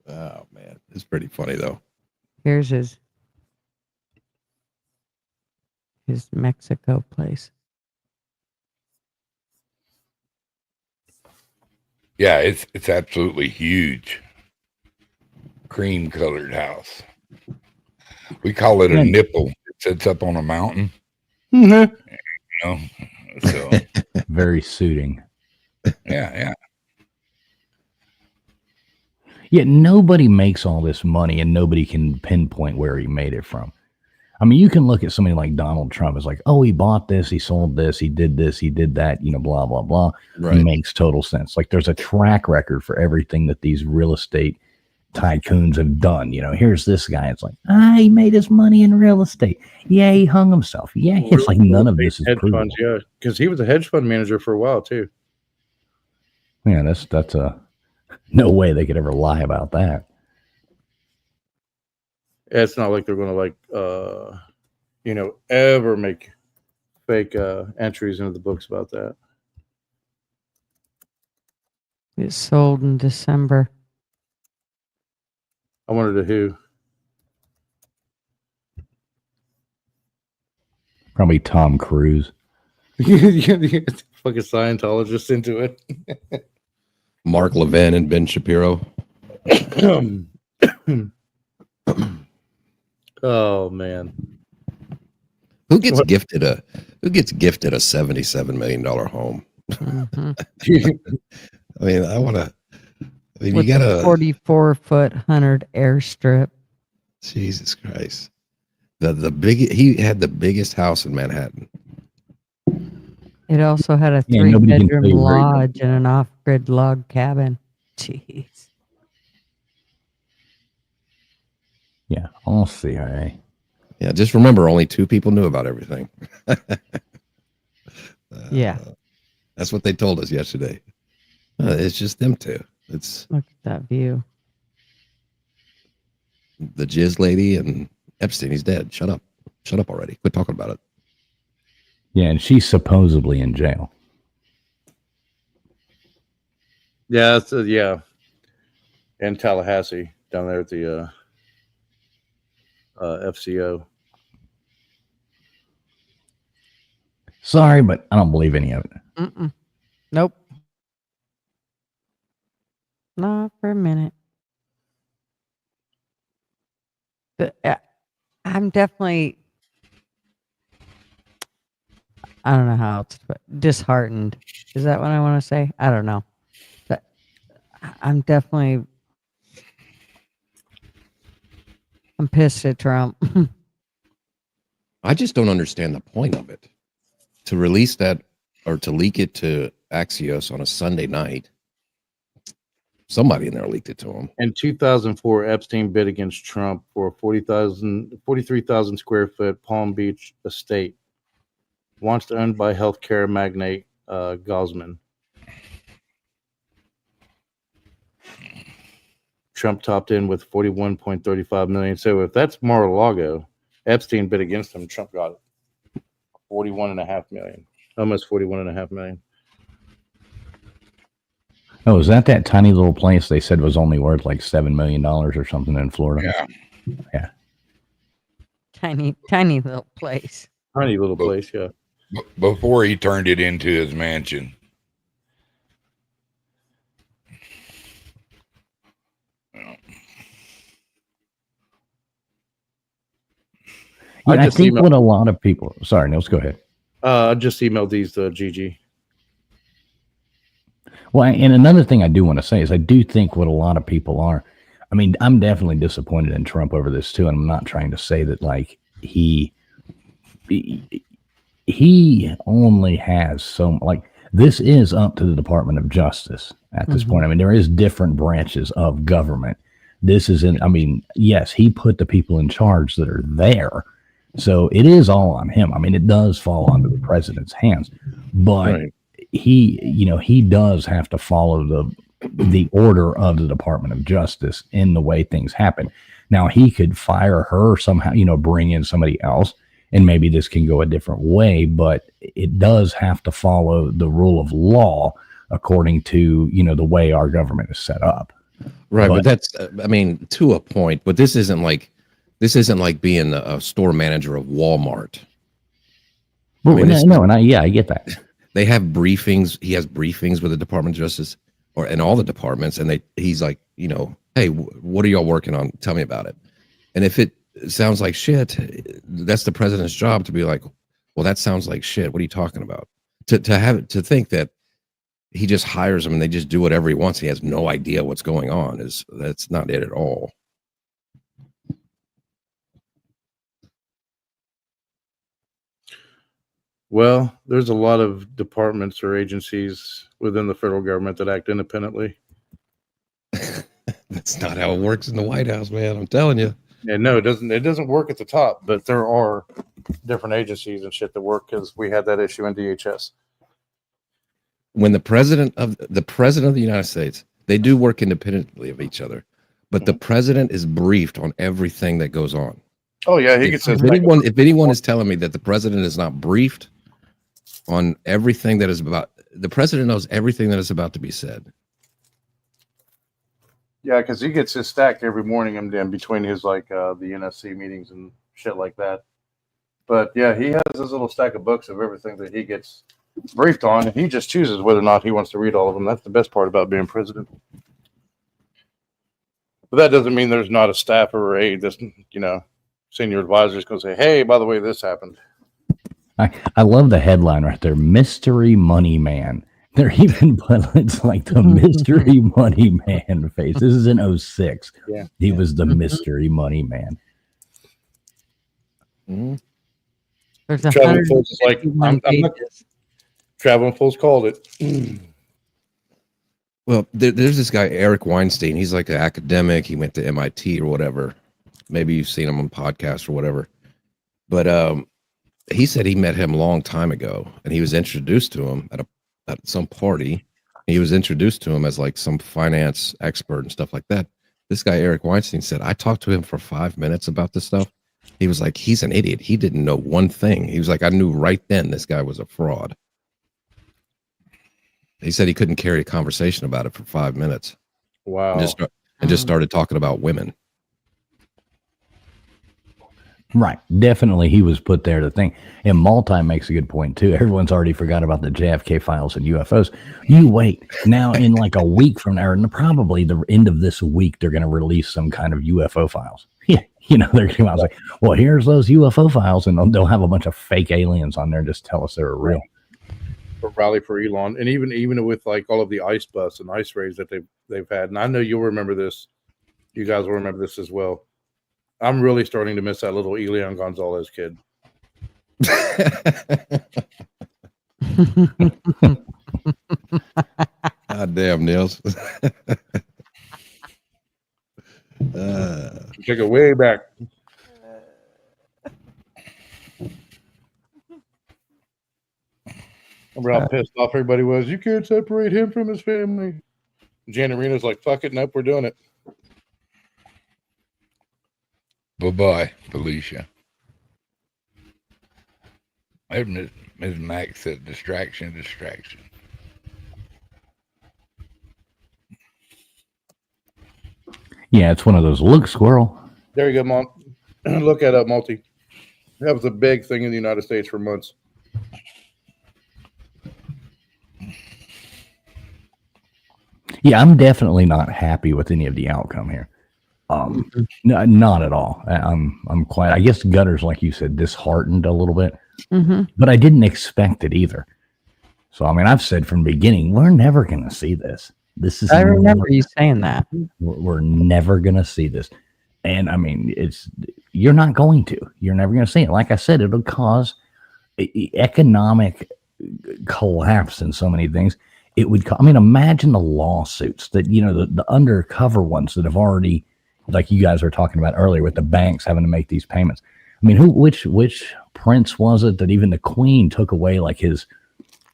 Oh man, it's pretty funny though. Here's his Mexico place. Yeah, it's absolutely huge. Cream colored house. We call it a nipple. It sits up on a mountain. So very suiting. Yeah. Yet nobody makes all this money and nobody can pinpoint where he made it from. I mean, you can look at somebody like Donald Trump. It's like, oh, he bought this, he sold this, he did this, he did that, blah, blah, blah. Right. It makes total sense. Like there's a track record for everything that these real estate tycoons have done. Here's this guy. It's like, he made his money in real estate. Yeah, he hung himself. Yeah, it's like none of this is hedge provable. funds, yeah, because he was a hedge fund manager for a while too. Yeah, that's a no way they could ever lie about that. It's not like they're going to ever make fake entries into the books about that. It sold in December. I wondered who. Probably Tom Cruise. Fucking Scientologist into it. Mark Levin and Ben Shapiro. Oh man. Who gets gifted a $77 million home? Mhm. I mean, With you gotta 44-foot Hunter airstrip. Jesus Christ. He had the biggest house in Manhattan. It also had a Yeah, nobody can tell 3-bedroom you where he lodge and an off-grid log cabin. Jeez. Yeah, I'll see. Yeah, just remember only 2 people knew about everything. Yeah. That's what they told us yesterday. It's just them 2. It's Look at that view. the jizz lady and Epstein. He's dead. Shut up. Shut up already. Quit talking about it. Yeah, and she's supposedly in jail. Yeah, yeah. In Tallahassee, down there at the FCO. Sorry, but I don't believe any of it. Mm-mm. Nope. Not for a minute. I'm definitely, I don't know how else to put it, disheartened. Is that what I want to say? I don't know. But I'm pissed at Trump. I just don't understand the point of it. To release that or to leak it to Axios on a Sunday night. Somebody in there leaked it to him. In 2004, Epstein bid against Trump for a 43,000 square foot Palm Beach estate, once owned by healthcare magnate Gosman. Trump topped in with 41.35 million. So if that's Mar-a-Lago, Epstein bid against him. Trump got it. 41.5 million, almost 41.5 million. Oh, is that tiny little place they said was only worth like $7 million or something in Florida? Yeah. Tiny little place. Tiny little place, yeah. Before he turned it into his mansion. Yeah, I think what a lot of people. Sorry, Nils, go ahead. I just emailed these to Gigi. Well, and another thing I do want to say is I do think what a lot of people are. I mean, I'm definitely disappointed in Trump over this too, and I'm not trying to say that like he only has so like this is up to the Department of Justice at this point. I mean, there is different branches of government. This is I mean, yes, he put the people in charge that are there. So it is all on him. I mean, it does fall onto the president's hands, but he does have to follow the order of the Department of Justice in the way things happen. Now he could fire her somehow, bring in somebody else, and maybe this can go a different way, but it does have to follow the rule of law according to, the way our government is set up. Right. But that's, I mean, to a point, but this isn't like being a store manager of Walmart. Well, I get that. They have briefings. He has briefings with the Department of Justice and all the departments. And he's like, hey, what are y'all working on? Tell me about it. And if it sounds like shit, that's the president's job to be like, well, that sounds like shit. What are you talking about? To think that he just hires them and they just do whatever he wants. He has no idea what's going on. That's not it at all. Well, there's a lot of departments or agencies within the federal government that act independently. That's not how it works in the White House, man. I'm telling you. Yeah, no, it doesn't. It doesn't work at the top, but there are different agencies and shit that work because we had that issue in DHS. when the president of the United States, they do work independently of each other, but the president is briefed on everything that goes on. Oh yeah, he If, gets if anyone is telling me that the president is not briefed on everything that is about, the president knows everything that is about to be said. Yeah, because he gets his stack every morning and in between his like the NSC meetings and shit like that. But yeah, he has his little stack of books of everything that he gets briefed on, and he just chooses whether or not he wants to read all of them. That's the best part about being president. But that doesn't mean there's not a staffer or aide that's, senior advisor is going to say, hey, by the way, this happened. I love the headline right there, Mystery Money Man. They're even it's like the Mystery Money Man face. This is in 06. Yeah. He was the Mystery Money Man. Mm-hmm. There's Traveling Fools is like, 151 I'm not, pages. Traveling Fools called it. Well, there's this guy, Eric Weinstein. He's like an academic. He went to MIT or whatever. Maybe you've seen him on podcasts or whatever. But he said he met him a long time ago, and he was introduced to him at some party. He was introduced to him as like some finance expert and stuff like that. This guy, Eric Weinstein, said, I talked to him for 5 minutes about this stuff. He was like, he's an idiot. He didn't know one thing. He was like, I knew right then this guy was a fraud. He said he couldn't carry a conversation about it for 5 minutes. Wow. And just started talking about women. Right. Definitely he was put there to think. And Multi makes a good point too. Everyone's already forgot about the JFK files and UFOs. You wait. Now in like a week from now, and probably the end of this week, they're going to release some kind of UFO files. Yeah. They're going to come out and say, well, here's those UFO files. And they'll have a bunch of fake aliens on there and just tell us they were real. For Rally for Elon. And even with like all of the ice bus and ice raids that they've had. And I know you'll remember this. You guys will remember this as well. I'm really starting to miss that little Elian Gonzalez kid. God damn, Niels. Take it way back. Remember how pissed off everybody was? You can't separate him from his family. Janet Reno's like, fuck it, nope, we're doing it. Bye-bye, Felicia. Ms. Max said distraction. Yeah, it's one of those. Look, squirrel. There you go, Mom. Look at that multi. That was a big thing in the United States for months. Yeah, I'm definitely not happy with any of the outcome here. No, not at all. I'm quite. I guess Gutter's, like you said, disheartened a little bit, but I didn't expect it either. So I mean, I've said from the beginning, we're never going to see this. This is. I remember you saying that. We're never going to see this, and I mean, you're not going to. You're never going to see it. Like I said, it'll cause economic collapse in so many things. It would. I mean, imagine the lawsuits that the undercover ones that have already. Like you guys were talking about earlier with the banks having to make these payments. I mean, which prince was it that even the Queen took away like his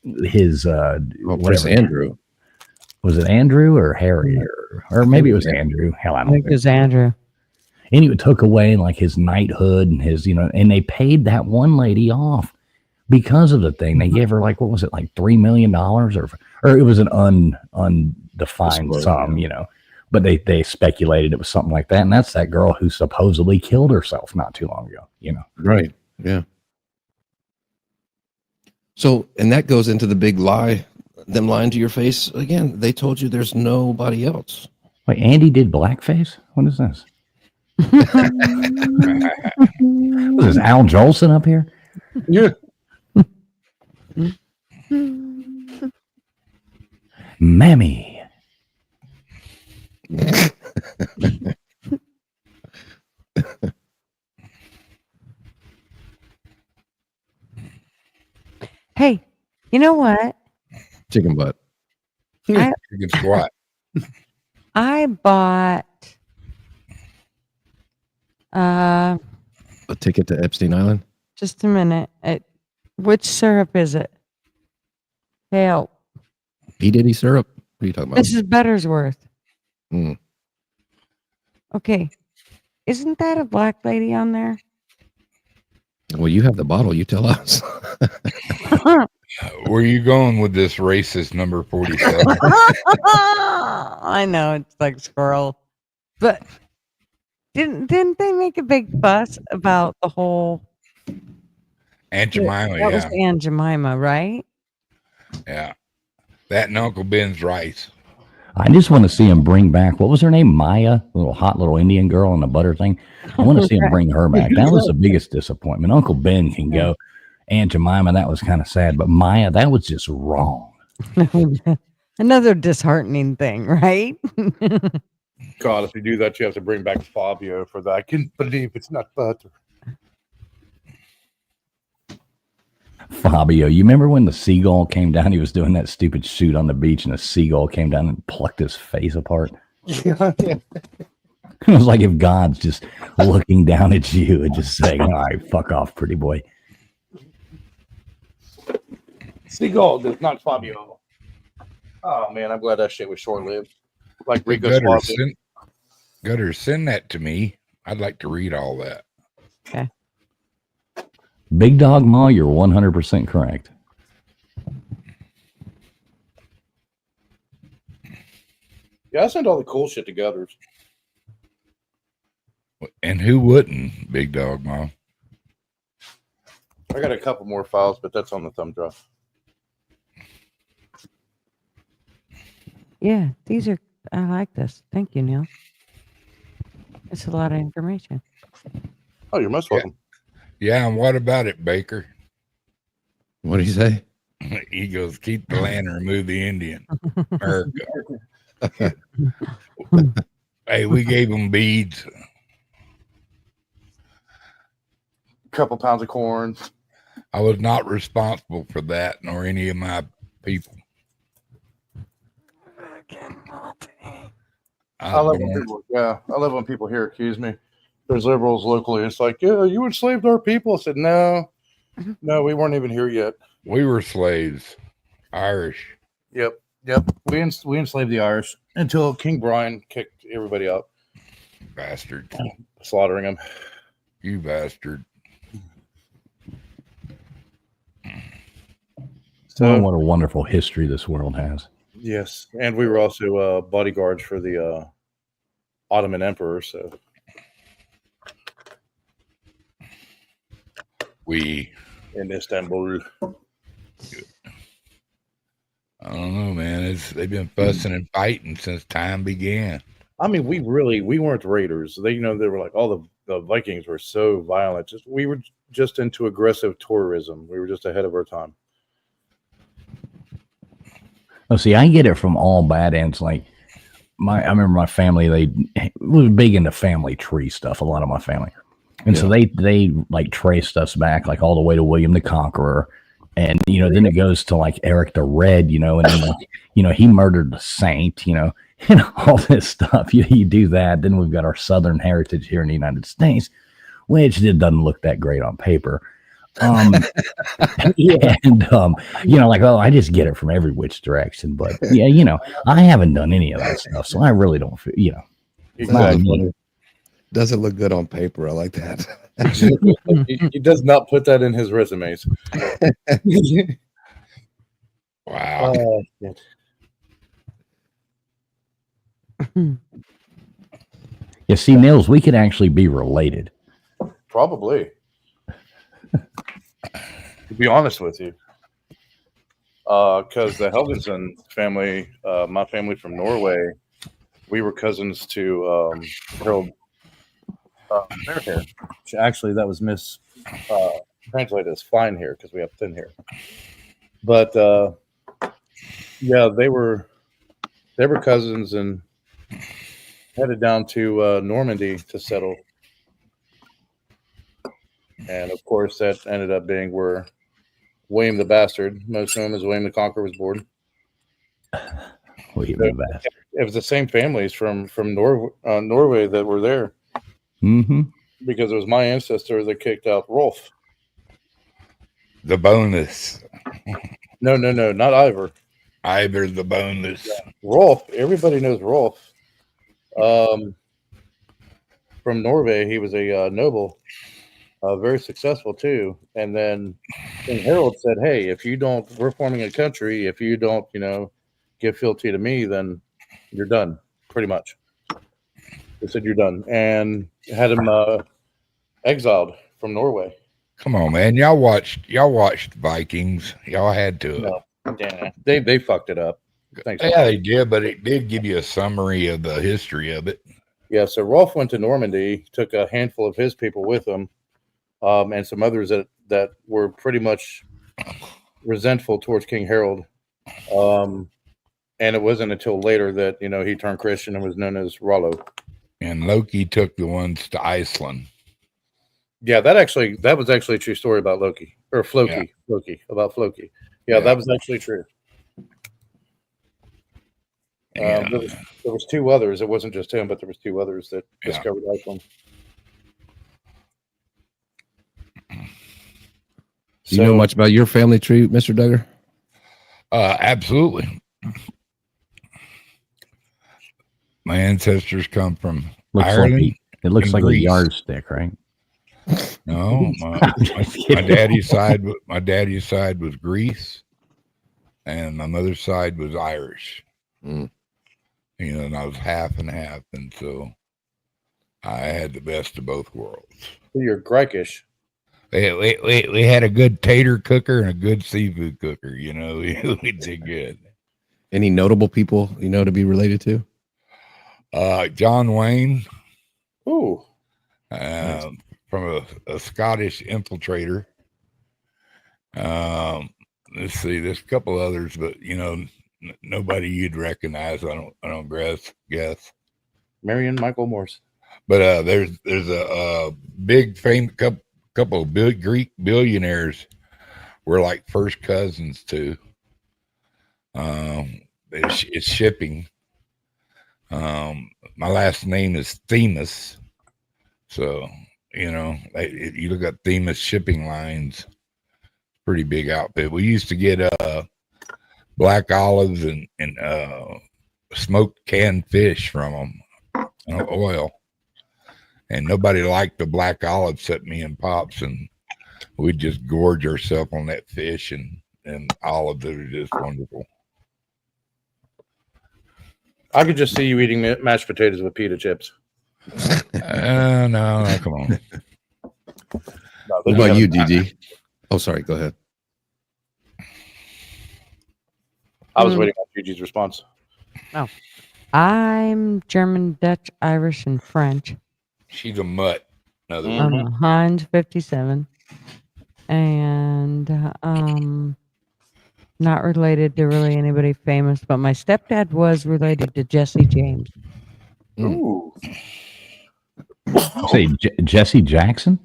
Prince Andrew. Was it Andrew or Harry or maybe it was Andrew? Hell, I don't think it was Andrew. And he took away like his knighthood and his, and they paid that one lady off because of the thing. They gave her like, what was it, like $3 million or it was an undefined sum, But they speculated it was something like that. And that's that girl who supposedly killed herself not too long ago, Right. Yeah. So, and that goes into the big lie, them lying to your face. Again, they told you there's nobody else. Wait, Andy did blackface? What is this? Was this Al Jolson up here? Yeah. Mammy. Hey, you know what? Chicken butt. Chicken squat. I bought A ticket to Epstein Island. just a minute. Which syrup is it? Help. P. Diddy syrup? What are you talking about? This is Buttersworth. Mm. Okay. Isn't that a black lady on there? Well, you have the bottle. You tell us. Where you going with this racist number 47? I know it's like squirrel, but didn't they make a big fuss about the whole Aunt Jemima, that was yeah. Aunt Jemima, right? Yeah. That and Uncle Ben's rice. I just want to see him bring back, what was her name? Maya, little hot little Indian girl on the butter thing. I want to see him bring her back. That was the biggest disappointment. Uncle Ben can go. Aunt Jemima, that was kind of sad. But Maya, that was just wrong. Another disheartening thing, right? God, if you do that, you have to bring back Fabio for that. I can't believe it's not butter. Fabio, you remember when the seagull came down? He was doing that stupid shoot on the beach, and the seagull came down and plucked his face apart. Yeah. It was like if God's just looking down at you and just saying, "All right, fuck off, pretty boy." Seagull, not Fabio. Oh man, I'm glad that shit was short lived. Like Rico's Gutter, send that to me. I'd like to read all that. Okay. Big Dog Ma, you're 100% correct. Yeah, I sent all the cool shit to Gutters. And who wouldn't, Big Dog Mom? I got a couple more files, but that's on the thumb drive. Yeah, these are. I like this. Thank you, Neil. It's a lot of information. Oh, you're most welcome. Yeah, and what about it, Baker? What did he say? He goes, keep the land and remove the Indian. America. Hey, we gave them beads. Couple pounds of corn. I was not responsible for that, nor any of my people. I love when people, I love when people here accuse me. There's liberals locally. It's like, yeah, you enslaved our people. I said, no, we weren't even here yet. We were slaves, Irish. Yep. We enslaved the Irish until King Brian kicked everybody out. Bastard. Slaughtering them. You bastard. So, what a wonderful history this world has. Yes, and we were also bodyguards for the Ottoman Emperor. So we in Istanbul. I don't know, man. They've been fussing and fighting since time began. I mean, we weren't raiders. They were like all the Vikings were so violent. We were just into aggressive tourism. We were just ahead of our time. Oh, see, I get it from all bad ends. Like I remember my family, they was big into family tree stuff, a lot of my family. And so they like traced us back like all the way to William the Conqueror. And, then it goes to like Eric the Red, and then, he murdered the saint, and all this stuff. You do that. Then we've got our Southern heritage here in the United States, which doesn't look that great on paper. Yeah, and like, oh, I just get it from every which direction, but yeah, I haven't done any of that stuff, so I really don't feel, Exactly. Doesn't look good on paper. I like that. He does not put that in his resumes. Wow. Yeah, see, Nils, we could actually be related. Probably. To be honest with you, because the Helgensen family, my family from Norway, we were cousins to Harold Fairhair. Actually, that was translated as fine hair because we have thin hair. But they were cousins and headed down to Normandy to settle. And of course, that ended up being where William the Bastard, most known as William the Conqueror, was born. William the Bastard. It was the same families from Norway that were there. Mm-hmm. Because it was my ancestor that kicked out Rolf. The bonus. No, not Ivor. Ivor the Boneless. Rolf, everybody knows Rolf. From Norway, he was a noble, very successful too. And then King Harold said, "Hey, if you don't, we're forming a country. If you don't, give fealty to me, then you're done." Pretty much, they said you're done, and had him exiled from Norway. Come on, man. Y'all watched Vikings. Y'all had to. No, yeah, they fucked it up. Thanks. Yeah, they did, but it did give you a summary of the history of it. Yeah, so Rolf went to Normandy, took a handful of his people with him, and some others that were pretty much resentful towards King Harold. And it wasn't until later that he turned Christian and was known as Rollo. And Loki took the ones to Iceland. Yeah, that was actually a true story about Loki or Floki. Yeah. About Floki. Yeah, that was actually true. There was two others. It wasn't just him, but there was two others that discovered Iceland. Do you know much about your family tree, Mr. Duggar? Absolutely. My ancestors come from Ireland. It looks like Greece. A yardstick, right? No, my daddy's side was Greece, and my mother's side was Irish. And I was half and half, and so I had the best of both worlds. So you're Greikish. We had a good tater cooker and a good seafood cooker. We did good. Any notable people to be related to? John Wayne. Ooh. From a Scottish infiltrator. Let's see, there's a couple others, but nobody you'd recognize. I don't guess. Marion Michael Morse. But there's a big famous couple of big Greek billionaires were like first cousins to. It's shipping. My last name is Themis, so you look at Themis Shipping Lines, pretty big outfit. We used to get black olives and smoked canned fish from them, oil, and nobody liked the black olives except me and Pops, and we'd just gorge ourselves on that fish and olives that are just wonderful. I could just see you eating mashed potatoes with pita chips. No, come on. What about you, DD? Oh, sorry. Go ahead. I was waiting on Gigi's response. Oh, I'm German, Dutch, Irish, and French. She's a mutt. I'm Heinz 57, and not related to really anybody famous, but my stepdad was related to Jesse James. Ooh. Say Jesse Jackson?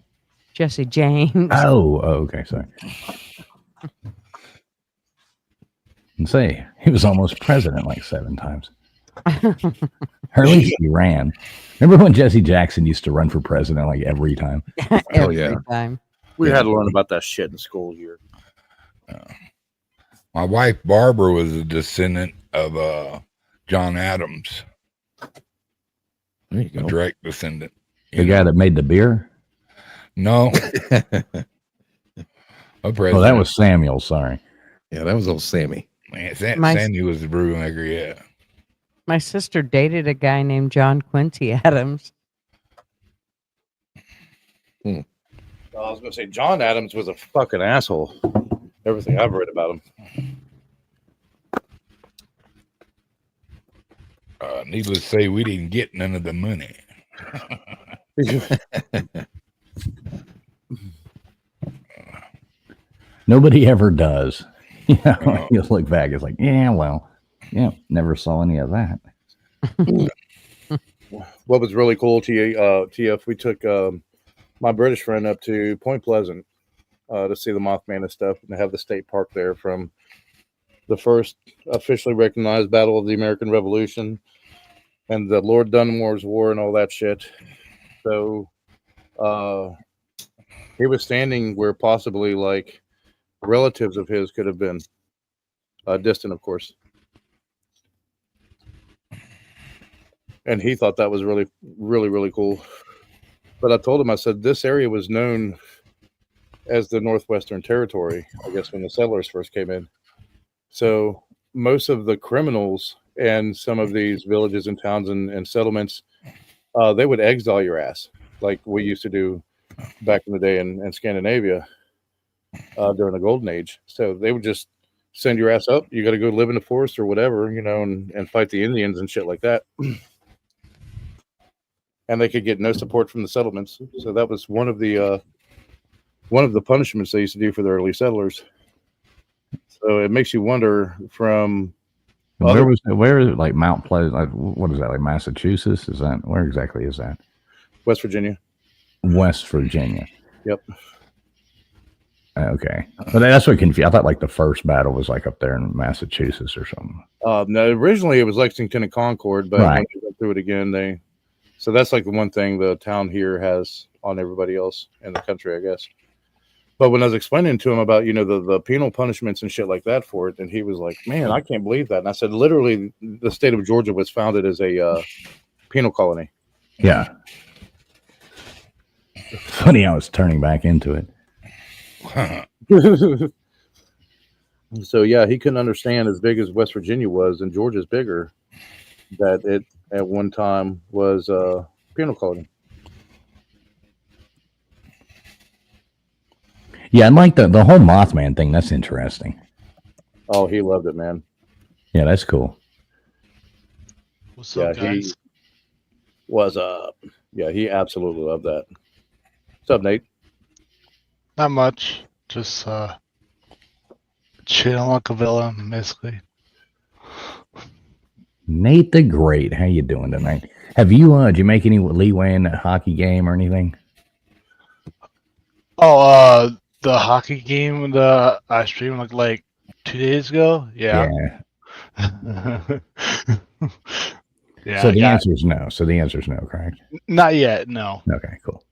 Jesse James. Oh, okay, sorry. And say he was almost president like 7 times. Or at least he ran. Remember when Jesse Jackson used to run for president like every time? Every time. We had to learn about that shit in school here. My wife Barbara was a descendant of John Adams. There you go. A direct descendant. The guy that made the beer? No. Oh, that was Samuel. Sorry. Yeah, that was old Sammy. Man, Sandy was the brewmaker, yeah. My sister dated a guy named John Quincy Adams. I was going to say, John Adams was a fucking asshole. Everything I've read about him. Needless to say, we didn't get none of the money. Nobody ever does. You look back, it's like, never saw any of that. What was really cool, TF, we took my British friend up to Point Pleasant to see the Mothman and stuff, and to have the state park there from the first officially recognized Battle of the American Revolution and the Lord Dunmore's War and all that shit. So he was standing where possibly like relatives of his could have been, distant, of course. And he thought that was really, really, really cool. But I told him, I said, this area was known as the Northwestern Territory, I guess, when the settlers first came in. So most of the criminals and some of these villages and towns and settlements, they would exile your ass, like we used to do back in the day in Scandinavia during the Golden Age. So they would just send your ass up. You got to go live in the forest or whatever, you know, and fight the Indians and shit like that. And they could get no support from the settlements. So that was one of the punishments they used to do for the early settlers. So it makes you wonder from where is it, like Mount Pleasant? Like, what is that, like Massachusetts? Is that, where exactly is that? West Virginia. West Virginia. Yep. Okay. But that's what confused. I thought like the first battle was like up there in Massachusetts or something. No, originally it was Lexington and Concord, but when they went through it again, so that's like the one thing the town here has on everybody else in the country, I guess. But when I was explaining to him about, you know, the penal punishments and shit like that for it, and he was like, man, I can't believe that. And I said, literally, the state of Georgia was founded as a penal colony. Yeah. Funny, I was turning back into it. So, yeah, he couldn't understand, as big as West Virginia was, and Georgia's bigger, that it at one time was a penal colony. Yeah, and like the whole Mothman thing, that's interesting. Oh, he loved it, man. Yeah, that's cool. What's up, guys? He was yeah, he absolutely loved that. What's up, Nate? Not much. Just chilling like a villain, basically. Nate the Great, how you doing tonight? Have you did you make any leeway in that hockey game or anything? Oh, the hockey game that I streamed like 2 days ago. Yeah. Yeah. So the answer is no. So the answer is no, correct? Not yet. No. Okay, cool.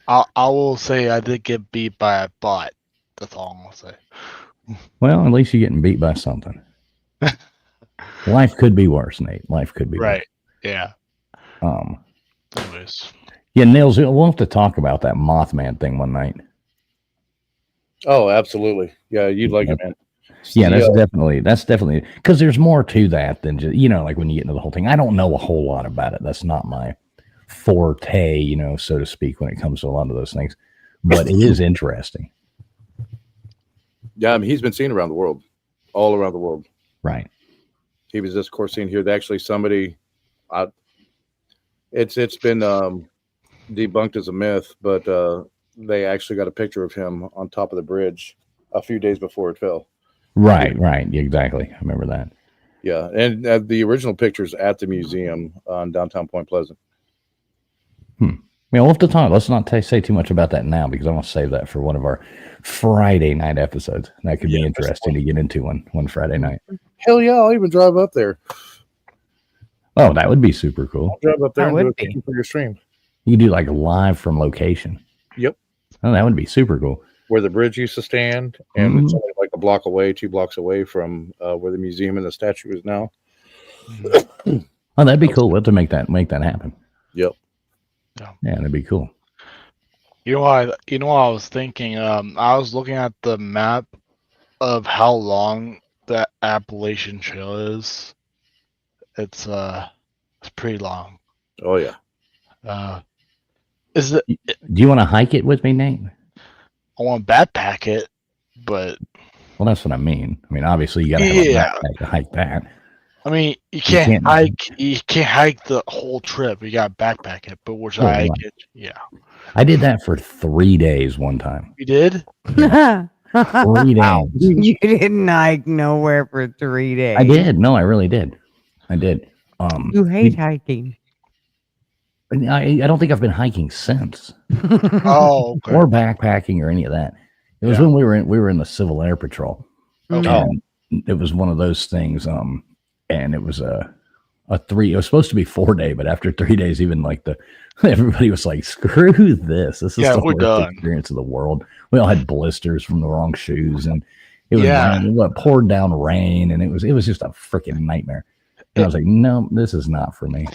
I will say I did get beat by a bot. That's all I'm gonna say. Well, at least you're getting beat by something. Life could be worse, Nate. Life could be right. Worse. Yeah. Anyways. Yeah, Nils, we'll have to talk about that Mothman thing one night. Oh, absolutely. Yeah, you'd like it, man. Yeah, that's definitely because there's more to that than just, you know, like when you get into the whole thing. I don't know a whole lot about it. That's not my forte, you know, so to speak, when it comes to a lot of those things. But it is interesting. Yeah, I mean, he's been seen around the world, all around the world. Right. He was just, of course, seen here. Actually, somebody, it's been debunked as a myth, but they actually got a picture of him on top of the bridge a few days before it fell. Right. Exactly. I remember that. Yeah, and the original picture's at the museum on downtown Point Pleasant. We'll have to talk. Let's not say too much about that now because I want to save that for one of our Friday night episodes. That could be interesting to get into one Friday night. Hell yeah, I'll even drive up there. Oh, that would be super cool. I'll drive up there and do a thing for your stream. You could do like live from location. Yep. Oh, that would be super cool. Where the bridge used to stand, and it's only like a block away, 2 blocks away from where the museum and the statue is now. Oh, that'd be cool. We'll have to make that happen. Yep. Yeah, that'd be cool. You know what I was thinking? I was looking at the map of how long that Appalachian Trail is. It's pretty long. Oh yeah. Is it? Do you want to hike it with me, Nate? I want to backpack it, but well, that's what I mean. I mean, obviously, you got to have a backpack to hike that. I mean, you can't hike the whole trip. You got to backpack it, but which I hike it. Yeah. I did that for 3 days one time. You did? 3 days. You didn't hike nowhere for 3 days. I did. No, I really did. I did. You hate hiking. I don't think I've been hiking since. Oh, okay. Or backpacking or any of that. It was when we were in the Civil Air Patrol. Okay. It was one of those things. And it was it was supposed to be 4 day, but after 3 days, even like everybody was like, screw this. This is the worst experience of the world. We all had blisters from the wrong shoes, and it was it poured down rain, and it was just a freaking nightmare. And I was like, no, this is not for me.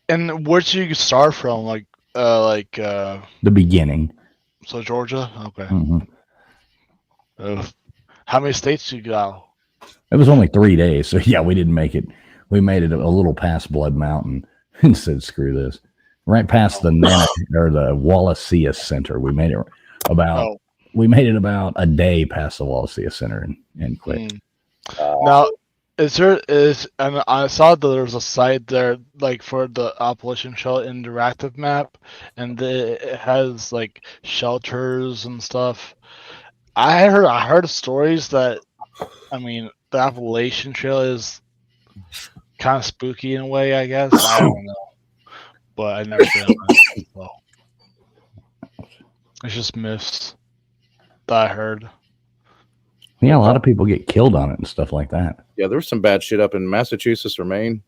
And where do you start from? The beginning. So Georgia? Okay. hmm How many states do you go? It was only 3 days, so yeah, we didn't make it. We made it a little past Blood Mountain and said, "Screw this!" Right past the the Wallacea Center. We made it about a day past the Wallacea Center and quit. Now, and I saw that there was a site there like for the Appalachian Trail interactive map, and it has like shelters and stuff. I heard stories that, I mean, the Appalachian Trail is kind of spooky in a way, I guess. I don't know, but I never been on it. So. It's just myths that I heard. Yeah, a lot of people get killed on it and stuff like that. Yeah, there was some bad shit up in Massachusetts or Maine.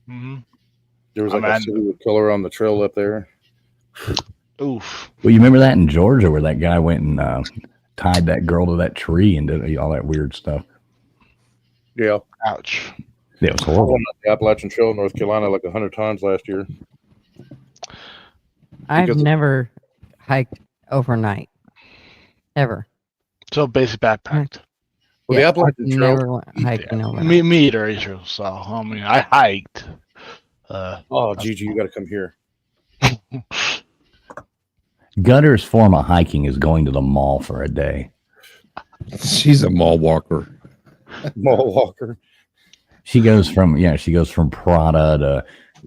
Mm-hmm. There was like a serial killer on the trail up there. Oof. Well, you remember that in Georgia where that guy went and tied that girl to that tree and did all that weird stuff? Yeah. Ouch. Yeah, it was I horrible. went on the Appalachian Trail in North Carolina like 100 times last year. I've never hiked overnight. Ever. So basic backpacked. Well, the Appalachian Trail. Never went hiking overnight. Me either. So I mean, I hiked. Oh, Gigi, you got to come here. Gutter's form of hiking is going to the mall for a day. She's a mall walker. Mall walker. She goes from Prada to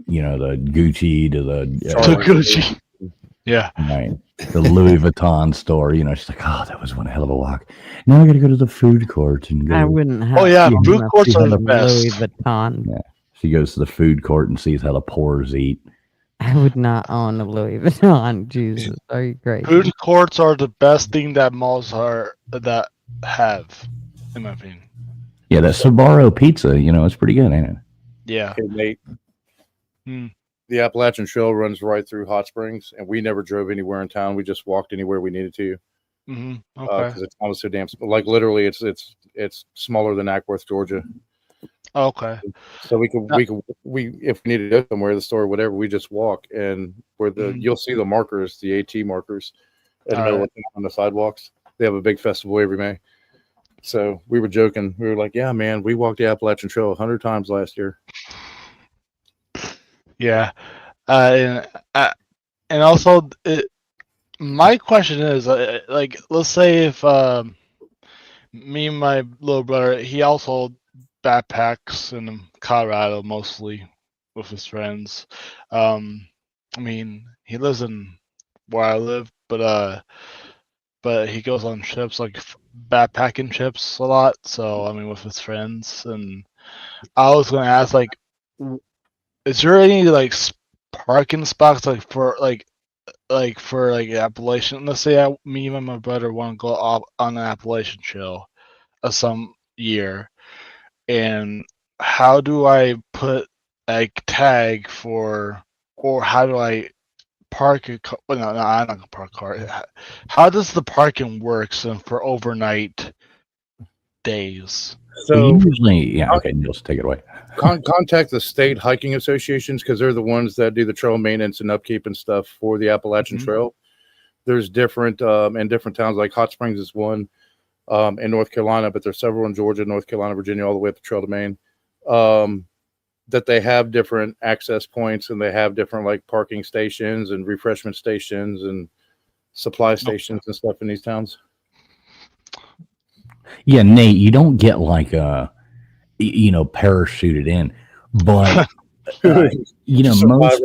the Gucci to the Gucci. Yeah. Right. The Louis Vuitton store. She's like, oh, that was one hell of a walk. Now I got to go to the food court and go. I wouldn't have. Oh yeah, enough food courts to are the have best. Louis Vuitton. Yeah. She goes to the food court and sees how the poors eat. I would not own a Louis Vuitton. Jesus, are you crazy? Food courts are the best thing that malls that have, in my opinion. Yeah, that Sbarro pizza, it's pretty good, ain't it? Yeah. Hey, Nate. Hmm. The Appalachian Trail runs right through Hot Springs, and we never drove anywhere in town. We just walked anywhere we needed to. Mm-hmm. Because Okay. the town was so damn like literally it's smaller than Ackworth, Georgia. Okay. So we if we needed to go somewhere, the store, whatever, we just walk, and where you'll see the markers, the AT markers, in the middle of town on the sidewalks. They have a big festival every May. So we were joking. We were like, "Yeah, man, we walked the Appalachian Trail 100 times last year." Yeah. And also, my question is, like, let's say if me and my little brother, he also backpacks in Colorado mostly with his friends. I mean, he lives in where I live, but he goes on trips, like backpacking trips a lot. So I mean, with his friends, and I was gonna ask, like, is there any like parking spots for Appalachian? Let's say me and my brother want to go up on an Appalachian Trail some year, and how do I put a tag for, or how do I park a car? Well, no, I'm not gonna park a car. How does the parking works for overnight days? So usually, yeah, okay, Niels, take it away. Contact the state hiking associations, because they're the ones that do the trail maintenance and upkeep and stuff for the Appalachian Trail. There's different in different towns, like Hot Springs is one in North Carolina, but there's several in Georgia, North Carolina, Virginia, all the way up the trail to Maine. That they have different access points, and they have different like parking stations and refreshment stations and supply stations and stuff in these towns. Yeah, Nate, you don't get like parachuted in, but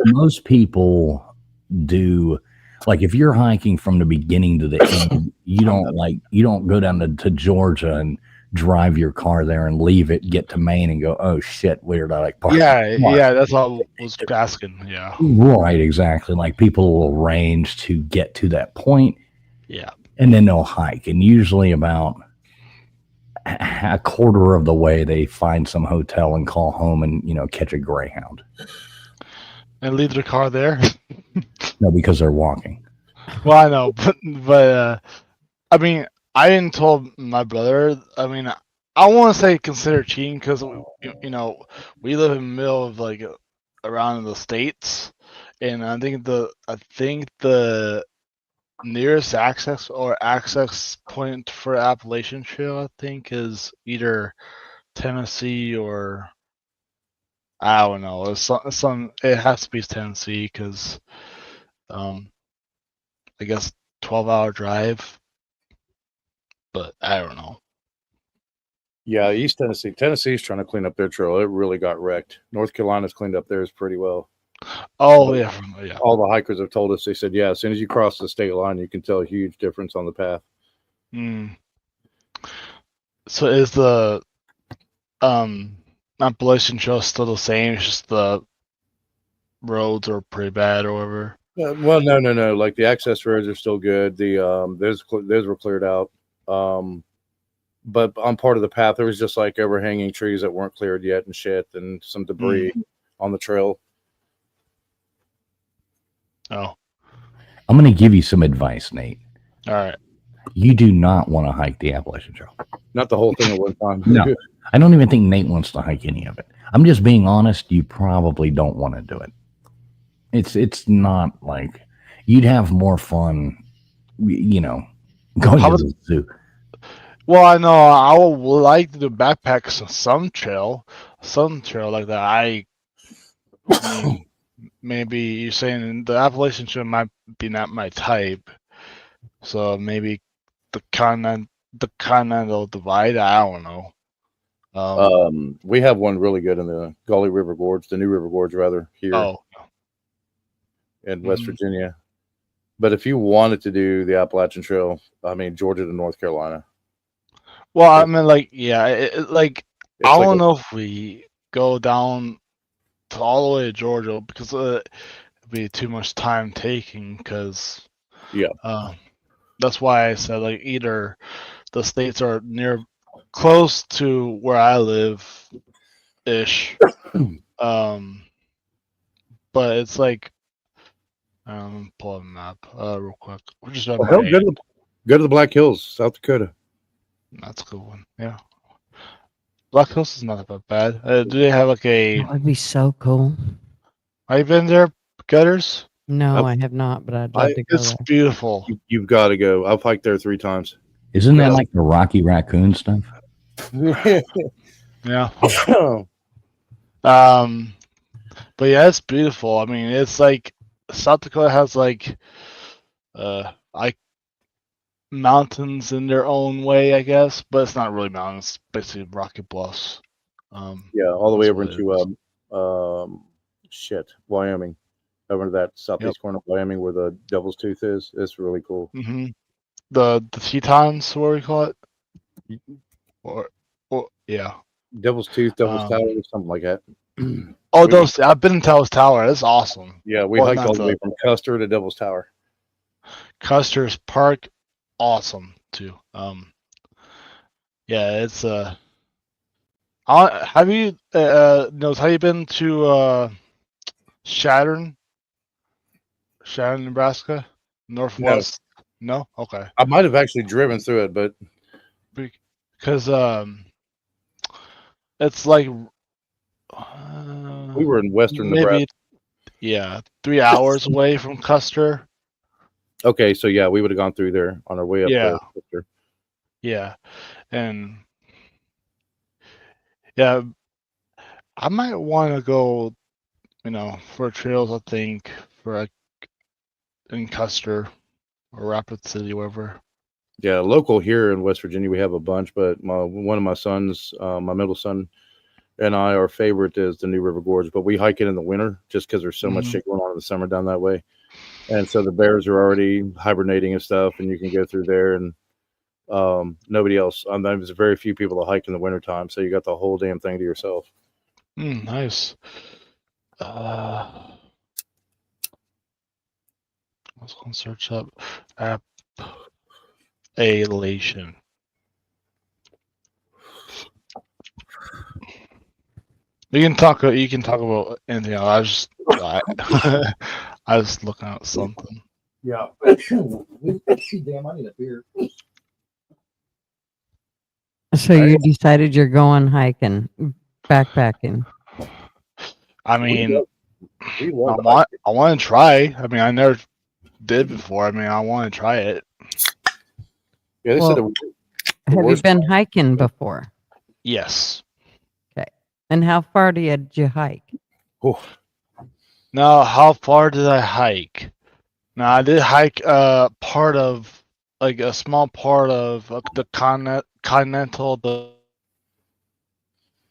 most people do. Like if you're hiking from the beginning to the end, you don't go down to Georgia and drive your car there and leave it, get to Maine and go, oh shit, where did I park? Yeah, that's all I was asking. Yeah, right, exactly. Like people will arrange to get to that point, yeah, and then they'll hike, and usually about a quarter of the way they find some hotel and call home and catch a Greyhound and leave their car there. No, because they're walking. Well, I know, but I mean, I didn't told my brother. I mean, I want to say consider cheating because you know we live in the middle of like around the states, and I think the nearest access point for Appalachian Trail I think is either Tennessee or I don't know. It's some it has to be Tennessee because I guess 12-hour drive, but I don't know. Yeah, East Tennessee. Tennessee's trying to clean up their trail. It really got wrecked. North Carolina's cleaned up theirs pretty well. Oh yeah, yeah. All the hikers have told us, they said, yeah, as soon as you cross the state line, you can tell a huge difference on the path. Mm. So is the Appalachian Trail still the same? It's just the roads are pretty bad or whatever. Well, no. Like the access roads are still good. The those were cleared out. But on part of the path, there was just like overhanging trees that weren't cleared yet and shit, and some debris on the trail. Oh, I'm going to give you some advice, Nate. all right. You do not want to hike the Appalachian Trail. Not the whole thing at one time. No, I don't even think Nate wants to hike any of it. I'm just being honest. You probably don't want to do it. It's not like you'd have more fun, you know, going to the zoo. Well, I know I would like to do backpacks some trail like that. I mean, maybe you're saying the Appalachian Trail might be not my type, so maybe the continental divide. I don't know. We have one really good in the Gauley River Gorge, the New River Gorge, rather, here in West Virginia. But if you wanted to do the Appalachian Trail, I mean, Georgia to North Carolina. Well, I mean, like, yeah, I don't know if we go down to all the way to Georgia because it'd be too much time taking. Because that's why I said like either the states are close to where I live, ish, but it's like pull up a map real quick. We're just go to the Black Hills, South Dakota. That's a good one. Yeah. Black Hills is not that bad. Do they have like a... That would be so cool. Have you been there, Gutters? No, I have not, but I'd love to go It's there. beautiful. You've got to go. I've hiked there 3 times. Isn't that like the Rocky Raccoon stuff? Yeah. But yeah, it's beautiful. I mean, it's like South Dakota has like mountains in their own way, I guess, but it's not really mountains. It's basically rocky bluffs. Yeah, all the way over into Wyoming, over to that southeast corner of Wyoming where the Devil's Tooth is. It's really cool. Mm-hmm. The Tetons, what do we call it? Or yeah, Devil's Tooth, Devil's Tower, something like that. Oh, those I've been in Devil's Tower. That's awesome. Yeah, we hiked all the way from Custer to Devil's Tower. Custer's Park, awesome too. Yeah, it's have you have you been to Shattern, Nebraska, Northwest? No? Okay. I might have actually driven through it, but because it's like we were in western Nebraska. Yeah, 3 hours away from Custer. Okay, so yeah, we would have gone through there on our way up there. Yeah, and yeah, I might want to go, for trails. I think for in Custer or Rapid City, wherever. Yeah, local here in West Virginia, we have a bunch, but one of my sons, my middle son, and our favorite is the New River Gorge, but we hike it in the winter just because there's so much shit going on in the summer down that way. And so the bears are already hibernating and stuff, and you can go through there, and nobody else. There's very few people that hike in the wintertime, so you got the whole damn thing to yourself. Nice. I was going to search up Appalachian. You can talk about anything else. I was looking at something. Yeah. Damn, I need a beer. So you decided you're going hiking, backpacking. I mean, We I love want to try. I mean, I never did before. I mean, I want to try it. Yeah, they Well, said have you worst been hiking before? Yes. Okay. And how far did you hike? Now, how far did I hike? Now, I did hike part of, like a small part of the continental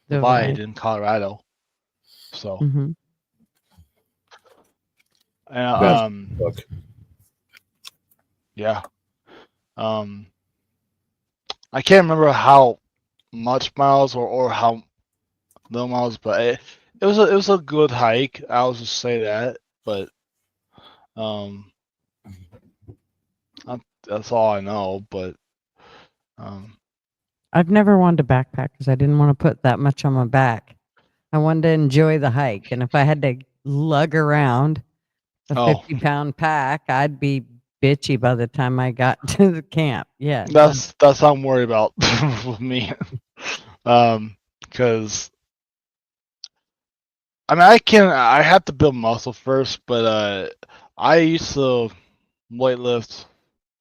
divide in Colorado. So, Mm-hmm. look. yeah. I can't remember how much miles or how little miles, but it was a good hike. I'll just say that. But that's all I know. But I've never wanted to backpack because I didn't want to put that much on my back. I wanted to enjoy the hike, and if I had to lug around a 50-pound pack, I'd be bitchy by the time I got to the camp. Yeah, that's what I'm worried about with me. Because I mean, I have to build muscle first, but I used to weightlift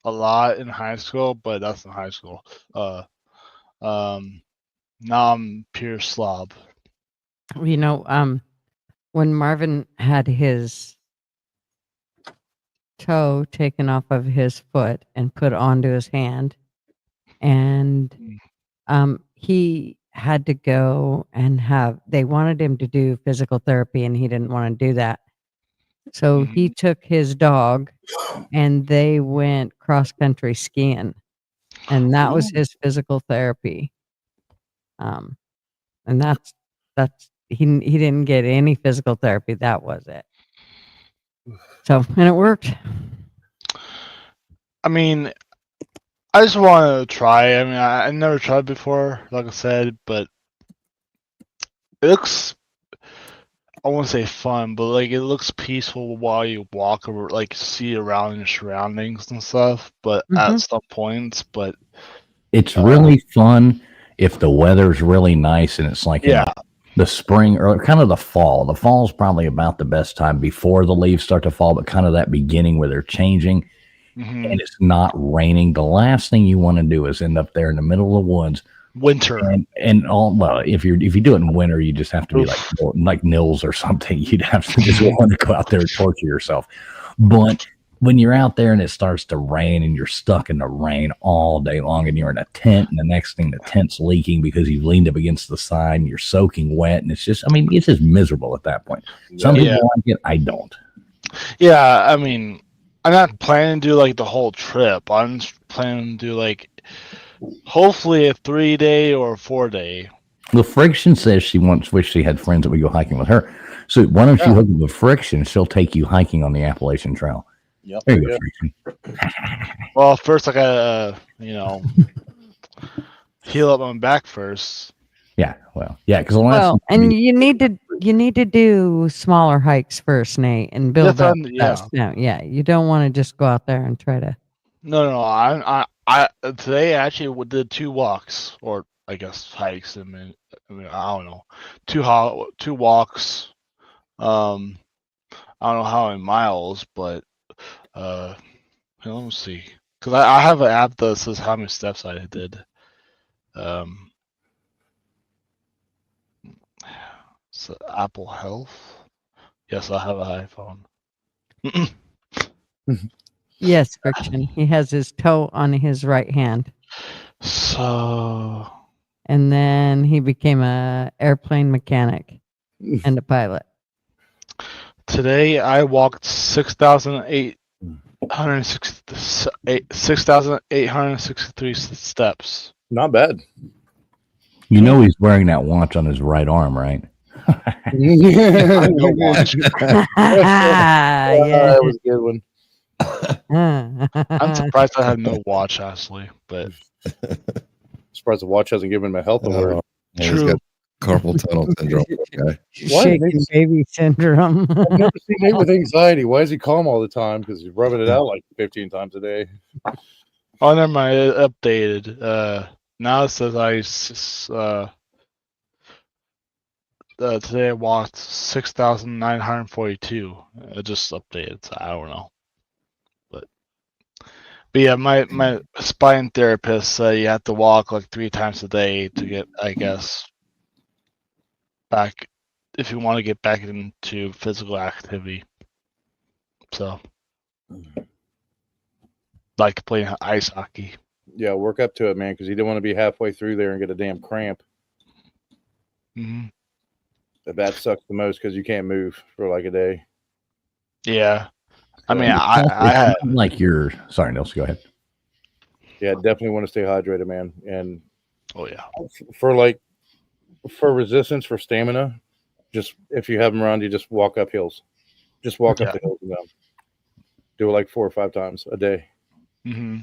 a lot in high school, but that's in high school. Now I'm pure slob. you know, when Marvin had his toe taken off of his foot and put onto his hand, and he had to go and they wanted him to do physical therapy, and he didn't want to do that. So he took his dog and they went cross country skiing, and that was his physical therapy. And that's he didn't get any physical therapy. That was it. So, and it worked. I mean, I just want to try. I mean, I never tried before, like I said, but it looks, I won't say fun, but like it looks peaceful while you walk or like see around your surroundings and stuff. But at some points, but it's really fun if the weather's really nice and it's like in the spring or kind of the fall. The fall's probably about the best time before the leaves start to fall, but kind of that beginning where they're changing and it's not raining. The last thing you want to do is end up there in the middle of the woods. Winter and all, well, if you do it in winter, you just have to be like Nils or something. You'd have to just want to go out there and torture yourself. But when you're out there and it starts to rain and you're stuck in the rain all day long and you're in a tent and the next thing the tent's leaking because you've leaned up against the side and you're soaking wet and it's just, I mean, it's just miserable at that point. Some people like it. I don't. Yeah. I mean, I'm not planning to do like the whole trip. I'm planning to do like hopefully a 3-day or a 4-day. Well, Friction says she wished she had friends that would go hiking with her. So why don't you hook up with Friction? She'll take you hiking on the Appalachian Trail. Yep. There you go, Friction. Well, first I gotta, heal up my back first. Yeah, well, yeah, because and you need to do smaller hikes first, Nate, and build up. Yeah, you don't want to just go out there and try to. No. I today I actually did 2 walks, or I guess hikes. I mean, I don't know, 2 walks. I don't know how many miles, but let me see, because I have an app that says how many steps I did. So Apple Health. Yes, I have an iPhone. Yes, Friction. He has his toe on his right hand. So. And then he became a airplane mechanic and a pilot. Today I walked 6,863 steps. Not bad. You know he's wearing that watch on his right arm, right? Yeah. That was a good one. I'm surprised I had no watch, actually, but surprised the watch hasn't given him a health alert. He's got carpal tunnel syndrome. Okay. Shaking baby syndrome. I've never seen Nate with anxiety. Why is he calm all the time? Because he's rubbing it out like 15 times a day. Oh, never mind. It updated. Now it says today I walked 6,942. It just updated, so I don't know. But yeah, my spine therapist said you have to walk like 3 times a day to get, I guess, back if you want to get back into physical activity. So, like playing ice hockey. Yeah, work up to it, man, because you don't want to be halfway through there and get a damn cramp. Hmm. That sucks the most because you can't move for like a day. Yeah, I mean, It's I not like you're. Sorry, Nils, go ahead. Yeah, definitely want to stay hydrated, man. And oh yeah, for resistance, for stamina, just if you have them around you, just walk up hills. Just walk up the hills and down. Do it like 4 or 5 times a day. hmm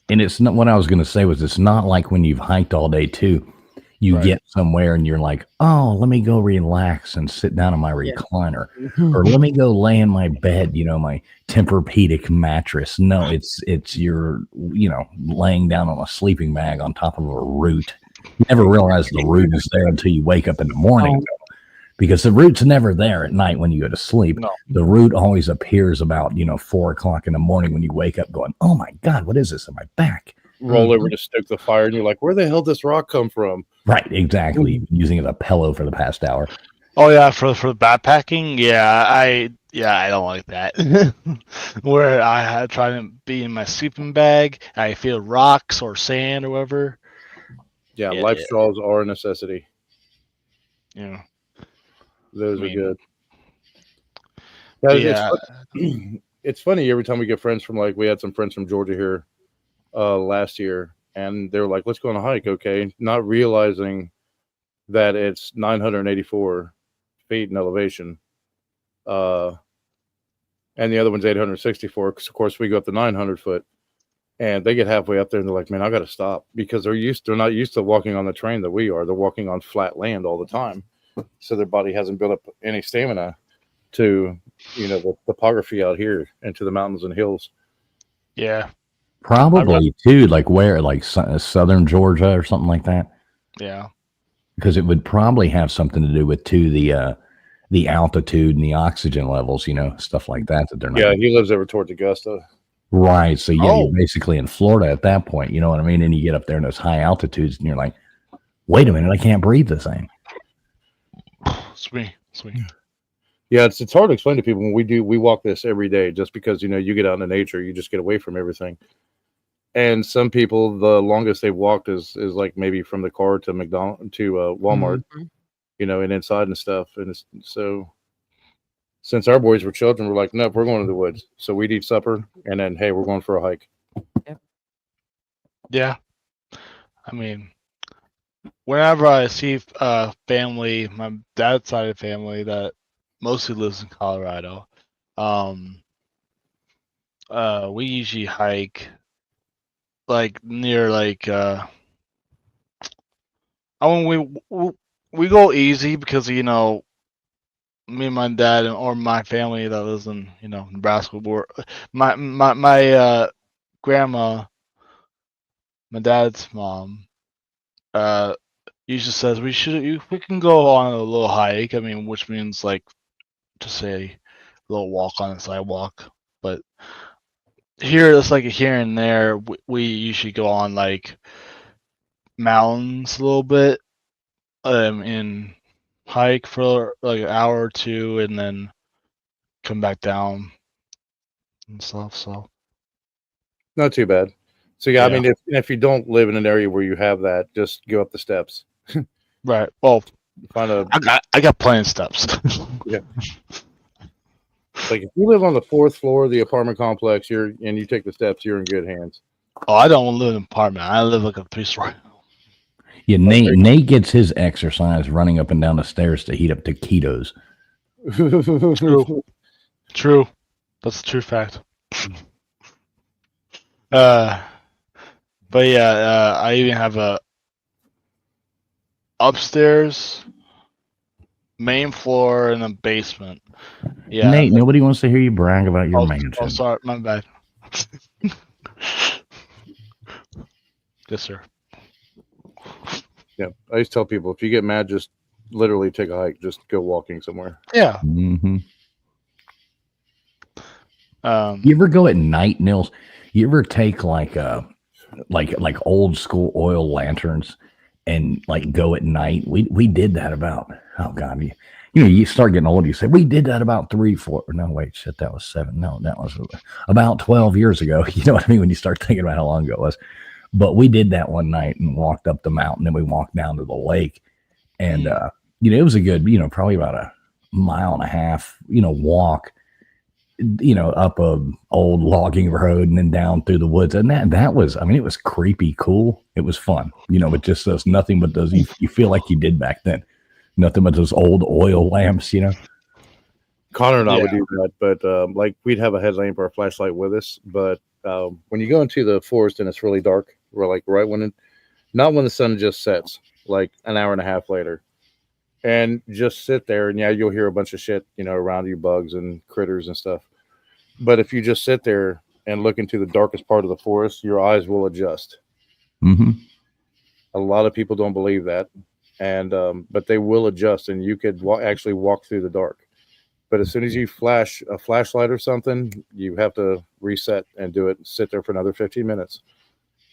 And it's not what I was going to say was it's not like when you've hiked all day too. You Right. get somewhere and you're like, oh, let me go relax and sit down on my recliner, or let me go lay in my bed, my Tempur-Pedic mattress. No, it's you're laying down on a sleeping bag on top of a root. You never realize the root is there until you wake up in the morning, because the root's never there at night when you go to sleep. No. The root always appears about 4 o'clock in the morning when you wake up, going, oh my God, what is this in my back? Roll over to stoke the fire, and you're like, where the hell did this rock come from? Right, exactly. You've been using it as a pillow for the past hour. Oh yeah, for the backpacking, I don't like that. Where I had tried to be in my sleeping bag, I feel rocks or sand or whatever. Yeah, life straws are a necessity. Yeah, Those are good. Yeah, It's funny every time we get friends from, like, we had some friends from Georgia here last year, and they were like, let's go on a hike, okay? Not realizing that it's 984 feet in elevation. And the other one's 864, because of course we go up to 900 foot, and they get halfway up there and they're like, man, I got to stop, because they're not used to walking on the terrain that we are. They're walking on flat land all the time. So their body hasn't built up any stamina to, the topography out here into the mountains and hills. yeah, Probably too, like where, like southern Georgia or something like that. Yeah, because it would probably have something to do with too the altitude and the oxygen levels, stuff like that they're not. Yeah, he lives over towards Augusta. Right. So yeah, you're basically in Florida at that point. You know what I mean? And you get up there in those high altitudes, and you're like, wait a minute, I can't breathe the same. Sweet. Yeah, it's hard to explain to people when we walk this every day, just because you get out into nature, you just get away from everything. And some people, the longest they've walked is like maybe from the car to McDonald's to Walmart, and inside and stuff. And so since our boys were children, we're like, nope, we're going to the woods. So we'd eat supper, and then, hey, we're going for a hike. Yeah, I mean, whenever I see family, my dad's side of the family that mostly lives in Colorado, we usually hike like near we go easy because me and my dad or my family that lives in Nebraska, my grandma, my dad's mom, usually says we can go on a little hike. I mean, which means like to say a little walk on the sidewalk, but here it's like here and there. We usually go on like mountains a little bit, and hike for like an hour or two, and then come back down and stuff. So not too bad. So yeah, I mean, if you don't live in an area where you have that, just go up the steps. Right. Well, I got plenty of steps. Yeah. Like if you live on the 4th floor of the apartment complex, and you take the steps, you're in good hands. Oh, I don't live in an apartment. I live like a 3-story. Yeah, Nate gets his exercise running up and down the stairs to heat up taquitos. True. That's a true fact. But yeah, I even have a upstairs, main floor, and a basement. Yeah, Nate, nobody wants to hear you brag about your mansion. Oh, sorry, my bad. Yes, sir. Yeah, I used to tell people if you get mad, just literally take a hike. Just go walking somewhere. Yeah. Mm-hmm. Um, You ever go at night, Nils? You ever take like old school oil lanterns and like go at night? We did that about, oh God, you start getting old. You say we did that about 3, 4. No, wait, shit, that was 7. No, that was about 12 years ago. You know what I mean? When you start thinking about how long ago it was. But we did that one night and walked up the mountain, and we walked down to the lake, and it was a good, probably about a 1.5 mile, walk, up a old logging road and then down through the woods. And that was, I mean, it was creepy cool. It was fun, but just those, nothing but those, you feel like you did back then. Nothing but those old oil lamps, Connor and I would do that, but like we'd have a headlamp or a flashlight with us. But when you go into the forest and it's really dark, we're like not when the sun just sets, like an hour and a half later, and just sit there and you'll hear a bunch of shit, around you, bugs and critters and stuff. But if you just sit there and look into the darkest part of the forest, your eyes will adjust. Mm-hmm. A lot of people don't believe that, and but they will adjust, and you could actually walk through the dark. But as soon as you flash a flashlight or something, you have to reset and do it and sit there for another 15 minutes.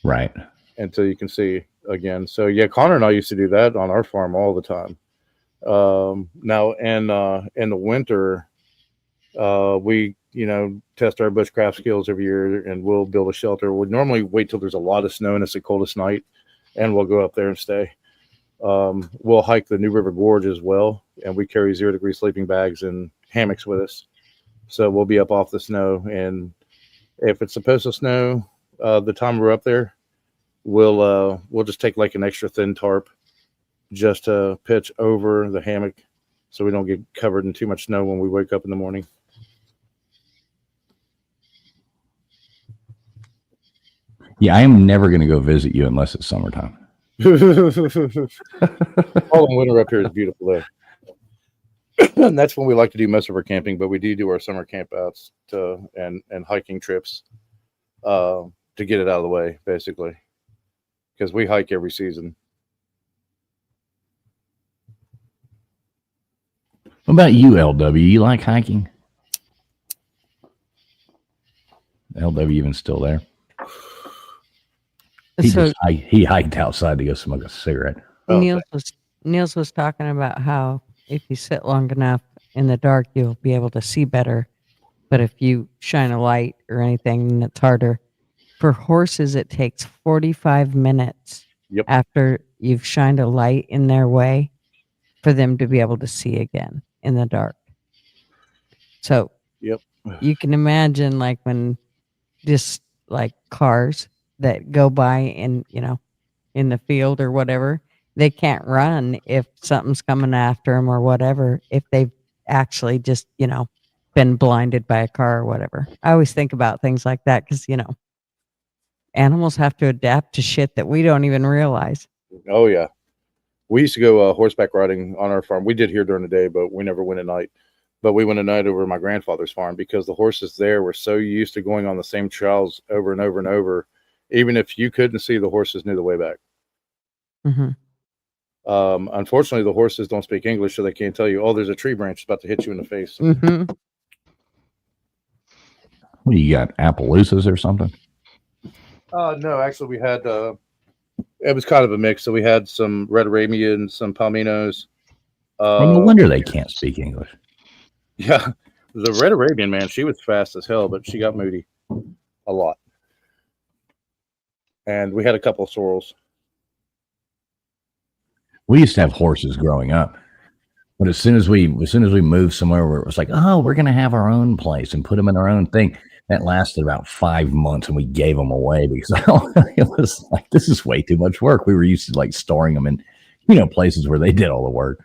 Right. Until you can see again. So yeah, Connor and I used to do that on our farm all the time. Now in the winter, we, test our bushcraft skills every year, and we'll build a shelter. We'll normally wait till there's a lot of snow and it's the coldest night, and we'll go up there and stay. We'll hike the New River Gorge as well, and we carry 0-degree sleeping bags and hammocks with us. So we'll be up off the snow, and if it's supposed to snow the time we're up there, we'll just take like an extra thin tarp just to pitch over the hammock so we don't get covered in too much snow when we wake up in the morning. Yeah, I am never going to go visit you unless it's summertime. All in winter up here is beautiful though. And that's when we like to do most of our camping, but we do our summer campouts and hiking trips to get it out of the way, basically, because we hike every season. What about you, LW? You like hiking? LW even still there? He hiked outside to go smoke a cigarette. Niels was talking about how if you sit long enough in the dark, you'll be able to see better. But if you shine a light or anything, then it's harder. For horses, it takes 45 minutes after you've shined a light in their way for them to be able to see again in the dark. So you can imagine like when just like cars that go by in the field or whatever, they can't run if something's coming after them or whatever, if they've actually just been blinded by a car or whatever. I always think about things like that because animals have to adapt to shit that we don't even realize. Oh yeah, we used to go horseback riding on our farm. We did here during the day, but we never went at night. But we went at night over my grandfather's farm because the horses there were so used to going on the same trails over and over and over. Even if you couldn't see, the horses knew the way back. Mm-hmm. Unfortunately, the horses don't speak English, so they can't tell you, oh, there's a tree branch about to hit you in the face. Mm-hmm. What do you got, Appaloosas or something? No, actually, we had, it was kind of a mix. So we had some Red Arabians, some Palminos. Well, no wonder they can't speak English. Yeah, the Red Arabian, man, she was fast as hell, but she got moody a lot. And we had a couple of sorrels. We used to have horses growing up, but as soon as we moved somewhere where it was like, oh, we're gonna have our own place and put them in our own thing, that lasted about 5 months, and we gave them away because it was like, this is way too much work. We were used to like storing them in, places where they did all the work.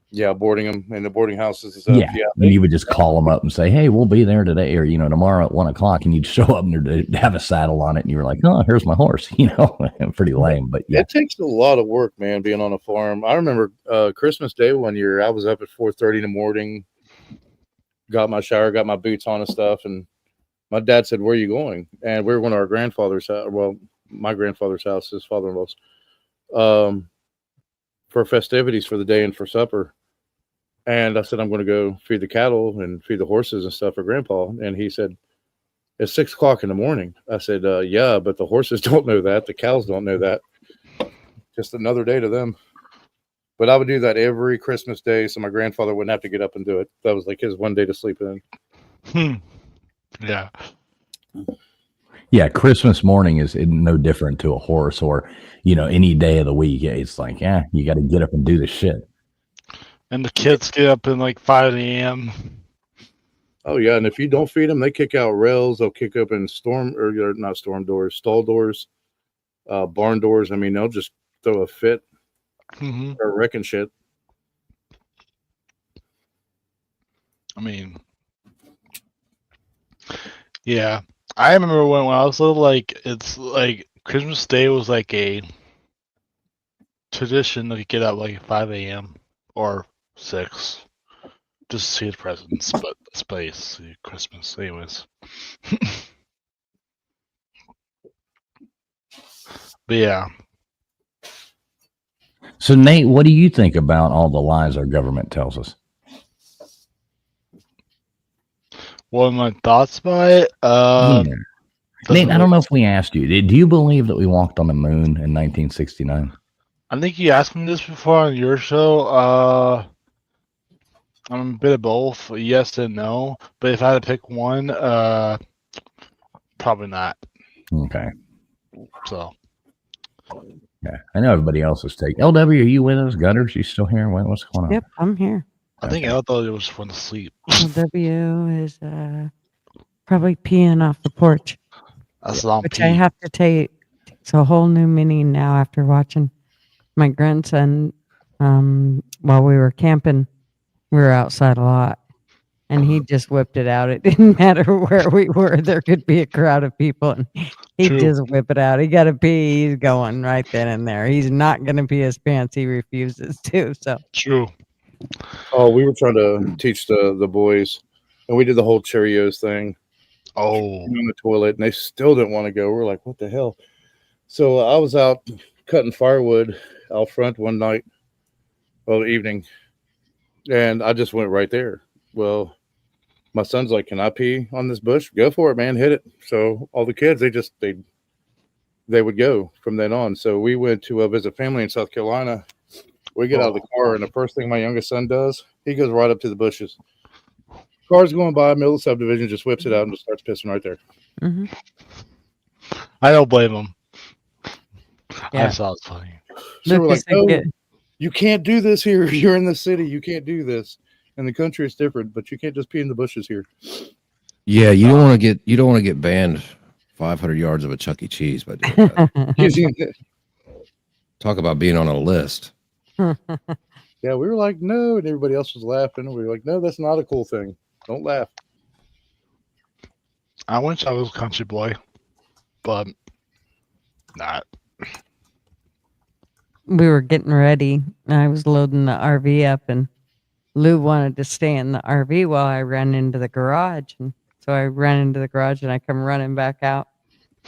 Yeah, boarding them in the boarding houses and stuff. Yeah. And you would just call them up and say, hey, we'll be there today or, tomorrow at 1:00. And you'd show up and they'd have a saddle on it. And you were like, oh, here's my horse, pretty lame. But yeah. It takes a lot of work, man, being on a farm. I remember Christmas Day one year, I was up at 4:30 in the morning, got my shower, got my boots on and stuff. And my dad said, where are you going? And we were going to our grandfather's house. Well, my grandfather's house, his father-in-law's. for festivities for the day and for supper. And I said, I'm going to go feed the cattle and feed the horses and stuff for Grandpa. And he said, it's 6 o'clock in the morning. I said, yeah, but the horses don't know that. The cows don't know that. Just another day to them. But I would do that every Christmas day so my grandfather wouldn't have to get up and do it. That was like his one day to sleep in. Yeah. Yeah, Christmas morning is no different to a horse or, any day of the week. It's like, you got to get up and do the shit. And the kids get up in like 5 a.m. Oh, yeah. And if you don't feed them, they kick out rails. They'll kick open stall doors, barn doors. I mean, they'll just throw a fit or wrecking shit. I mean, yeah. I remember when I was little, it's like Christmas Day was like a tradition to get up like 5 a.m. or 6 just to see the presents, but the space, Christmas, anyways. But yeah. So, Nate, what do you think about all the lies our government tells us? What are my thoughts about it? Nate, I don't know if we asked you. Do you believe that we walked on the moon in 1969? I think you asked me this before on your show. I'm a bit of both, yes and no. But if I had to pick one, probably not. Okay. So. Yeah, I know everybody else is taking. LW, are you with us? Gutters, you still here? What's going on? Yep, I'm here. I think I thought it was fun to sleep. LW is probably peeing off the porch. That's long which I have to tell you, it's a whole new meaning now after watching my grandson. While we were camping, we were outside a lot, and he just whipped it out. It didn't matter where we were; there could be a crowd of people, and he'd just whip it out. He got to pee; he's going right then and there. He's not going to pee his pants. He refuses to. So true. Oh, we were trying to teach the boys, and we did the whole Cheerios thing. Oh, in the toilet, and they still didn't want to go. We're like, what the hell? So I was out cutting firewood out front one night, evening, and I just went right there. Well, my son's like, can I pee on this bush? Go for it, man, hit it. So all the kids, they would go from then on. So we went to visit family in South Carolina. We get out of the car, and the first thing my youngest son does, he goes right up to the bushes. Cars going by, middle of the subdivision, just whips it out and just starts pissing right there. Mm-hmm. I don't blame him. Yeah. I saw it's funny. So we're like, no, you can't do this here. You're in the city. You can't do this. In the country, it's different, but you can't just pee in the bushes here. Yeah, you don't want to get banned 500 yards of a Chuck E. Cheese by doing that. Talk about being on a list. Yeah, we were like, no, and everybody else was laughing. We were like, no, that's not a cool thing. Don't laugh. I wish I was a country boy, but not. We were getting ready, and I was loading the RV up, and Lou wanted to stay in the RV while I ran into the garage. And so I ran into the garage, and I come running back out.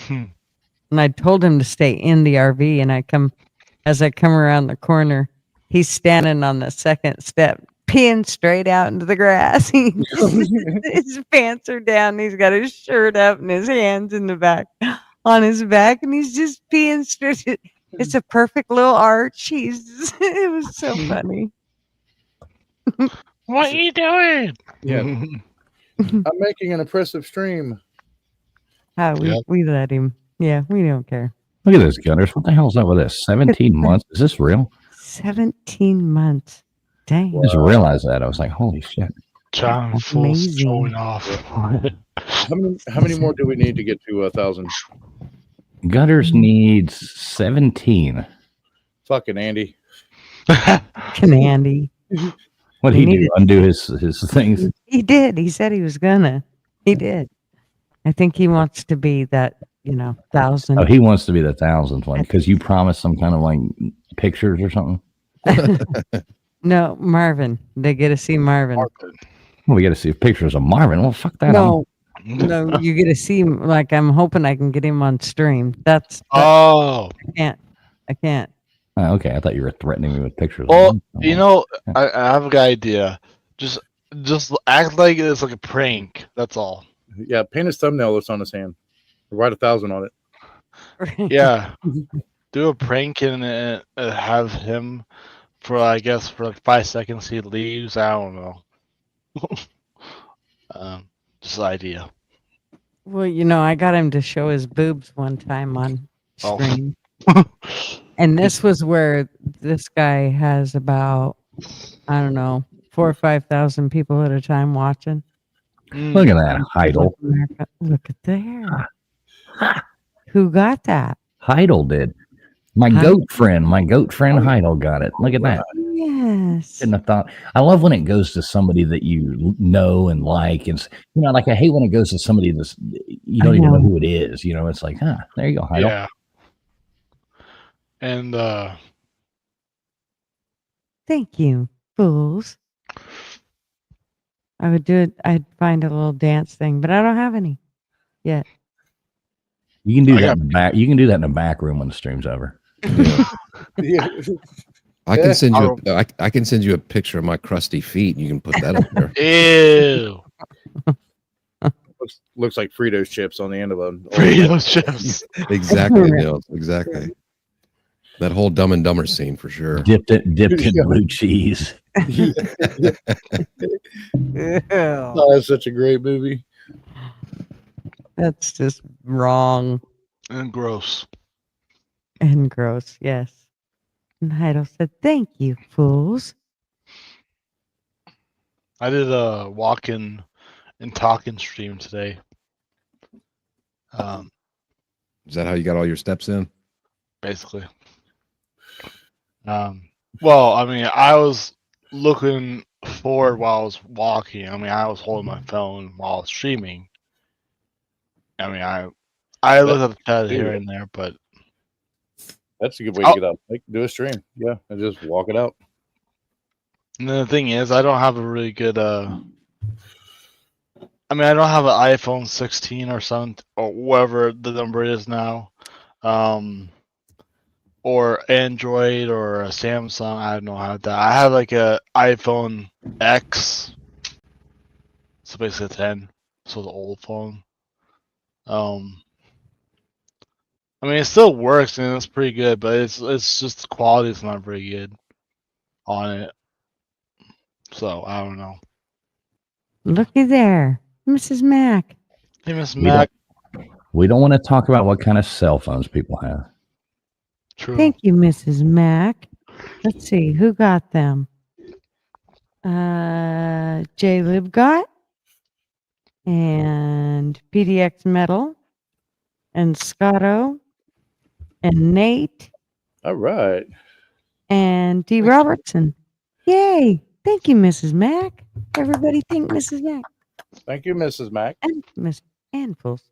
And I told him to stay in the RV, and as I come around the corner, he's standing on the second step, peeing straight out into the grass. His pants are down. He's got his shirt up and his hands in the back on his back, and he's just peeing straight. It's a perfect little arch. It was so funny. What are you doing? Yeah. I'm making an impressive stream. We let him. Yeah, we don't care. Look at this, Gunners. What the hell's up with this? 17 months? Is this real? 17 months. Dang. I just realized that. I was like, holy shit. John full showing off. How many more do we need to get to 1,000? Gutters needs 17. Fucking Andy. Fucking Andy. What did he do? Undo his things? He did. He said he was gonna. He did. I think he wants to be that, 1,000. Oh, he wants to be the 1,000th one because you promised some kind of like pictures or something. No, Marvin. They get to see Marvin. Well, we got to see pictures of Marvin. Well, fuck that. No, you get to see him. Like, I'm hoping I can get him on stream. That's I can't. Oh, Okay, I thought you were threatening me with pictures. Well, you know, I have a good idea. Just act like it's like a prank. That's all. Yeah, paint his thumbnail that's on his hand. Write 1,000 on it. Yeah. Do a prank and have him for, I guess, for like 5 seconds. He leaves. I don't know. Just an idea. Well, you know, I got him to show his boobs one time on stream. And this was where this guy has about, I don't know, 4,000 or 5,000 people at a time watching. Look at that, Heidel. Look at there. Who got that? Heidel did. My goat friend Heidel got it. Look at that. Yes. Shouldn't have thought. I love when it goes to somebody that you know and like, and you know, like I hate when it goes to somebody that's you don't even know who it is. You know, it's like, there you go, Heidel. Yeah. And thank you, fools. I would do it. I'd find a little dance thing, but I don't have any yet. You can do that in the back. You can do that in the back room when the stream's over. Yeah. I can send you. I can send you a picture of my crusty feet. And you can put that up there. Ew. Looks like Fritos chips on the end of them. Fritos chips. Exactly, Neil. Exactly. That whole Dumb and Dumber scene for sure. Dipped in blue cheese. Oh, that's such a great movie. That's just wrong. And gross. And gross, yes. And Heidel said, thank you, fools. I did a walk-in and talking stream today. Is that how you got all your steps in? Basically. Well, I mean, I was looking forward while I was walking. I mean, I was holding my phone while I was streaming. I mean, I looked at the chat here and there, but that's a good way to get out. Do a stream, yeah, and just walk it out. And the thing is, I don't have a really good. I mean, I don't have an iPhone 16 or something, or whatever the number is now, or Android or a Samsung. I don't know how that. I have like a iPhone X, so basically a 10, so the old phone. I mean, it still works and it's pretty good, but it's just the quality is not very good on it. So I don't know. Looky there, Mrs. Mac. Hey, Miss Mac. We don't want to talk about what kind of cell phones people have. True. Thank you, Mrs. Mac. Let's see who got them. J Lib got, and PDX Metal, and Scotto, and Nate. All right. And D. Robertson. Yay! Thank you, Mrs. Mac. Everybody thank Mrs. Mac. Thank you, Mrs. Mac. And Miss Handfuls.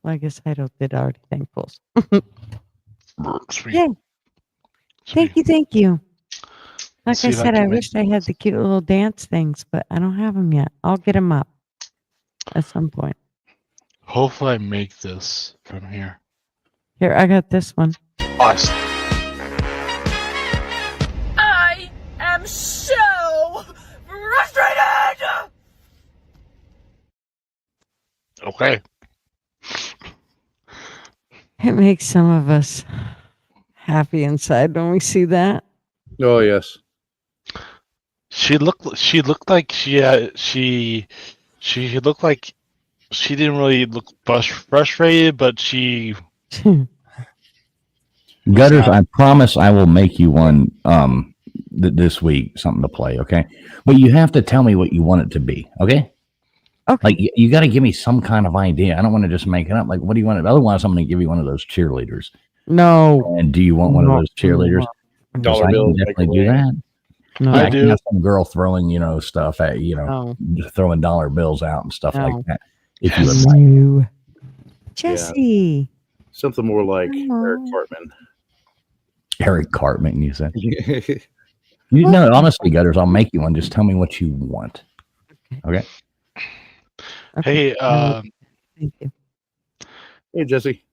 Well, I guess I did already thankfuls. Sweet. Yay. Sweet. Thank you. Like See I if I said, I can make wished I had the cute little dance things, but I don't have them yet. I'll get them up at some point. Hopefully I make this from here. Here, I got this one. Awesome. I am so frustrated! Okay. It makes some of us happy inside when we see that. Oh yes. She looked like she looked like she didn't really look frustrated, but she. Gutters, I promise I will make you one this week, something to play, okay? But you have to tell me what you want it to be, okay? Okay. Like you got to give me some kind of idea. I don't want to just make it up. Like, what do you want? Otherwise, I'm going to give you one of those cheerleaders. No. And do you want one of those cheerleaders? Dollar I can bills, definitely do that. No. Yeah, I I do. can have some girl throwing, stuff at throwing dollar bills out and stuff like No. that. If you would like. No. Jesse. Something more like Aw. Eric Cartman. Eric Cartman, you said. You know, honestly, Gutters, I'll make you one. Just tell me what you want. Okay. Okay. Hey, Thank you. Hey Jesse.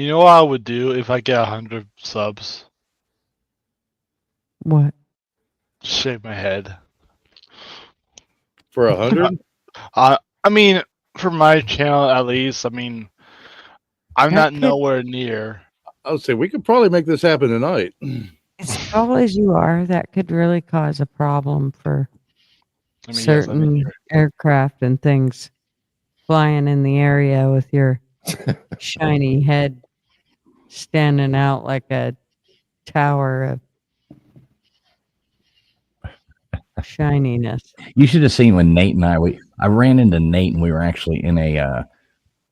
You know what I would do if I get 100 subs? What? Shave my head. For 100? I mean, for my channel at least. I mean, I'm That not could- nowhere near. I would say we could probably make this happen tonight. As tall as you are, that could really cause a problem for I mean, yes, I'm in certain here. aircraft and things flying in the area with your shiny head standing out like a tower of shininess. You should have seen when Nate and I ran into Nate and we were actually in a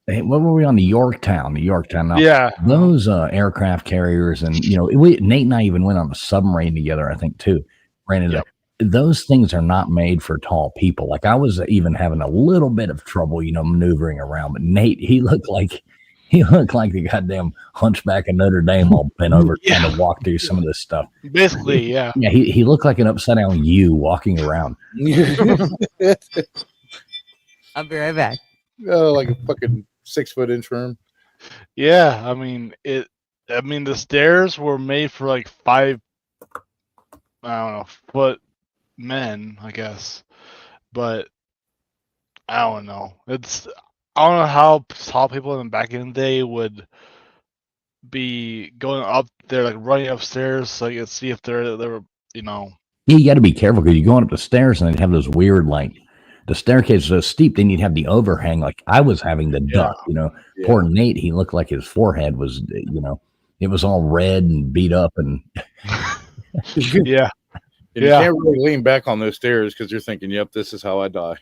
what were we on, the Yorktown? Now, Yeah. those aircraft carriers, and Nate and I even went on a submarine together, I think, too. Ran into those things are not made for tall people. Like, I was even having a little bit of trouble, maneuvering around. But Nate, he looked like the goddamn Hunchback of Notre Dame, all bent over trying to walk through some of this stuff. Basically, yeah. Yeah, he looked like an upside down U walking around. I'll be right back. Oh, like a fucking 6-foot inchworm. Yeah, I mean the stairs were made for like 5, I don't know, foot men, I guess. But I don't know. I don't know how tall people in back in the day would be going up there, like running upstairs, like to see if they were. Yeah, you got to be careful because you're going up the stairs and they'd have those weird, like, the staircase is so steep, then you'd have the overhang. Like, I was having to duck, Poor Nate, he looked like his forehead was, it was all red and beat up. And yeah. You can't really lean back on those stairs because you're thinking, yep, this is how I die.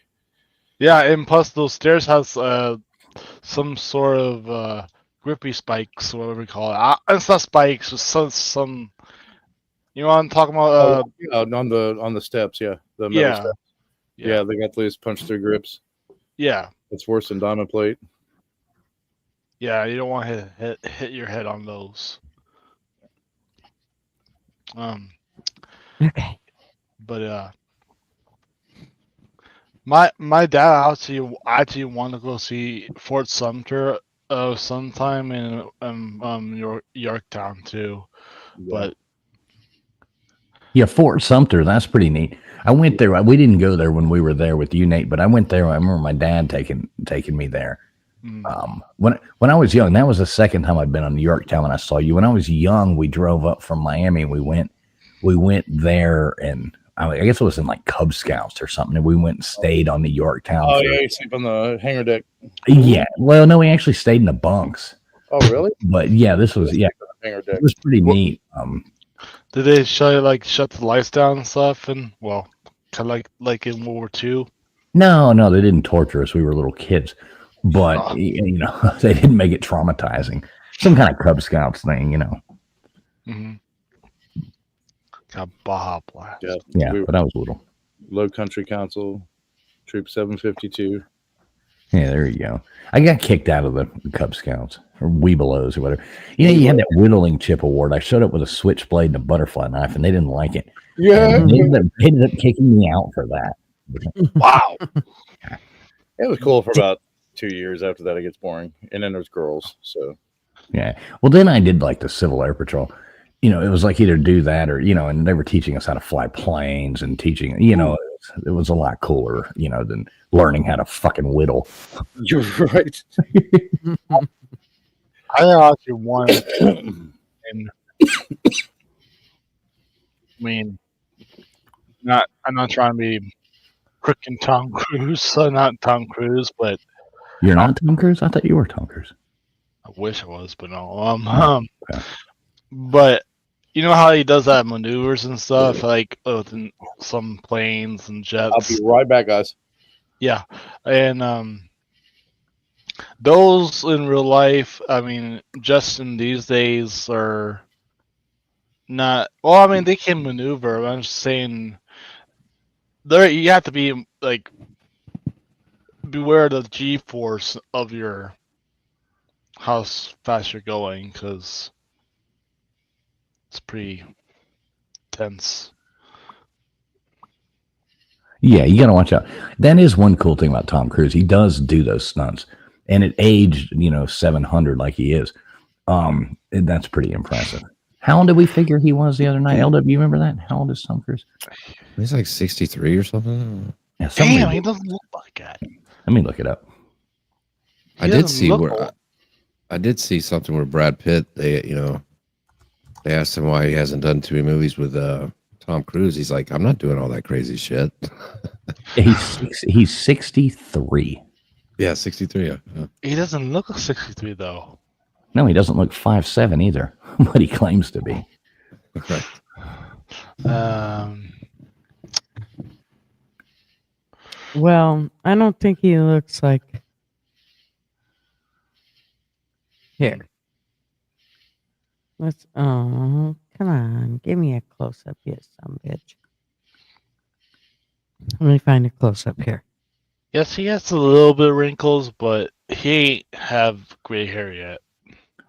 Yeah, and plus those stairs has some sort of grippy spikes, or whatever we call it. It's not spikes, it's some. You know what I'm talking about? On the steps, the metal steps. Yeah, they got those punch-through grips. Yeah, it's worse than diamond plate. Yeah, you don't want to hit your head on those. Okay. But my dad actually wanted to go see Fort Sumter sometime in Yorktown too. But yeah, Fort Sumter, that's pretty neat. I went there. We didn't go there when we were there with you, Nate, but I went there. I remember my dad taking me there. When I was young, that was the second time I'd been on Yorktown when I saw you. When I was young, we drove up from Miami. We went there, and I guess it was in like Cub Scouts or something. And we went and stayed on the Yorktown. Oh yeah, you sleep on the hangar deck. Yeah, well, no, we actually stayed in the bunks. Oh really? But yeah, this was hangar deck. It was pretty neat. Did they shut the lights down and stuff? And well, kind of like in World War II. No, they didn't torture us. We were little kids, but they didn't make it traumatizing. Some kind of Cub Scouts thing, Mm-hmm. Got Baja Blast. Yeah, but I was little. Low Country Council, Troop 752. Yeah, there you go. I got kicked out of the Cub Scouts or Weebelows or whatever. You had that whittling chip award. I showed up with a switchblade and a butterfly knife, and they didn't like it. Yeah, they ended up kicking me out for that. Wow. It was cool for about 2 years. After that, it gets boring, and then there's girls. So yeah. Well, then I did like the Civil Air Patrol. It was like either do that or and they were teaching us how to fly planes and teaching. It was a lot cooler, than learning how to fucking whittle. You're right. I actually wanted, and I mean, I'm not trying to be freaking Tom Cruise, so not Tom Cruise, but you're not Tom Cruise. I thought you were Tom Cruise. I wish I was, but no. Okay. But you know how he does that maneuvers and stuff, like in some planes and jets. I'll be right back, guys. Yeah, and those in real life, I mean, just in these days are not. Well, I mean, they can maneuver. But I'm just saying, you have to be like beware of the G-force of how fast you're going, because it's pretty tense. Yeah, you got to watch out. That is one cool thing about Tom Cruise. He does do those stunts. And at age, 700 like he is, That's pretty impressive. How old did we figure he was the other night? LW, you remember that? How old is Tom Cruise? He's like 63 or something. Yeah, Damn, he doesn't look like that. Let me look it up. I did see where I did see something where Brad Pitt, they asked him why he hasn't done too many movies with Tom Cruise. He's like, I'm not doing all that crazy shit. He's 63. Yeah, 63. Yeah. He doesn't look like 63 though. No, he doesn't look 5'7" either, but he claims to be. Correct. Well, I don't think he looks like. Here. Let's. Oh, come on. Give me a close up, you some bitch. Let me find a close up here. Yes, he has a little bit of wrinkles, but he ain't have gray hair yet.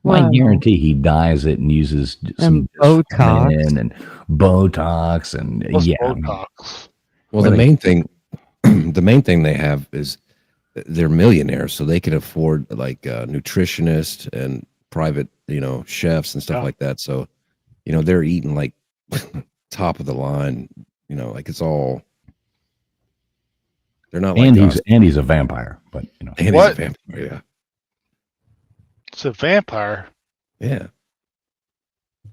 Well, Wow. I guarantee he dyes it and uses some Botox. Skin and Botox and Plus yeah. Botox. Well, the main thing they have is they're millionaires, so they can afford like nutritionists and private, chefs and stuff like that. So, they're eating like top of the line. Like it's all. They're not like us. And he's a vampire, but And he's a What? vampire, yeah. It's a vampire. Yeah.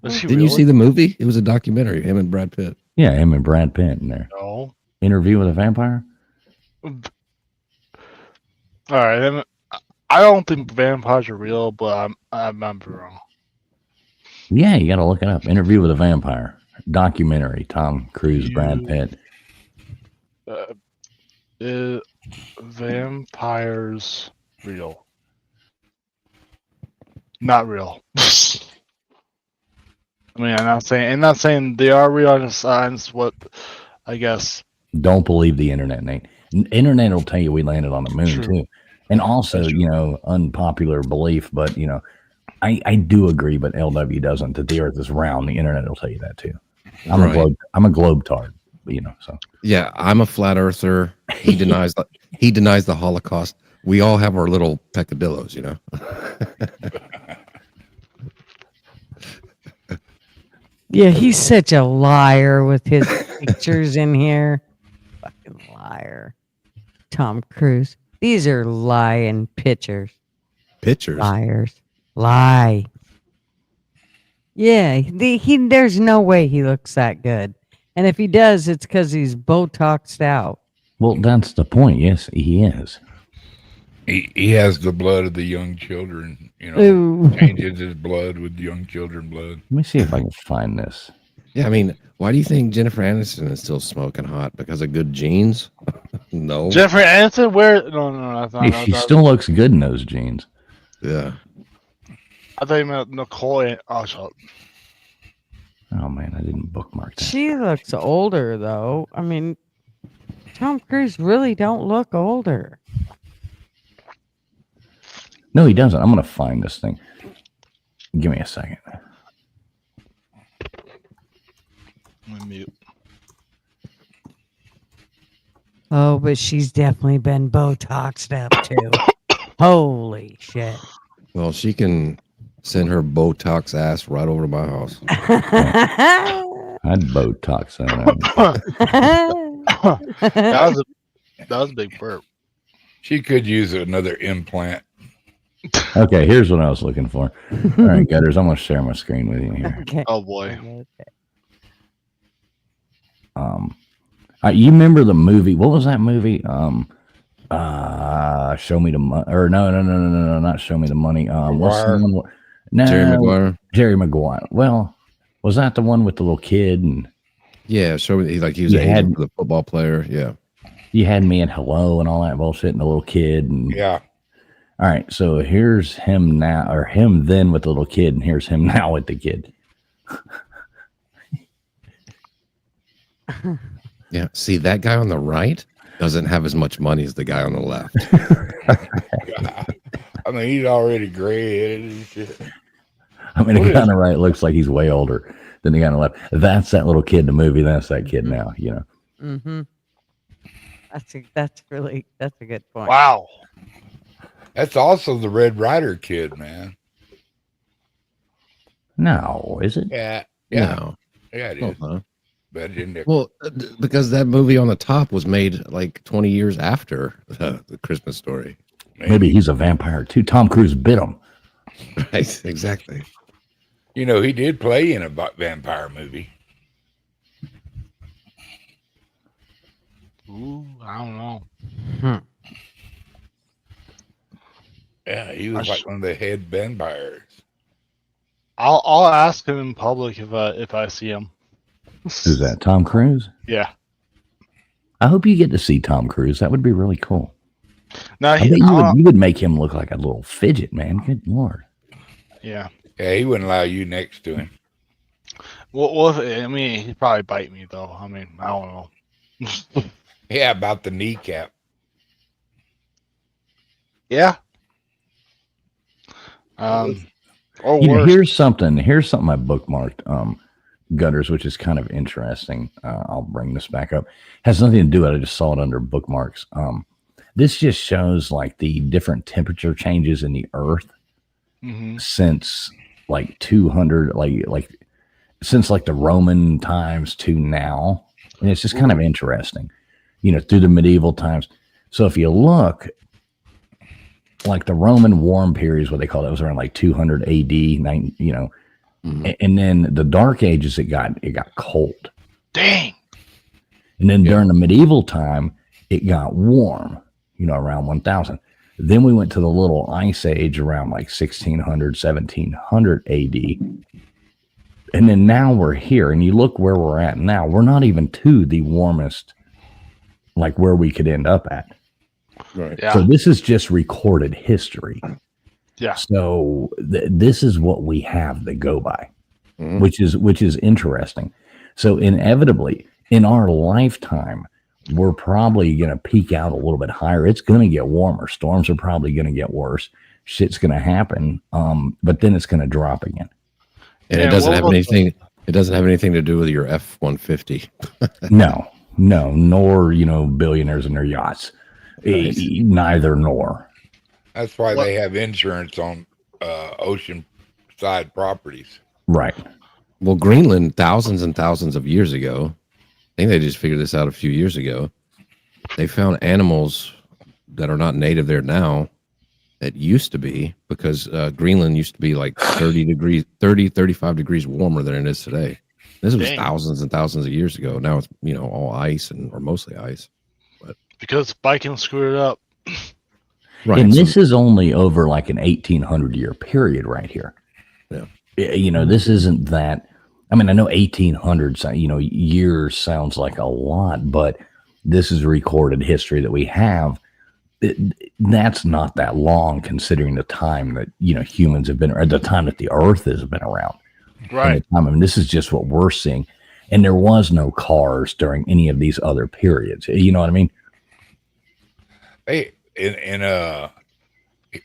Is he Didn't you really? see the movie? It was a documentary, him and Brad Pitt. yeah, him and Brad Pitt in there. No. Interview with a Vampire. All right. Then, I don't think vampires are real, but I'm wrong. Yeah, you got to look it up. Interview with a Vampire documentary. Tom Cruise, Brad Pitt. Vampires real? Not real. I mean, I'm not saying they are real. I'm just what I guess. Don't believe the internet, Nate. Internet will tell you we landed on the moon too. And also, unpopular belief, but I do agree, but LW doesn't, that the Earth is round. The internet will tell you that too. I'm a globetard, so. Yeah, I'm a flat earther. He denies the Holocaust. We all have our little peccadillos, Yeah, he's such a liar with his pictures in here. Fucking liar. Tom Cruise. These are lying pictures. Pictures. Liars. Lie. Yeah, there's no way he looks that good. And if he does, it's because he's Botoxed out. Well, that's the point. Yes, he is. He has the blood of the young children, Ooh. changes his blood with young children blood. Let me see if I can find this. Yeah, I mean, why do you think Jennifer Aniston is still smoking hot? Because of good genes? No. Jennifer Aniston? Where? No, that's not. Hey, she still looks good in those jeans. Yeah. I thought you meant Nicole. Oh, shut up. Oh man, I didn't bookmark that. She looks older, though. I mean, Tom Cruise really don't look older. No, he doesn't. I'm going to find this thing. Give me a second. Let me mute. Oh, but she's definitely been Botoxed up, too. Holy shit. Well, she can send her Botox ass right over to my house. I'd Botox that. That was a big burp. She could use another implant. Okay, here's what I was looking for. All right, Gutters, I'm going to share my screen with you here. Okay. Oh boy. You remember the movie? What was that movie? Show Me the Money. Or no, not Show Me the Money. What's the one? No, Jerry Maguire. Jerry Maguire. Well, was that the one with the little kid? And yeah, he was an agent for the football player. Yeah. You had me at hello and all that bullshit and the little kid. And yeah. All right, so here's him now, or him then with the little kid, and here's him now with the kid. Yeah, see, that guy on the right doesn't have as much money as the guy on the left. I mean, he's already gray-headed and shit. I mean, the guy on the right looks like he's way older than the guy on the left. That's that little kid in the movie. That's that kid now, Mm-hmm. That's a good point. Wow. That's also the Red Rider kid, man. No, is it? Yeah. No. Yeah, it Oh, is. huh. But it didn't. Well, because that movie on the top was made like 20 years after the Christmas Story. Maybe he's a vampire too. Tom Cruise bit him. Right, exactly. You know, he did play in a vampire movie. Ooh, I don't know. Yeah, he was like one of the head vampires. I'll ask him in public if I see him. Who's that? Tom Cruise? Yeah. I hope you get to see Tom Cruise. That would be really cool. No, I bet you would make him look like a little fidget, man. Good Lord. Yeah. Yeah, he wouldn't allow you next to him. Well, I mean, he'd probably bite me though. I mean, I don't know. Yeah, about the kneecap. Yeah. Or worse. Here's something I bookmarked, Gutters, which is kind of interesting. I'll bring this back up. Has nothing to do with it. I just saw it under bookmarks. This just shows like the different temperature changes in the earth since like 200, since like the Roman times to now. And it's just kind of interesting, through the medieval times. So if you look, like the Roman warm period is what they call it. It was around like 200 AD, and then the Dark Ages, it got cold. Dang. And then during the medieval time, it got warm, around 1000. Then we went to the little ice age around like 1600, 1700 AD. And then now we're here, and you look where we're at now. We're not even to the warmest, like where we could end up at. Right. Yeah. So this is just recorded history. Yeah. So this is what we have to go by, which is interesting. So inevitably in our lifetime, we're probably going to peak out a little bit higher. It's going to get warmer. Storms are probably going to get worse. Shit's going to happen. But then it's going to drop again. And it doesn't have anything. It doesn't have anything to do with your F-150. No, nor billionaires and their yachts. Nice. Neither nor. That's why they have insurance on ocean side properties. Right. Well, Greenland, thousands and thousands of years ago, I think they just figured this out a few years ago. They found animals that are not native there now that used to be, because Greenland used to be like 35 degrees warmer than it is today. This was thousands and thousands of years ago. Now it's, all ice or mostly ice. But because Vikings screwed it up. Right. And this is only over like an 1800 year period right here. Yeah. This isn't that. I mean, I know 1800s, years sounds like a lot, but this is recorded history that we have. That's not that long considering the time that, humans have been, or the time that the earth has been around. Right. I mean, this is just what we're seeing. And there was no cars during any of these other periods. You know what I mean? Hey, in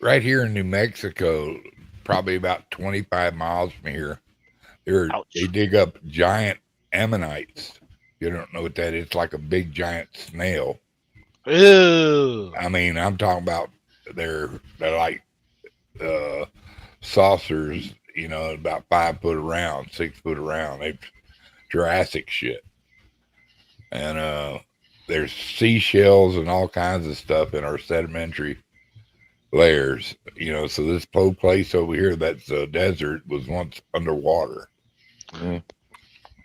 right here in New Mexico, probably about 25 miles from here, they dig up giant ammonites. You don't know what that is. It's like a big giant snail. Ew. I mean, I'm talking about they're like saucers, about 5 foot around, 6 foot around. They Jurassic shit. And there's seashells and all kinds of stuff in our sedimentary layers. So this whole place over here that's a desert was once underwater.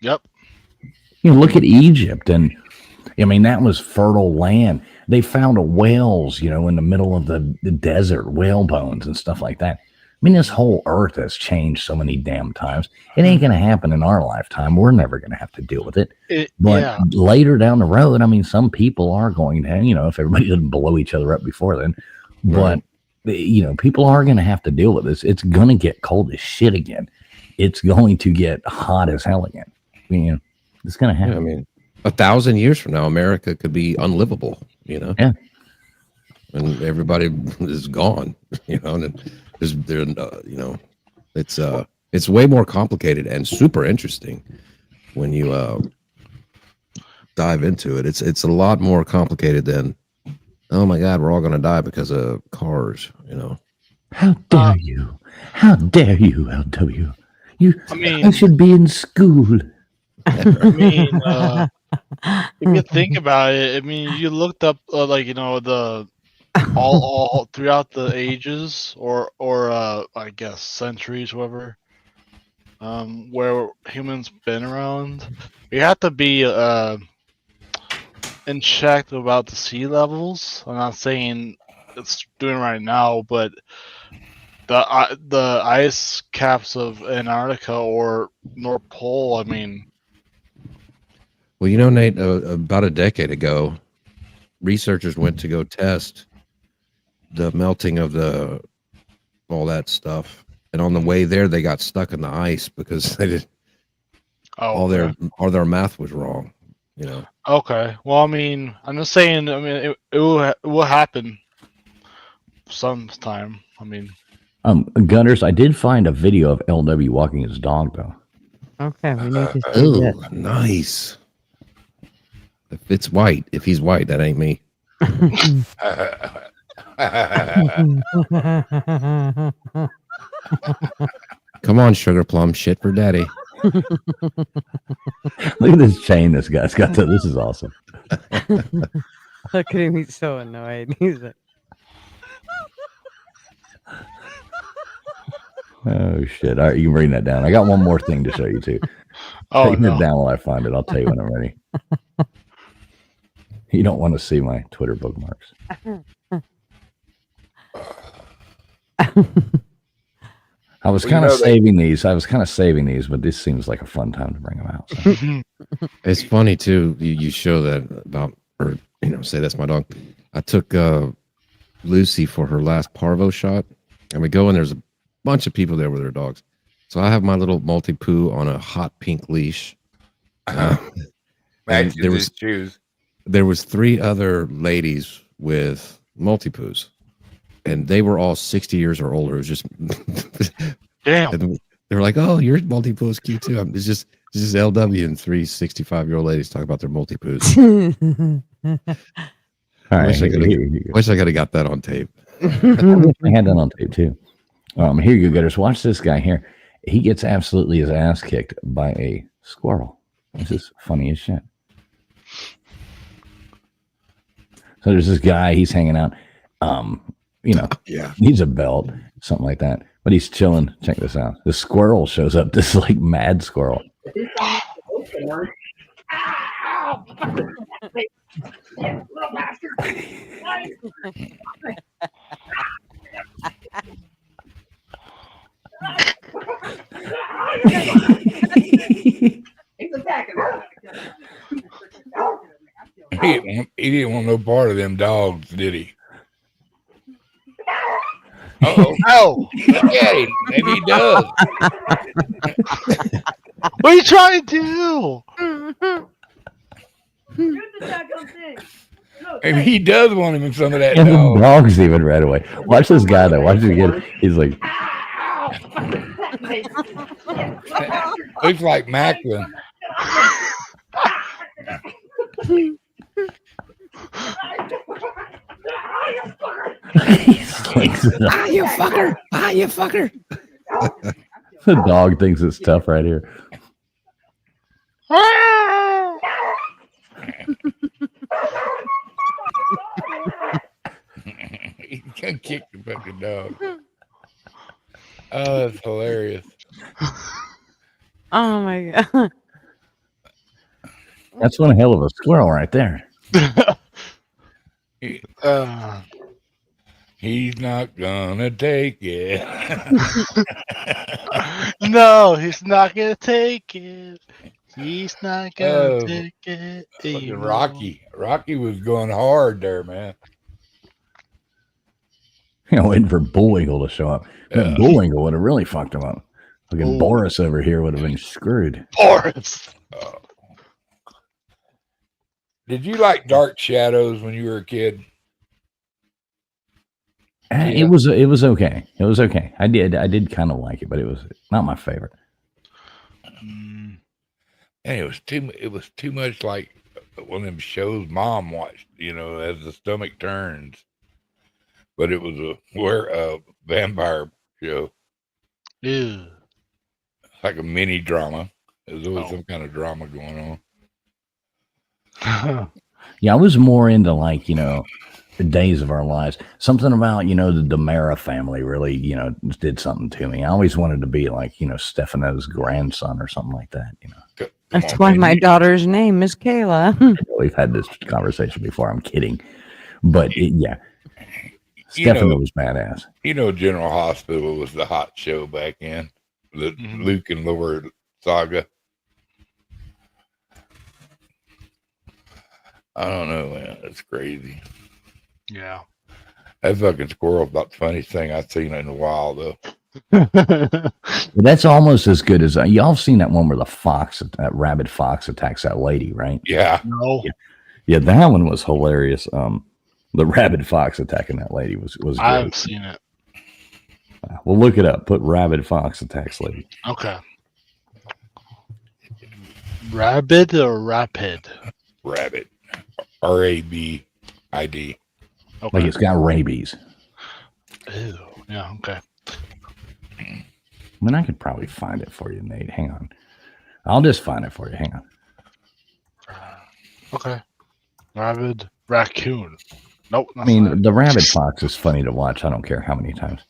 Yep. Look at Egypt, and I mean that was fertile land. They found whales, in the middle of the desert, whale bones and stuff like that. I mean, this whole earth has changed so many damn times. It ain't going to happen in our lifetime. We're never going to have to deal with it. But later down the road, I mean, some people are going to, if everybody doesn't blow each other up before then. Right. But, people are going to have to deal with this. It's going to get cold as shit again. It's going to get hot as hell again. It's going to happen. Yeah, I mean, 1,000 years from now, America could be unlivable, Yeah. And everybody is gone, and it's way more complicated and super interesting when you dive into it. It's a lot more complicated than, oh my God, we're all going to die because of cars, How dare you? How dare you, LW? I mean, I should be in school. I mean, if you think about it, I mean, you looked up like the all throughout the ages or I guess centuries, whatever, where humans been around. You have to be in check about the sea levels. I'm not saying it's doing right now, but the ice caps of Antarctica or North Pole. I mean, Well, Nate, about a decade ago, researchers went to go test the melting of all that stuff, and on the way there, they got stuck in the ice because they did all their math was wrong. Okay. Well, I mean, I'm just saying. I mean, it will happen sometime. I mean, Gunners, I did find a video of LW walking his dog though. Okay, we need to see Oh, that. nice. If it's white, if he's white, that ain't me. Come on, sugar plum, shit for daddy. Look at this chain this guy's got. This is awesome. Look at him, he's so annoyed. He's like, oh shit! All right, you can bring that down. I got one more thing to show you too. Take it down while I find it. I'll tell you when I'm ready. You don't want to see my Twitter bookmarks. I was kind of saving these. But this seems like a fun time to bring them out. So. It's funny too. You show that about, or say that's my dog. I took Lucy for her last parvo shot, and we go and there's a bunch of people there with their dogs. So I have my little multi-poo on a hot pink leash. There was 3 other ladies with multi-poos, and they were all 60 years or older. It was just damn. They were like, "Oh, your multi-poo is cute too." It's just LW and 3 65-year-old ladies talk about their multi-poos. All right, wish I could have got that on tape. I had that on tape too. Here you go, guys. Watch this guy here. He gets absolutely his ass kicked by a squirrel. This is funny as shit. So there's this guy, he's hanging out. Needs a belt, something like that. But he's chilling. Check this out. The squirrel shows up, this like mad squirrel. He's attacking us. He didn't want no part of them dogs, did he? Oh no! Look at him. Maybe he does. What are you trying to do? Maybe he does want him in some of that And dog. the dog's even right away. Watch this guy though. Watch it again. He's like, looks like Macklin. he's like, You fucker! You fucker! the dog thinks it's tough right here. He can kick the fucking dog. Oh, that's hilarious. oh my god. That's one hell of a squirrel right there. He's not gonna take it. No, he's not gonna take it. He's not gonna take it. Fucking Rocky was going hard there, man. Waiting for Bullwinkle to show up. Bullwinkle would have really fucked him up. Fucking Boris over here would have been screwed. Boris. Did you like Dark Shadows when you were a kid? It was okay. It was okay. I did kind of like it, but it was not my favorite. And it was too much like one of them shows Mom watched, as the stomach turns. But it was a vampire show. Ew. like a mini drama. There's always some kind of drama going on. Yeah, I was more into like, the Days of Our Lives. Something about, the Demera family really, did something to me. I always wanted to be like, Stefano's grandson or something like that, Come That's on, why man. my daughter's name is Kayla. We've had this conversation before. I'm kidding. But yeah, You know- Stefano was badass. General Hospital was the hot show back in the Luke and Laura saga. I don't know, man. That's crazy. Yeah. That fucking squirrel's about the funniest thing I've seen in a while, though. That's almost as good as y'all have seen that one where that rabid fox attacks that lady, right? Yeah. No. Yeah, that one was hilarious. The rabid fox attacking that lady was great. I've seen it. Well, look it up. Put rabid fox attacks lady. Okay. Rabid or rapid? Rabbit. RABID. Okay. Like it's got rabies. Ew. Yeah. Okay. I mean, I could probably find it for you, Nate. Hang on. I'll just find it for you. Hang on. Okay. Rabid raccoon. Nope. I mean, the rabid fox is funny to watch. I don't care how many times.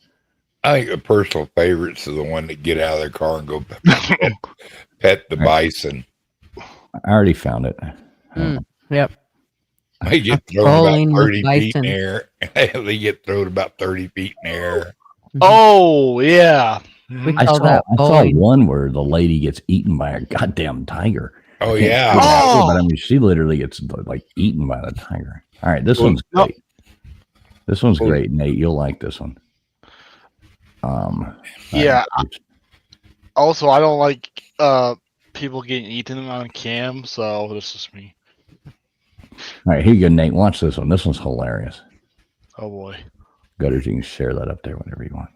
I think the personal favorites are the one that get out of their car and go pet the bison. I already found it. Yep. They get thrown Bowling about with 30 feet in bison. the air. They get thrown about 30 feet in the air. Oh yeah. We I call saw that bowling. one where the lady gets eaten by a goddamn tiger. Oh, I can't yeah. see what happened, Oh! but I mean, she literally gets like eaten by the tiger. All right, this Well, one's no. great. This one's great, Nate. You'll like this one. Yeah. Also, I don't like people getting eaten on cam, so this is me. All right, here you go, Nate. Watch this one. This one's hilarious. Oh boy. Gutters, you can share that up there whenever you want.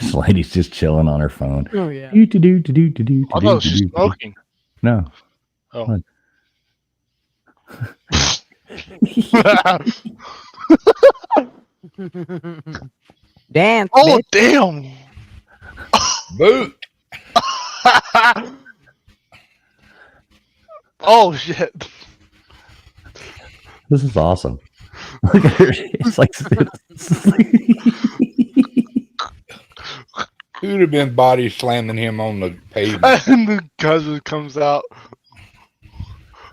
This lady's just chilling on her phone. Oh yeah. I thought she's smoking. No. Oh. What? Dance. Oh bitch. damn. Boot. Oh shit. This is awesome. Look at her. It's like Who'd have been body slamming him on the pavement? And the cousin comes out.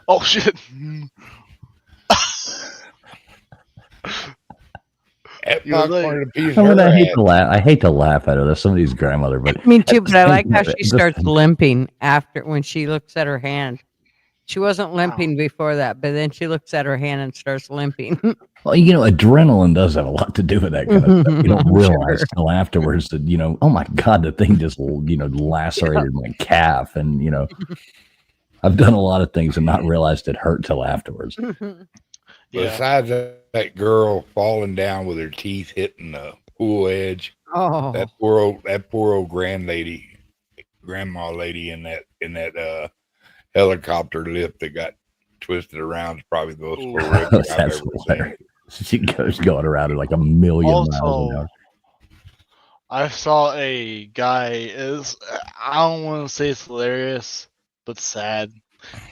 Oh shit. That You're popcorn like- a piece I of mean, her I hate ass. to laugh. I hate to laugh at her. That's somebody's grandmother, but Me too, but I like how she This- starts limping after when she looks at her hand. She wasn't limping before that, but then she looks at her hand and starts limping. well, adrenaline does have a lot to do with that kind of stuff. You don't I'm realize sure. till afterwards that oh my god, the thing just lacerated my calf, and I've done a lot of things and not realized it hurt till afterwards. Yeah. Besides that girl falling down with her teeth hitting the pool edge, Oh, that poor old grandma lady in that helicopter lift that got twisted around is probably the most Ooh. horrific I've That's ever hilarious. She goes going around at like a million miles an Also, hour. I saw a guy I don't want to say it's hilarious, but sad.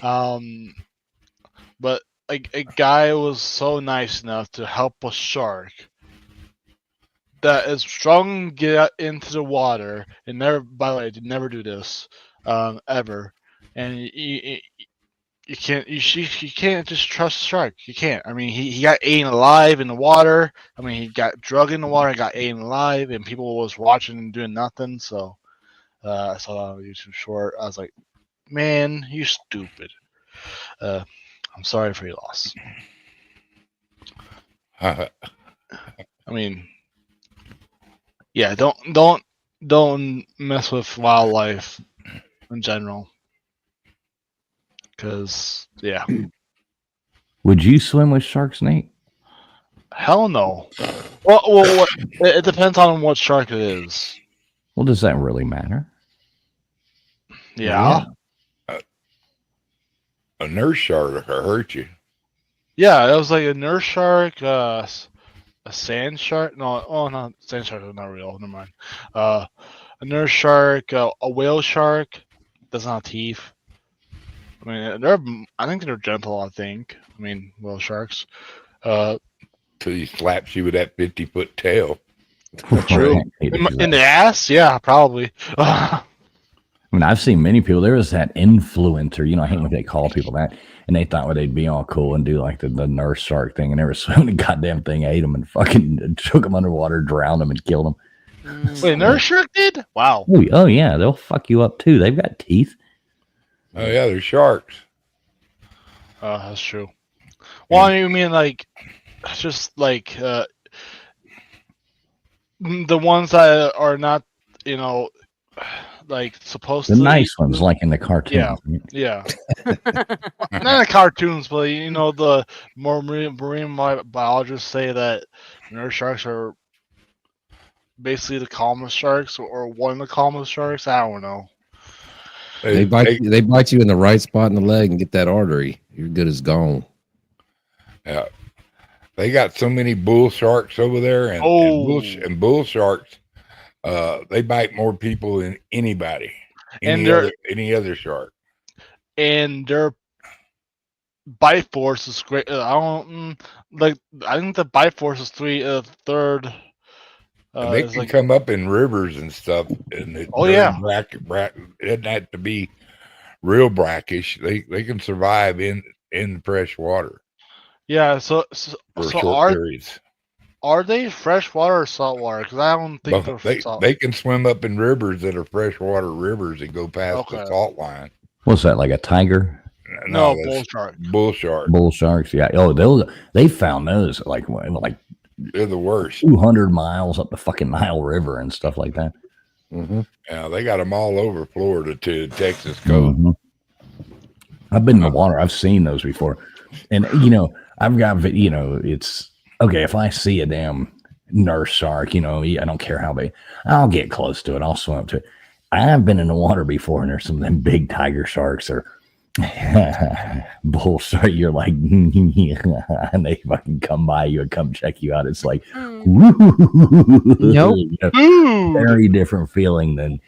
But a guy was so nice enough to help a shark that is strong to get into the water and never, by the way, never do this ever. And you can't you can't just trust the shark. You can't. I mean, he got eaten alive in the water. I mean, he got drugged in the water and got eaten alive, and people was watching and doing nothing. So I saw that on a YouTube short. I was like, man, you stupid. I'm sorry for your loss. I mean, yeah, don't mess with wildlife in general. Because yeah, Would you swim with sharks, Nate? hell no. Well, it depends on what shark it is. Well, does that really matter? Yeah. A nurse shark will hurt you. Yeah, it was like a nurse shark, a sand shark. No, oh no, sand shark is not real. Never mind. A nurse shark, a whale shark doesn't have teeth. I mean, I think they're gentle. I think. I mean, whale sharks. Till he slaps you with that 50-foot tail. True. In the ass, yeah, probably. I mean, I've seen many people. There was that influencer, I hate when they call people that, and they thought they'd be all cool and do like the nurse shark thing, and they were swimming. The goddamn thing ate them and fucking took them underwater, drowned them, and killed them. Wait, nurse shark did? Wow. Oh yeah, they'll fuck you up too. They've got teeth. Oh yeah, they're sharks. That's true. Well, I mean, like, just like the ones that are not, like supposed The to. nice ones, like in the cartoons. Yeah. Not the cartoons, but the more marine biologists say that nurse sharks are basically the calmest sharks, or one of the calmest sharks. I don't know. They bite you in the right spot in the leg and get that artery. You're good as gone. Yeah. They got so many bull sharks over there, and bull sharks, they bite more people than anybody, any other shark. And their bite force is great. I think the bite force is third. They can come up in rivers and stuff, and it doesn't have to be real brackish. They can survive in fresh water. Yeah, so short periods. Are they freshwater or saltwater? Because I don't think they're salt. They can swim up in rivers that are freshwater rivers and go past the salt line. What's that, like a tiger? No, bull shark. Bull shark. Bull sharks, yeah. Oh, they found those like they're the worst. 200 miles up the fucking Nile River and stuff like that. Mm-hmm. Yeah, they got them all over Florida to Texas coast. Mm-hmm. I've been in the water. I've seen those before, and I've got it's okay if I see a damn nurse shark. I don't care how big. I'll get close to it. I'll swim up to it. I've been in the water before, and there's some of them big tiger sharks or bull shark. You're like, and they fucking come by you and come check you out. It's like, nope. Very different feeling than,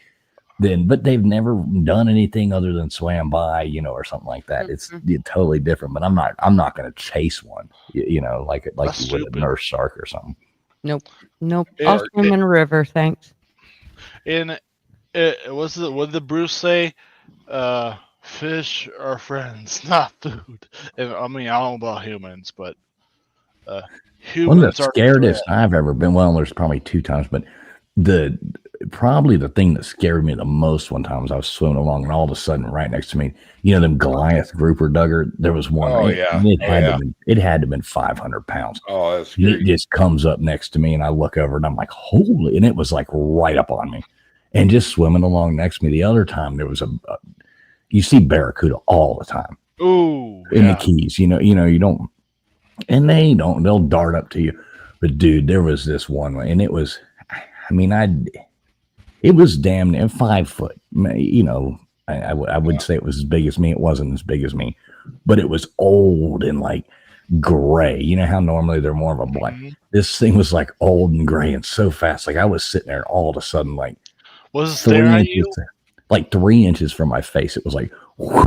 but they've never done anything other than swam by, or something like that. It's totally different. But I'm not going to chase one, like you would a nurse shark or something. Nope. I'll swim in a river, thanks. What did Bruce say? Fish are friends, not food. And I mean, I don't know about humans, but humans one of the scariest I've ever been. Well, there's probably 2 times, but probably the thing that scared me the most one time was I was swimming along, and all of a sudden, right next to me, them Goliath grouper dugger. There was one. It had to have been 500 pounds. Oh, that's scary. It just comes up next to me, and I look over, and I'm like, holy! And it was like right up on me, and just swimming along next to me. The other time there was you see barracuda all the time. Ooh, in the Keys, you don't, and they'll dart up to you. But dude, there was this one way, and it was, it was damn near 5 foot. I would say it was as big as me. It wasn't as big as me, but it was old and like gray. You know how normally they're more of a black. Mm-hmm. This thing was like old and gray and so fast. Like I was sitting there, and all of a sudden, like, was it staring at you? Like 3 inches from my face. It was like whoosh,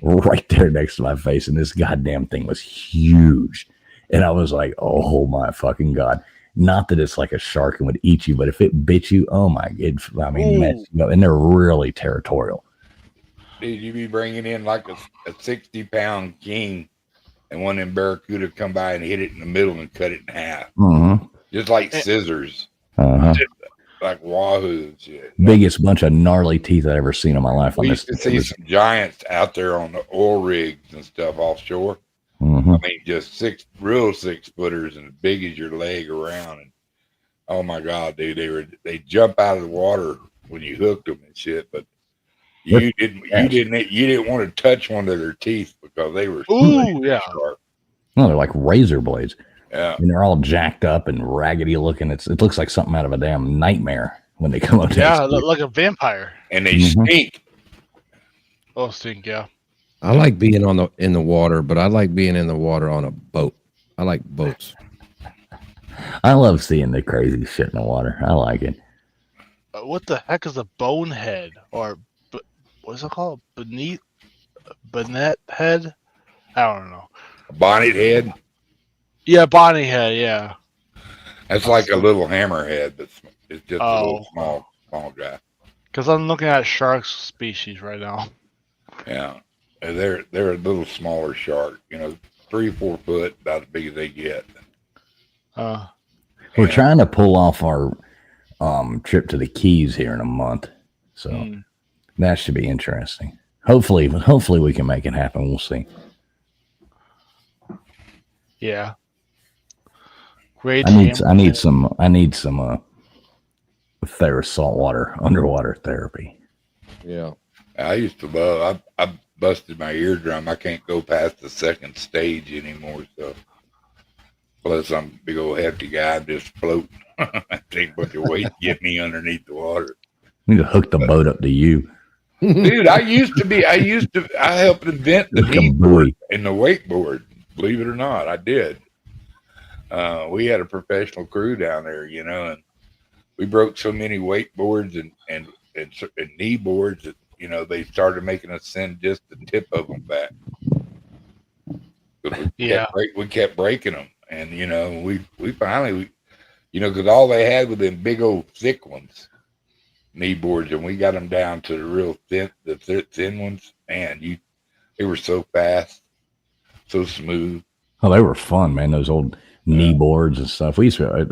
right there next to my face. And this goddamn thing was huge. And I was like, oh my fucking God. Not that it's like a shark and would eat you, but if it bit you, oh my, and they're really territorial. Dude, you be bringing in like a 60-pound king, and one of them barracuda come by and hit it in the middle and cut it in half. Mm-hmm. Just like scissors. Uh-huh. Like wahoo and shit. Biggest bunch of gnarly teeth I've ever seen in my life. We used to see some giants out there on the oil rigs and stuff offshore. Mm-hmm. I mean, just 6-footers and as big as your leg around. And oh my God, dude, they jump out of the water when you hooked them and shit. But you didn't want to touch one of their teeth because they were sharp. No, they're like razor blades. Yeah. And they're all jacked up and raggedy looking. It looks like something out of a damn nightmare when they come up. Yeah, like a vampire. And they stink. Oh, stink, yeah. I like being in the water, but I like being in the water on a boat. I like boats. I love seeing the crazy shit in the water. I like it. What the heck is a bonehead or what's it called? Bonnet head? I don't know. A bonnet head. Yeah, Bonnie head. Yeah. That's like a little hammerhead, but it's just a little Oh, small guy. because I'm looking at shark species right now. Yeah, and they're a little smaller shark. 3 or 4 foot, about as big as they get. We're trying to pull off our trip to the Keys here in a month, so that should be interesting. Hopefully we can make it happen. We'll see. Yeah. Great. I need some saltwater underwater therapy. Yeah. I used to love. I busted my eardrum. I can't go past the second stage anymore. So, plus I'm a big old hefty guy. I'm just floating. I take a bunch of weight to get me underneath the water. We need to hook the boat up to you, dude. I helped invent the kneeboard and the wakeboard. Believe it or not, I did. We had a professional crew down there, and we broke so many wakeboards and knee boards that they started making us send just the tip of them back. We kept breaking them, and we finally because all they had were them big old thick ones, knee boards, and we got them down to the real thin ones. Man, they were so fast, so smooth. Oh, they were fun, man. Those old knee boards and stuff. We used to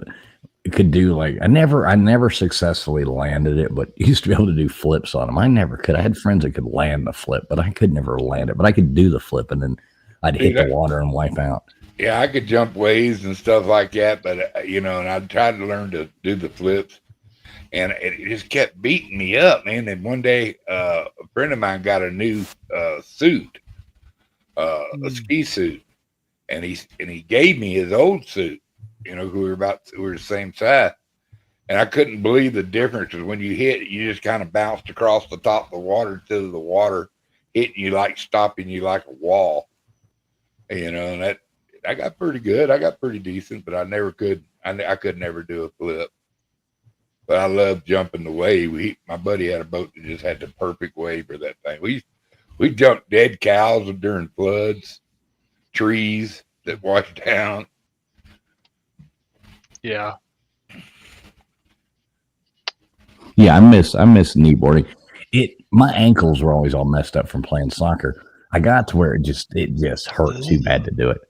could do I never successfully landed it, but used to be able to do flips on them. I never could. I had friends that could land the flip, but I could never land it. But I could do the flip, and then I'd hit the water and wipe out. Yeah, I could jump waves and stuff like that, but and I tried to learn to do the flips, and it just kept beating me up, man. And one day, a friend of mine got a new suit, a ski suit, and he gave me his old suit. We were the same size, and I couldn't believe the difference. Because when you hit, you just kind of bounced across the top of the water to the water hitting you, stopping you like a wall. And that I got pretty good. I got pretty decent, but I never could. I could never do a flip. But I love jumping the wave. My buddy had a boat that just had the perfect wave for that thing. We jumped dead cows during floods, trees that washed down. Yeah. Yeah, I miss kneeboarding. My ankles were always all messed up from playing soccer. I got to where it just hurt too bad to do it.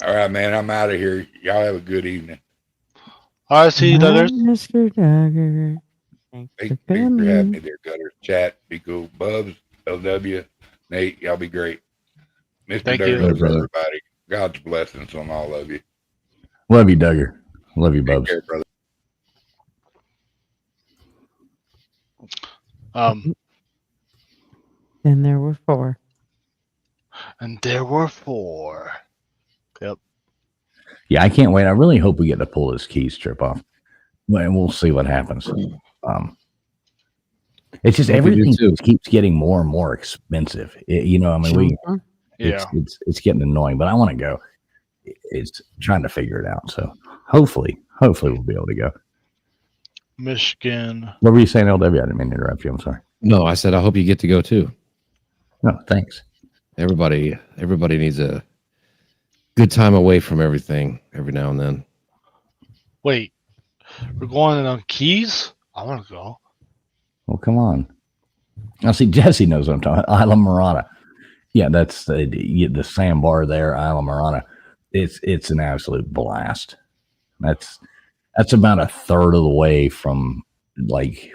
All right, man. I'm out of here. Y'all have a good evening. All right, see you, Duggars. Mr. Duggar. Thanks Thanks for having me there, Gutter. Chat, be cool. Bubs, LW, Nate, y'all be great. Mr. Thank Duggar, you. everybody. God's blessings on all of you. Love you, Duggar. Love you, Bubs. Take care, brother. And there were 4. And there were 4. Yep. Yeah, I can't wait. I really hope we get to pull this Keys trip off. And we'll see what happens. It's just everything keeps getting more and more expensive. It's getting annoying, but I want to go. It's trying to figure it out. So hopefully we'll be able to go. Michigan. What were you saying, LW? I didn't mean to interrupt you. I'm sorry. No, I said I hope you get to go too. No, thanks. Everybody needs a good time away from everything every now and then. Wait, we're going on Keys? I want to go. Well, come on. Now, see, Jesse knows what I'm talking about. Isla Mirada. Yeah, that's the sandbar there, Isla Mirada. It's an absolute blast. That's about a third of the way from,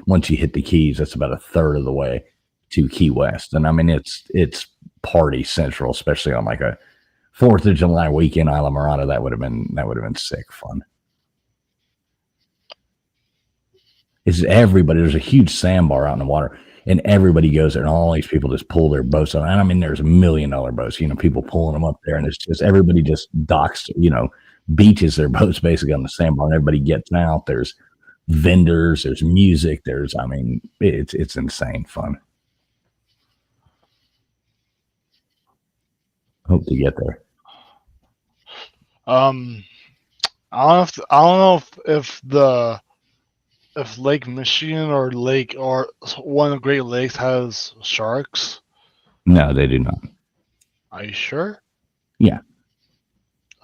once you hit the Keys, that's about a third of the way to Key West. And I mean, it's party central, especially on a 4th of July weekend, Isla Mirada. That would have been sick fun. It's everybody. There's a huge sandbar out in the water, and everybody goes there, and all these people just pull their boats on. And I mean, there's $1 million boats, people pulling them up there, and it's just everybody just docks, beaches their boats basically on the sandbar, and everybody gets out. There's vendors, there's music, it's insane fun. Hope to get there. Um, I don't know if Lake Michigan or one of the Great Lakes has sharks. No, they do not. Are you sure? Yeah.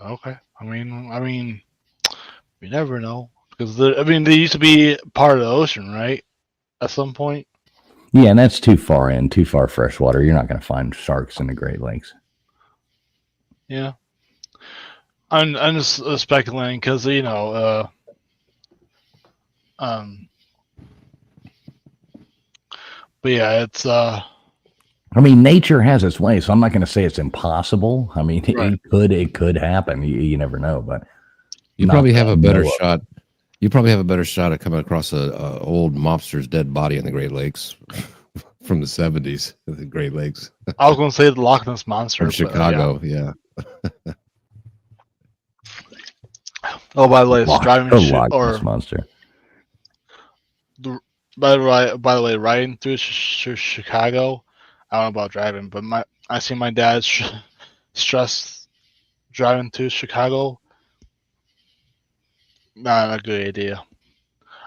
Okay. I mean, you never know because they used to be part of the ocean, right? At some point. Yeah, and that's too far in, too far freshwater. You're not going to find sharks in the Great Lakes. Yeah. I'm just speculating because but yeah, it's I mean, nature has its way, so I'm not going to say it's impossible. I mean, Right. it could happen. You never know, but You not probably have that a I better know of. shot. You probably have a better shot at coming across a old mobster's dead body in the Great Lakes from the 70s. The Great Lakes I was gonna say the Loch Ness monster from Chicago. Yeah. Oh, by the way, it's Loch driving Ness or monster. by the way, riding through Chicago. I don't know about driving, but I see my dad stressed driving to Chicago. Not a good idea.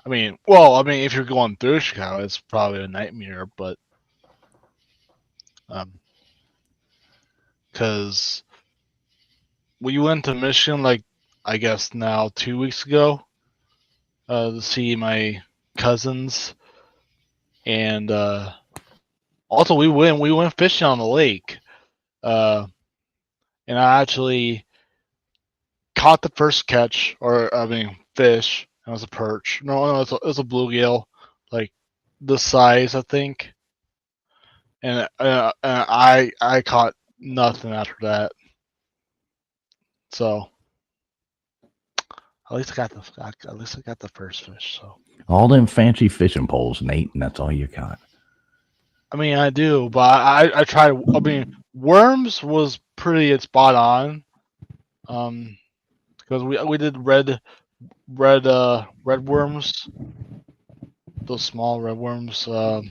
I mean, if you're going through Chicago, it's probably a nightmare, but because we went to Michigan, like I guess now 2 weeks ago, to see my cousins, and also we went fishing on the lake, and I actually caught the first catch, fish. It was a perch. No, it was a bluegill, like this size, I think. And I caught nothing after that. So at least I got the first fish. So All them fancy fishing poles, Nate, and that's all you got. I mean, I do, but I tried. I mean, worms was pretty spot on. Because we did red worms, those small red worms. I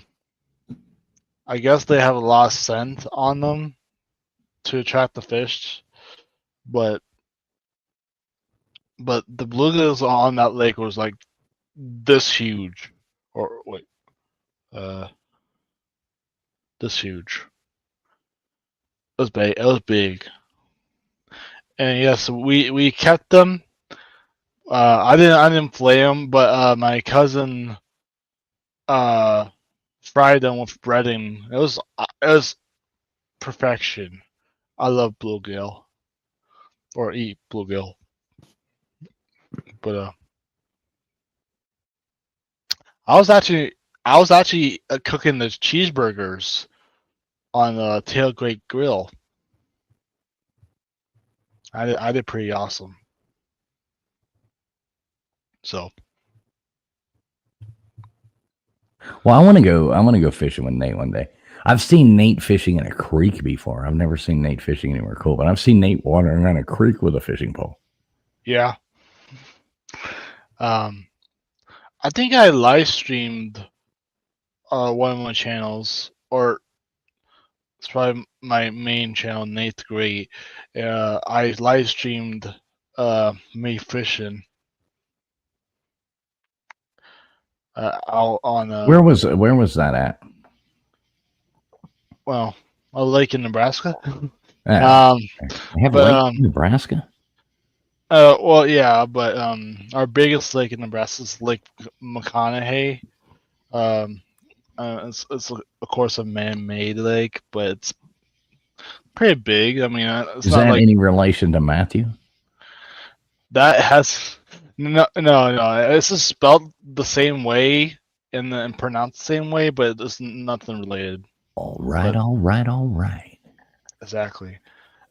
guess they have a lot of scent on them to attract the fish, but the bluegills on that lake was like this huge, or wait, this huge. It was big. It was big, and yes, we kept them. I didn't flay them, but my cousin fried them with breading. It was perfection. I love bluegill, or eat bluegill, but I was actually cooking the cheeseburgers on the tailgate grill. I did pretty awesome. So Well, I want to go fishing with Nate one day. I've seen Nate fishing in a creek before. I've never seen Nate fishing anywhere cool, but I've seen Nate wandering around a creek with a fishing pole. yeah, I think I live streamed one of my channels, or it's probably my main channel, Nate the Great. I live streamed me fishing. Out on Where was that at? well, a lake in Nebraska. Ah, they have but, a lake in Nebraska? Well, yeah, but our biggest lake in Nebraska is Lake McConaughey. It's of course a man-made lake, but it's pretty big. I mean, it's Is not that like any relation to Matthew? that has no. It's just spelled the same way and pronounced the same way, but it's nothing related. All right. Exactly.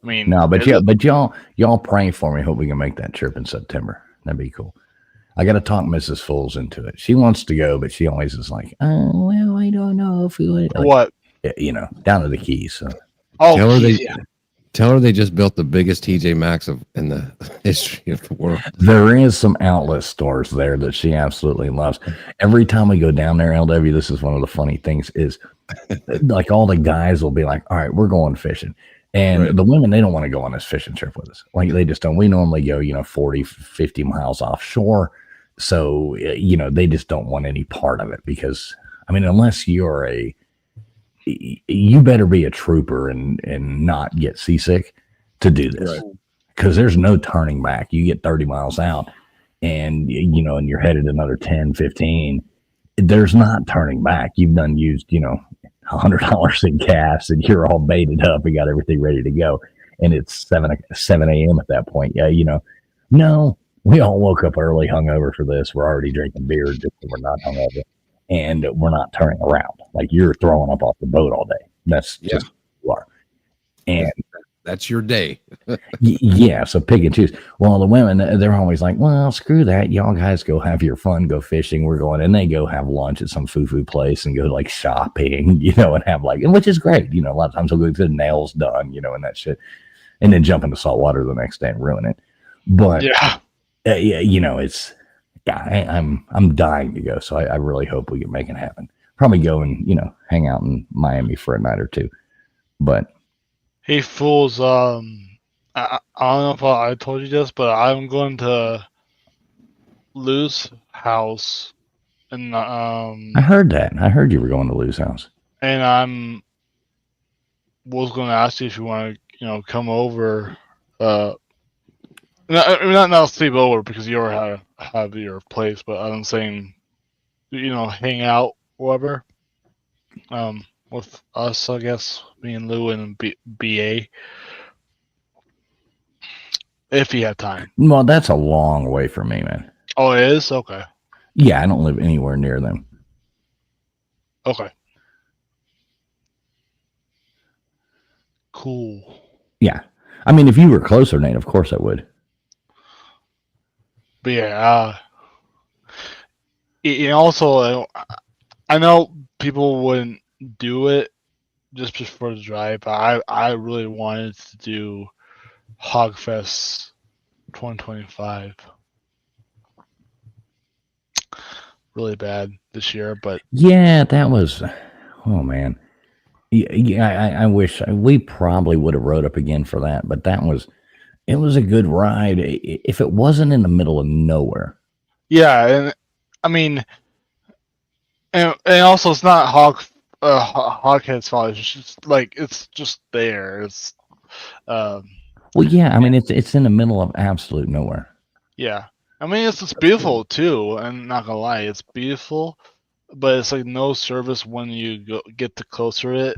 I mean, No, but y'all pray for me. Hope we can make that trip in September. That'd be cool. I got to talk Mrs. Fools into it. She wants to go, but she always is like, "Oh, well, I don't know if we would." Like, what? Down to the Keys. So. Oh, Tell her they just built the biggest TJ Maxx in the history of the world. There is some outlet stores there that she absolutely loves. Every time we go down there, LW, this is one of the funny things is like all the guys will be like, all right, we're going fishing. And Right. the women, they don't want to go on this fishing trip with us. Like they just don't. We normally go, 40, 50 miles offshore. So, they just don't want any part of it because, unless you're you better be a trooper and not get seasick to do this. Right. Because there's no turning back. You get 30 miles out and, and you're headed another 10, 15. There's not turning back. You've done used, $100 in gas and you're all baited up and got everything ready to go. And it's 7 a.m. at that point. Yeah, no, we all woke up early, hungover for this. We're already drinking beer, just we're not hungover, and we're not turning around. Like you're throwing up off the boat all day. That's just who you are. And that's your day. yeah, so pick and choose. Well, the women, they're always like, well, screw that. Y'all guys go have your fun, go fishing. We're going, and they go have lunch at some foo-foo place and go like shopping, and have which is great. A lot of times they'll go get their nails done, and that shit, and then jump into salt water the next day and ruin it. But Yeah. it's, I'm dying to go. So I really hope we can make it happen. Probably go and, hang out in Miami for a night or two. But Hey fools, I don't know if I told you this, but I'm going to Lou's house, and I heard that. I heard you were going to Lou's house. and was going to ask you if you want to, come over. Not sleep over because you already have your place, but I'm saying, hang out, whatever. With us, I guess, me and Lou and BA. If you have time. Well, that's a long way from me, man. Oh, it is? Okay. Yeah, I don't live anywhere near them. Okay. Cool. Yeah. If you were closer, Nate, of course I would. But yeah, also, I know people wouldn't do it just for the drive, but I really wanted to do Hogfest 2025. Really bad this year, but yeah, that was, oh man. Yeah, I wish we probably would have rode up again for that, but it was a good ride. If it wasn't in the middle of nowhere. Yeah, and and also it's not Hoghead's fault. It's just there. It's well, yeah, it's in the middle of absolute nowhere. Yeah, it's beautiful too. I'm not gonna lie, it's beautiful, but it's like no service when you get to closer to it.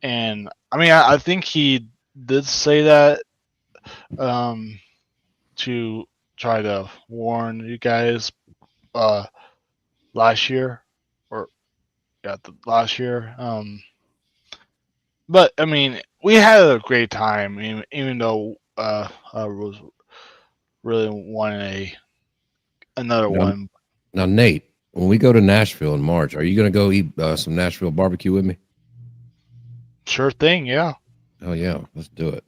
And I think he did say that to try to warn you guys last year last year. But we had a great time, even though I was really wanting another one. Now, Nate, when we go to Nashville in March, are you going to go eat some Nashville barbecue with me? Sure thing, yeah. Oh yeah, let's do it.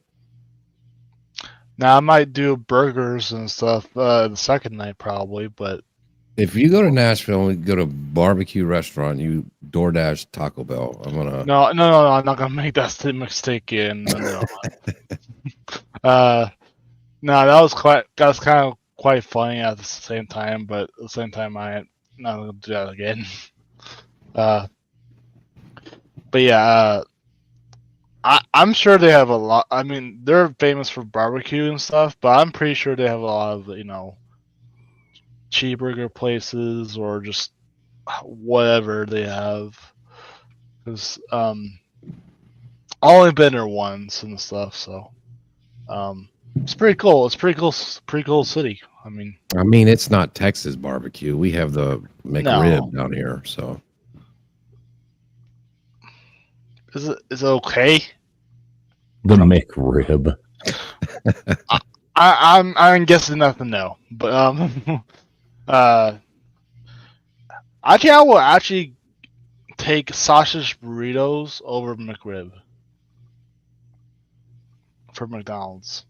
Now I might do burgers and stuff the second night probably, but if you go to Nashville and we go to a barbecue restaurant, you DoorDash Taco Bell. I'm gonna no, I'm not gonna make that mistake again. No. No, that was kind of quite funny at the same time, but at the same time I'm not gonna do that again. But yeah, I'm sure they have a lot. They're famous for barbecue and stuff, but I'm pretty sure they have a lot of cheeseburger places or just whatever they have. Because I've only been there once and stuff, so it's pretty cool. It's pretty cool city. it's not Texas barbecue. We have the McRib down here, so is it okay? The McRib. I'm guessing nothing. No, but I will actually take sausage burritos over McRib for McDonald's.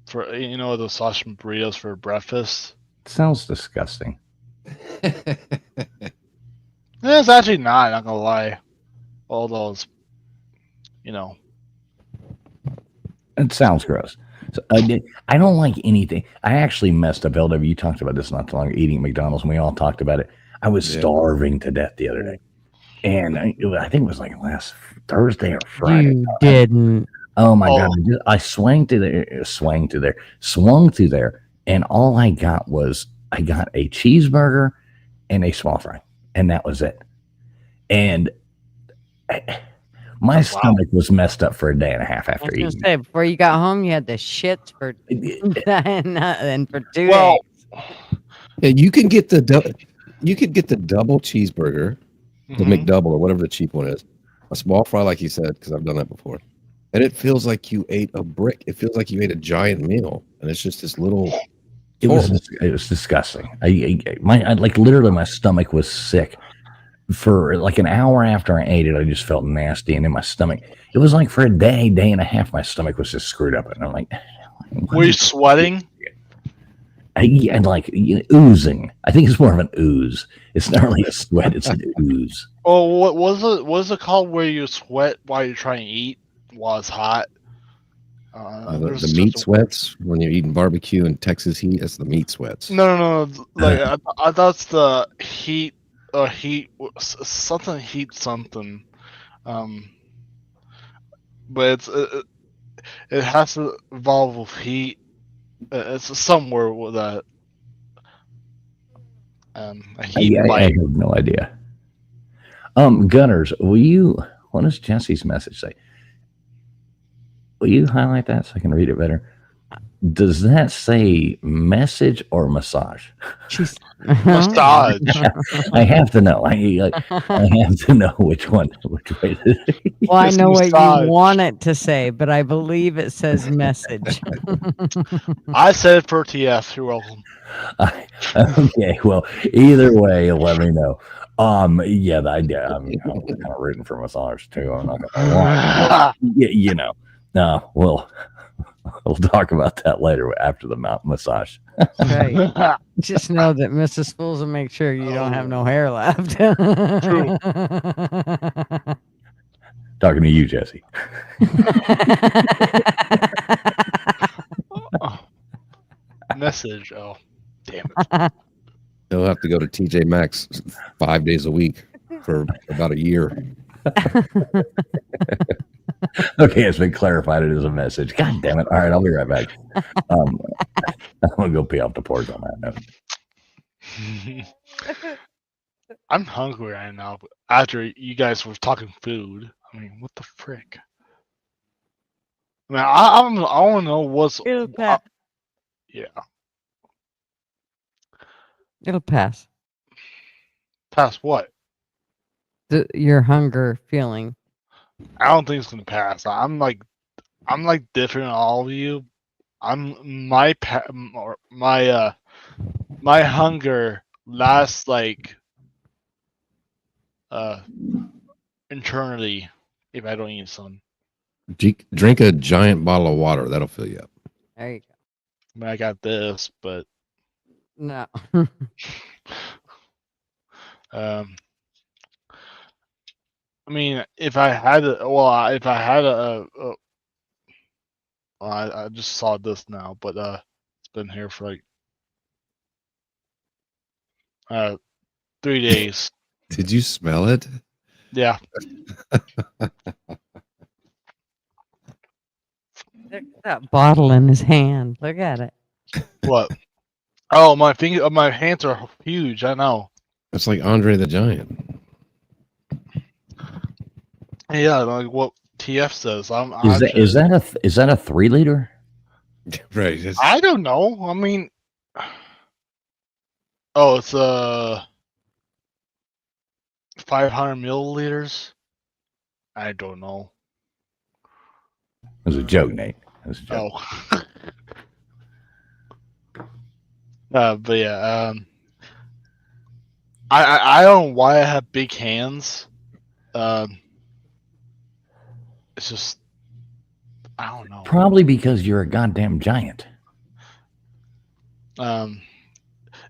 For those sausage burritos for breakfast. Sounds disgusting. It's actually not gonna lie. All those you know. It sounds gross. So I don't like anything. I actually messed up. LW, you talked about this not too long ago, eating McDonald's, and we all talked about it. I was starving to death the other day. And I think it was like last Thursday or Friday. You didn't. Oh my God. I swung through there. And all I got was I got a cheeseburger and a small fry. And that was it. And my stomach was messed up for a day and a half after I was eating. gonna say, before you got home, you had the shits for and for 2 Well, days. Yeah, you can get the double cheeseburger, the mhm. McDouble or whatever the cheap one is, a small fry, like you said, because I've done that before, and it feels like you ate a brick. It feels like you ate a giant meal, and it's just this little. It was disgusting. I like literally my stomach was sick for like an hour after I ate it. I just felt nasty, and in my stomach, it was like for a day and a half, my stomach was just screwed up, and I'm like, Were you sweating? And like oozing. I think it's more of an ooze. It's not really a sweat; it's an ooze. Oh, what was it called where you sweat while you're trying to eat while it's hot? The meat sweats when you're eating barbecue in Texas heat. That's the meat sweats. No. Like I thought it's the heat something. But it has to involve with heat. It's somewhere with that. A heat I bite. have no idea. Gunners, what does Jesse's message say? Will you highlight that so I can read it better? Does that say message or massage? Massage. I have to know. I have to know which way. Well, I It's know what massage. you want it to say, but I believe it says message. I said it for TF. You're welcome. Okay, well, either way, let me know. I'm kind of rooting for massage too. I'm not gonna lie. No, we'll talk about that later after the massage. Right. Just know that Mrs. Fools will make sure you don't have no hair left. True. Talking to you, Jesse. Message. Oh, damn it. He'll have to go to TJ Maxx 5 days a week for about a year. Okay, it's been clarified. It is a message. God damn it! All right, I'll be right back. I'm gonna go pee off the porch on that note. I'm hungry right now. After you guys were talking food, I mean, what the frick? I mean, I want to know what's. It'll pass. Yeah. It'll pass. Pass what? Your hunger feeling. I don't think it's gonna pass. I'm like different than all of you. My hunger lasts like eternity if I don't eat some. Drink a giant bottle of water. That'll fill you up. There you go. I mean, I got this, but No. I mean, if I had I just saw this now, but it's been here for like 3 days. Did you smell it? Yeah. Look at that bottle in his hand. Look at it. What? Oh, my hands are huge. I know. It's like Andre the Giant. Yeah, like what TF says. Is that a 3 liter? Right. I don't know. I mean, oh, it's 500 milliliters. I don't know. It was a joke, Nate. It was a joke. Oh. But yeah, I don't know why I have big hands. It's just I don't know. Probably because you're a goddamn giant. LW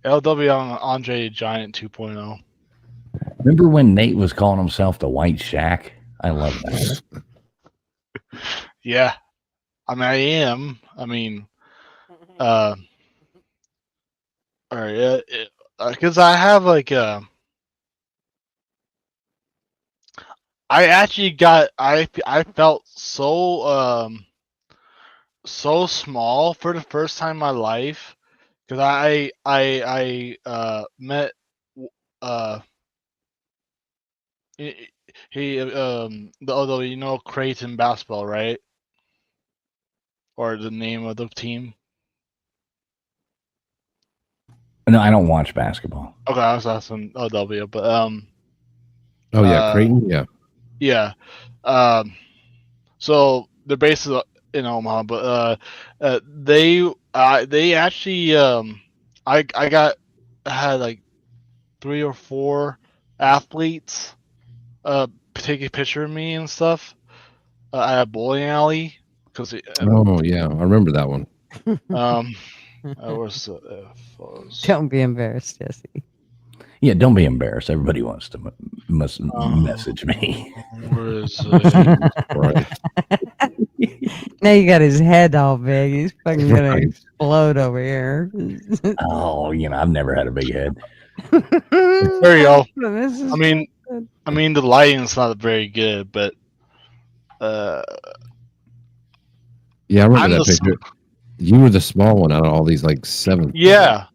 on Andre Giant 2.0. Remember when Nate was calling himself the White Shack? I love that. Yeah, I mean I am. I mean, all right, because I have like I actually got I felt so small for the first time in my life because I met uh he although you know Creighton basketball, right? Or the name of the team. No, I don't watch basketball. Okay, I was asking OW, but Oh yeah, Creighton. Yeah. yeah. So they're based in Omaha, but they actually I had like 3 or 4 athletes take a picture of me and stuff at a bowling alley because Oh yeah, I remember that one. I was photos. Don't be embarrassed, Jesse. Yeah, don't be embarrassed. Everybody wants to message me. Where is it? Right. Now you got his head all big. He's fucking gonna Right. explode over here. Oh, I've never had a big head. There you go. This is I mean the lighting's not very good, but Yeah, I remember I'm that the picture. You were the small one out of all these like 7. yeah.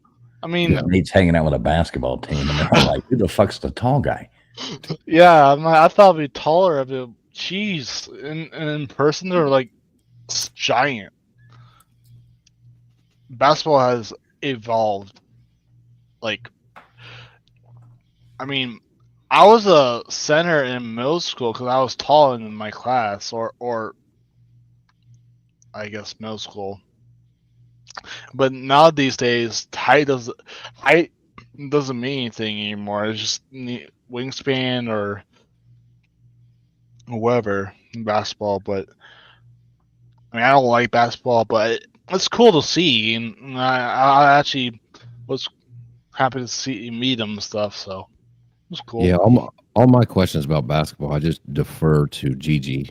I mean, Yeah. Nate's hanging out with a basketball team, and they're all like, "Who the fuck's the tall guy?" yeah. I thought I'd be taller. But jeez, in person they're like giant. Basketball has evolved. Like, I mean, I was a center in middle school because I was taller than my class, or I guess middle school. But now these days, height doesn't mean anything anymore. It's just wingspan or whatever in basketball. But I mean, I don't like basketball, but it's cool to see, and I actually was happy to meet them and stuff. So it was cool. Yeah, all my questions about basketball, I just defer to Gigi.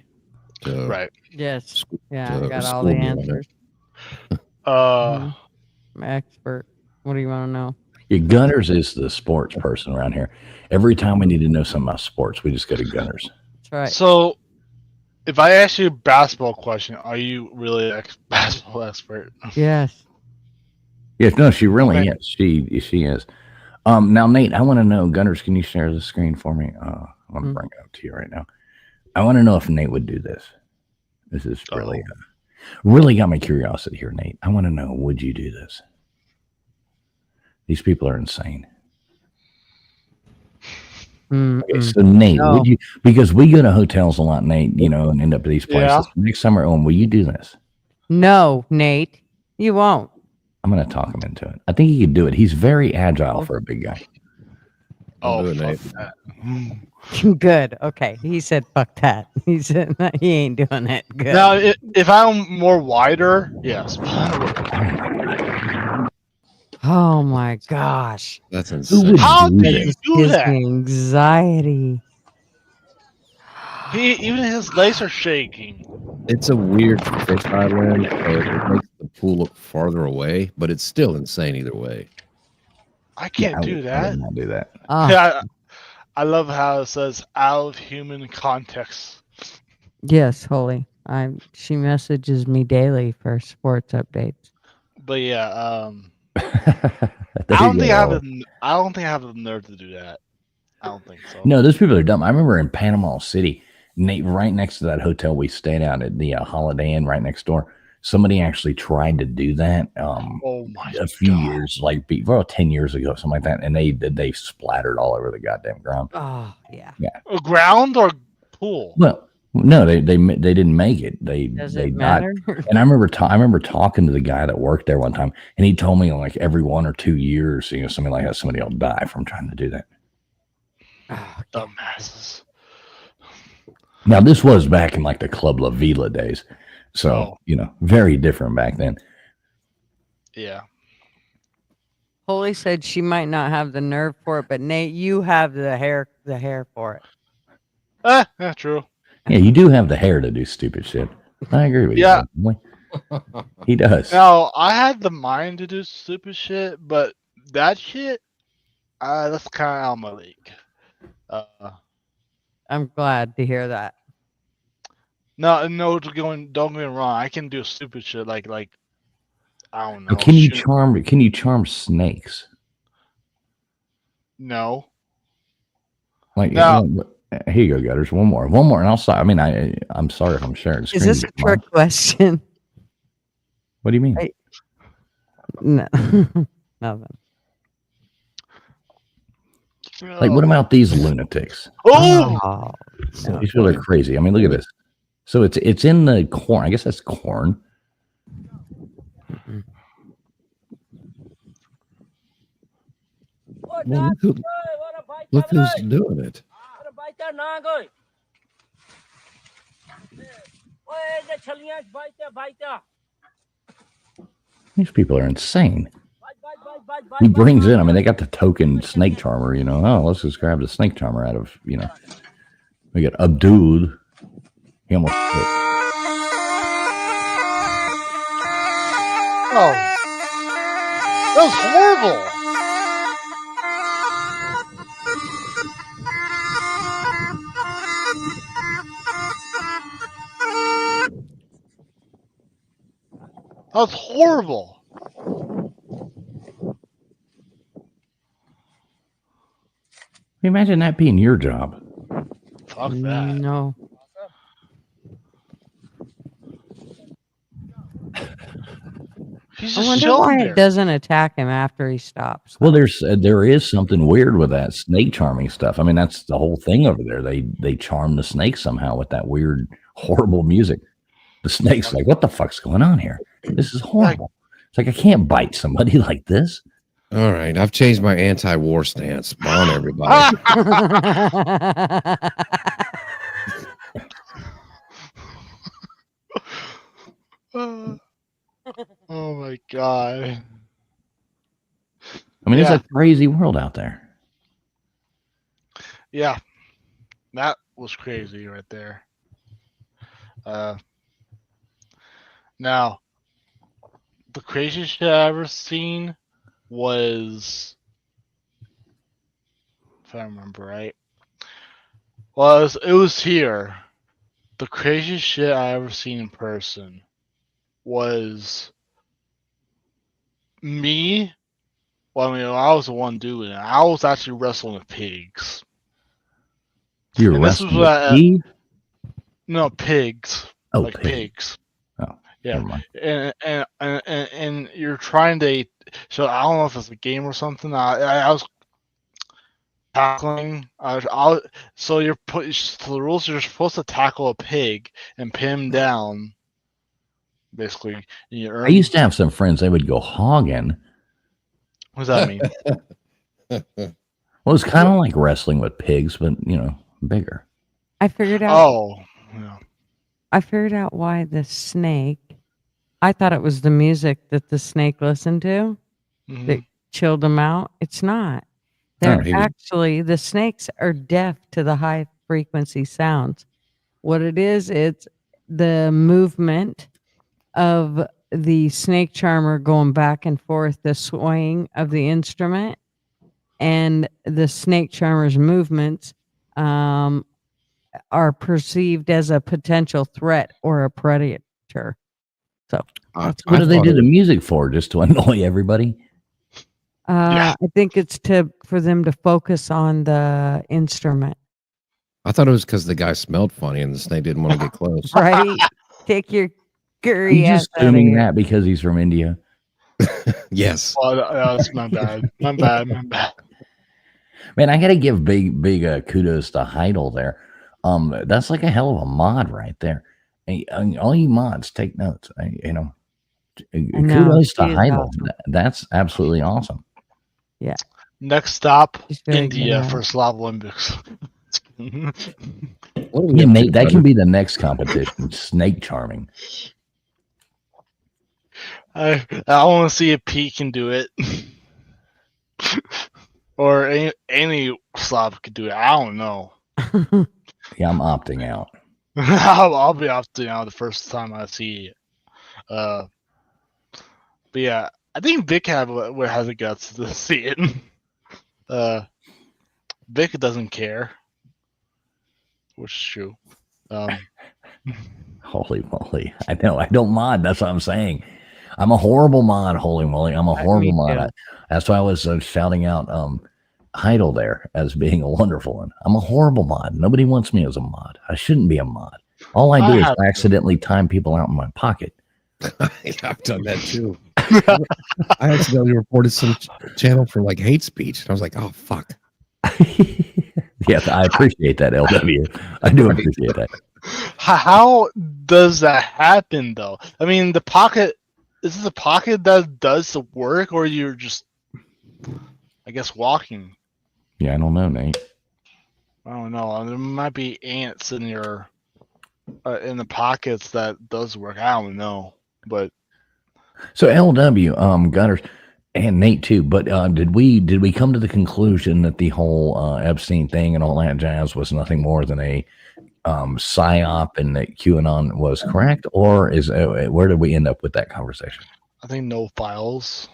Right. yes. Yeah, I to got all school the me on it. answers. Uh, I'm an expert. What do you want to know? Yeah, Gunners is the sports person around here. Every time we need to know something about sports, we just go to Gunners. That's right. So, if I ask you a basketball question, are you really a basketball expert? Yes. Yes, no, she really Okay. is. She is. Now, Nate, I want to know, Gunners, can you share the screen for me? I'm gonna bring it up to you right now. I want to know if Nate would do this. This is really, really got my curiosity here, Nate. I want to know, would you do this? These people are insane. Okay, so Nate, No. would you? Because we go to hotels a lot, Nate. And end up at these places. Yeah. Next summer, will you do this? No, Nate, you won't. I'm going to talk him into it. I think he could do it. He's very agile for a big guy. Oh, Do it, fuck Nate. that. Good. Okay. He said, fuck that. He said, he ain't doing it. Good. Now, if I'm more wider, yes. Oh my gosh. That's Who insane. would How do do this? you do Gives that? me anxiety. Even his legs are shaking. It's a weird fish island. It makes the pool look farther away, but it's still insane either way. I can't do I that. would not do that. Ah, Yeah, I love how it says out of human context. yes, Holy. She messages me daily for sports updates. But yeah, There I don't you think go. I don't think I have the nerve to do that. I don't think so. No, those people are dumb. I remember in Panama City, Nate, right next to that hotel we stayed at the Holiday Inn, right next door. Somebody actually tried to do that. Oh my A few God. years, like 10 years ago, something like that, and they splattered all over the goddamn ground. Oh, yeah. A ground or pool? Well, no, they didn't make it. They Does they it died. matter? And I remember talking to the guy that worked there one time, and he told me like every 1 or 2 years, something like that, somebody will die from trying to do that. Oh, Dumbasses. Now this was back in like the Club La Vila days, so very different back then. Yeah. Holy said she might not have the nerve for it, but Nate, you have the hair for it. Yeah, true. Yeah, you do have the hair to do stupid shit. I agree with Yeah. you. He does. Now, I had the mind to do stupid shit, but that shit, that's kind of out of my league. I'm glad to hear that. No, don't get me wrong. I can do stupid shit like I don't know. Can you charm snakes? No. Like, No. here you go, Gutters. One more, and I'll stop. I mean, I'm sorry if I'm sharing. Is this a trick question? What do you mean? No, nothing. Like, what about these lunatics? Oh, No. These people are crazy. I mean, look at this. So it's in the corn. I guess that's corn. Well, look who's doing it. These people are insane. He brings in, I mean, they got the token snake charmer, you know. Oh, let's just grab the snake charmer out of, you know. We got Abdul. He almost Oh, that was horrible. That was horrible. Imagine that being your job. Fuck that. No. He's I just wonder chilling why there. it doesn't attack him after he stops. Well, there is something weird with that snake charming stuff. I mean, that's the whole thing over there. They charm the snake somehow with that weird, horrible music. The snake's like, what the fuck's going on here? This is horrible. It's like, I can't bite somebody like this. All right, I've changed my anti-war stance. Bomb everybody. Oh my god. I mean, Yeah. it's a crazy world out there. Yeah. That was crazy right there. Now, the craziest shit I ever seen was, if I remember right, it was here. The craziest shit I ever seen in person was me. Well, I mean, I was the one doing it. I was actually wrestling with pigs. You're And this was wrestling what with Eve? No, pigs. Oh, like pigs. Oh, yeah. never mind. And you're trying to. So I don't know if it's a game or something. I was tackling. So you're so the rules. You're supposed to tackle a pig and pin him down. Basically, I used to have some friends. They would go hogging. What does that mean? Well, it's kind of like wrestling with pigs, but you know, bigger. I figured out. Oh, yeah. I figured out why the snake. I thought it was the music that the snake listened to that chilled him out. It's not. They're actually the snakes are deaf to the high frequency sounds. What it is, it's the movement of the snake charmer going back and forth, the swaying of the instrument, and the snake charmer's movements are perceived as a potential threat or a predator. So what do they do the music for? Just to annoy everybody? I think it's for them to focus on the instrument. I thought it was because the guy smelled funny and the snake didn't want to get close. Right? Take your Are you just assuming that because he's from India? Yes. Oh, that's my bad. My bad. Man, I got to give big kudos to Heidel there. That's like a hell of a mod right there. And all you mods, take notes. Kudos to Heidel. Awesome. That's absolutely awesome. Yeah. Next stop, India for Slav Olympics. That can be the next competition. Snake charming. I want to see if Pete can do it, or any Slav could do it. I don't know. Yeah, I'm opting out. I'll be off to the first time I see it. But yeah, I think Vic has the guts to see it. Vic doesn't care, which is true. Holy moly. I know. I don't mod. That's what I'm saying. I'm a horrible mod. Holy moly. I'm a horrible mod. That's why I was shouting out Heidel there as being a wonderful one. I'm a horrible mod. Nobody wants me as a mod. I shouldn't be a mod. All I do is accidentally time people out in my pocket. I've done that too. I accidentally reported some channel for like hate speech. I was like, oh, fuck. Yes, I appreciate that, LW. I do appreciate that. How does that happen, though? I mean, the pocket, is this a pocket that does the work, or you're just, I guess, walking? Yeah, I don't know, Nate. I don't know. There might be ants in your in the pockets that does work. I don't know, but so LW, Gutters, and Nate too. But did we come to the conclusion that the whole Epstein thing and all that jazz was nothing more than a psyop, and that QAnon was correct, or is where did we end up with that conversation? I think no files.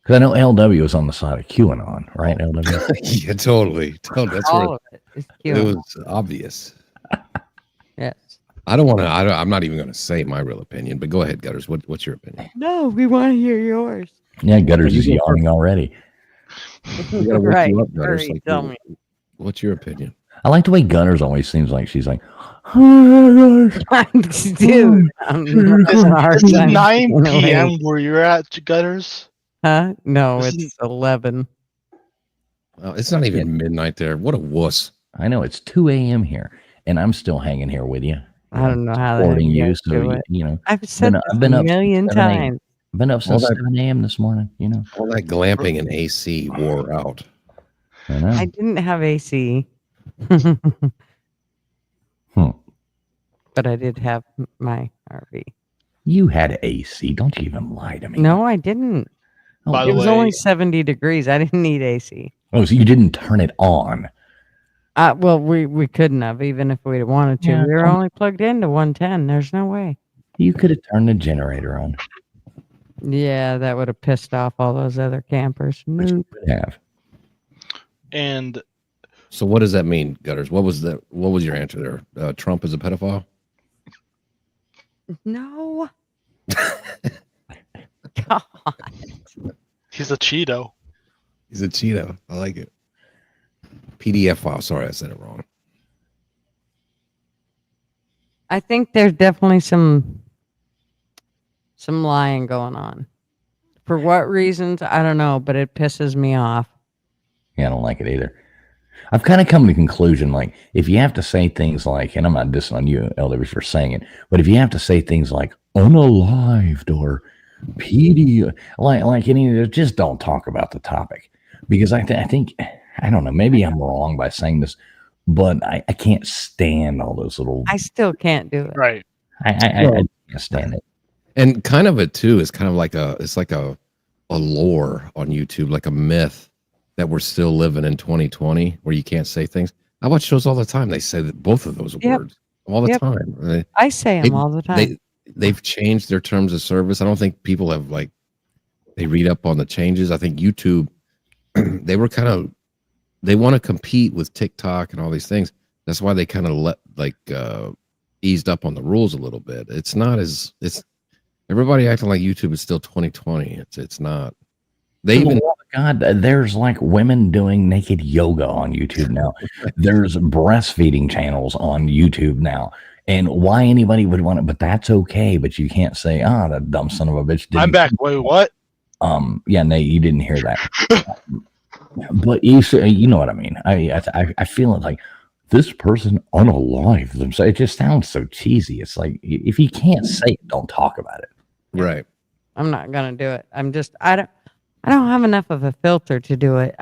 Because I know LW is on the side of QAnon, right? LW. Yeah, totally. That's All of it. it was obvious. Yes. I don't want to. I'm not even going to say my real opinion. But go ahead, Gutters. What's your opinion? No, we want to hear yours. Yeah, Gutters is yawning already. Right. Gutters. Hurry, tell me. What's your opinion? I like the way Gutters always seems like she's like, Dude, I'm having a hard It's time 9 staying p.m. awake. where you're at, Gutters. Huh? No, This it's 11. It's not even midnight there. What a wuss. I know it's 2 a.m. here, and I'm still hanging here with you. I don't know how supporting that you. you So do it. you know, I've said I've this been a up million 7 a.m. times. I've been up since All that- 7 a.m. this morning. You know, All that glamping and AC wore out. I know. I didn't have AC. But I did have my RV. You had AC. Don't you even lie to me. No, I didn't. Oh, By It the was way, only 70 degrees. I didn't need AC. oh, so you didn't turn it on. Well, we couldn't have, even if we wanted to. Yeah, We were don't- only plugged into 110. There's no way. You could have turned the generator on. Yeah, that would have pissed off all those other campers. But you Nope. could have. and So what does that mean, Gutters? What was your answer there? Trump is a pedophile? No. God. he's a Cheeto. He's a Cheeto. I like it. PDF file. Sorry, I said it wrong. I think there's definitely some lying going on. For what reasons, I don't know, but it pisses me off. Yeah, I don't like it either. I've kind of come to the conclusion, like, if you have to say things like, and I'm not dissing on you, LW, for saying it, but if you have to say things like unalived or PD, like any, just don't talk about the topic. Because I think, I don't know, maybe I'm wrong by saying this, but I can't stand all those little, I still can't do it. Right. I can't stand it. And kind of it too is kind of like it's like a lore on YouTube, like a myth that we're still living in 2020 where you can't say things. I watch shows all the time. They say that both of those words all the time. I say them all the time. They've changed their terms of service. I don't think people have they read up on the changes. I think YouTube, they want to compete with TikTok and all these things. That's why they kind of eased up on the rules a little bit. It's not as everybody acting like YouTube is still 2020. It's not. God, there's like women doing naked yoga on YouTube now. There's breastfeeding channels on YouTube now. And why anybody would want it, but that's okay. But you can't say, that dumb son of a bitch didn't. I'm back. Wait, what? Yeah, Nate, you didn't hear that. But you know what I mean. I feel it like this person unalived themselves. It just sounds so cheesy. It's like, if you can't say it, don't talk about it. Right. I'm not gonna do it. I don't have enough of a filter to do it.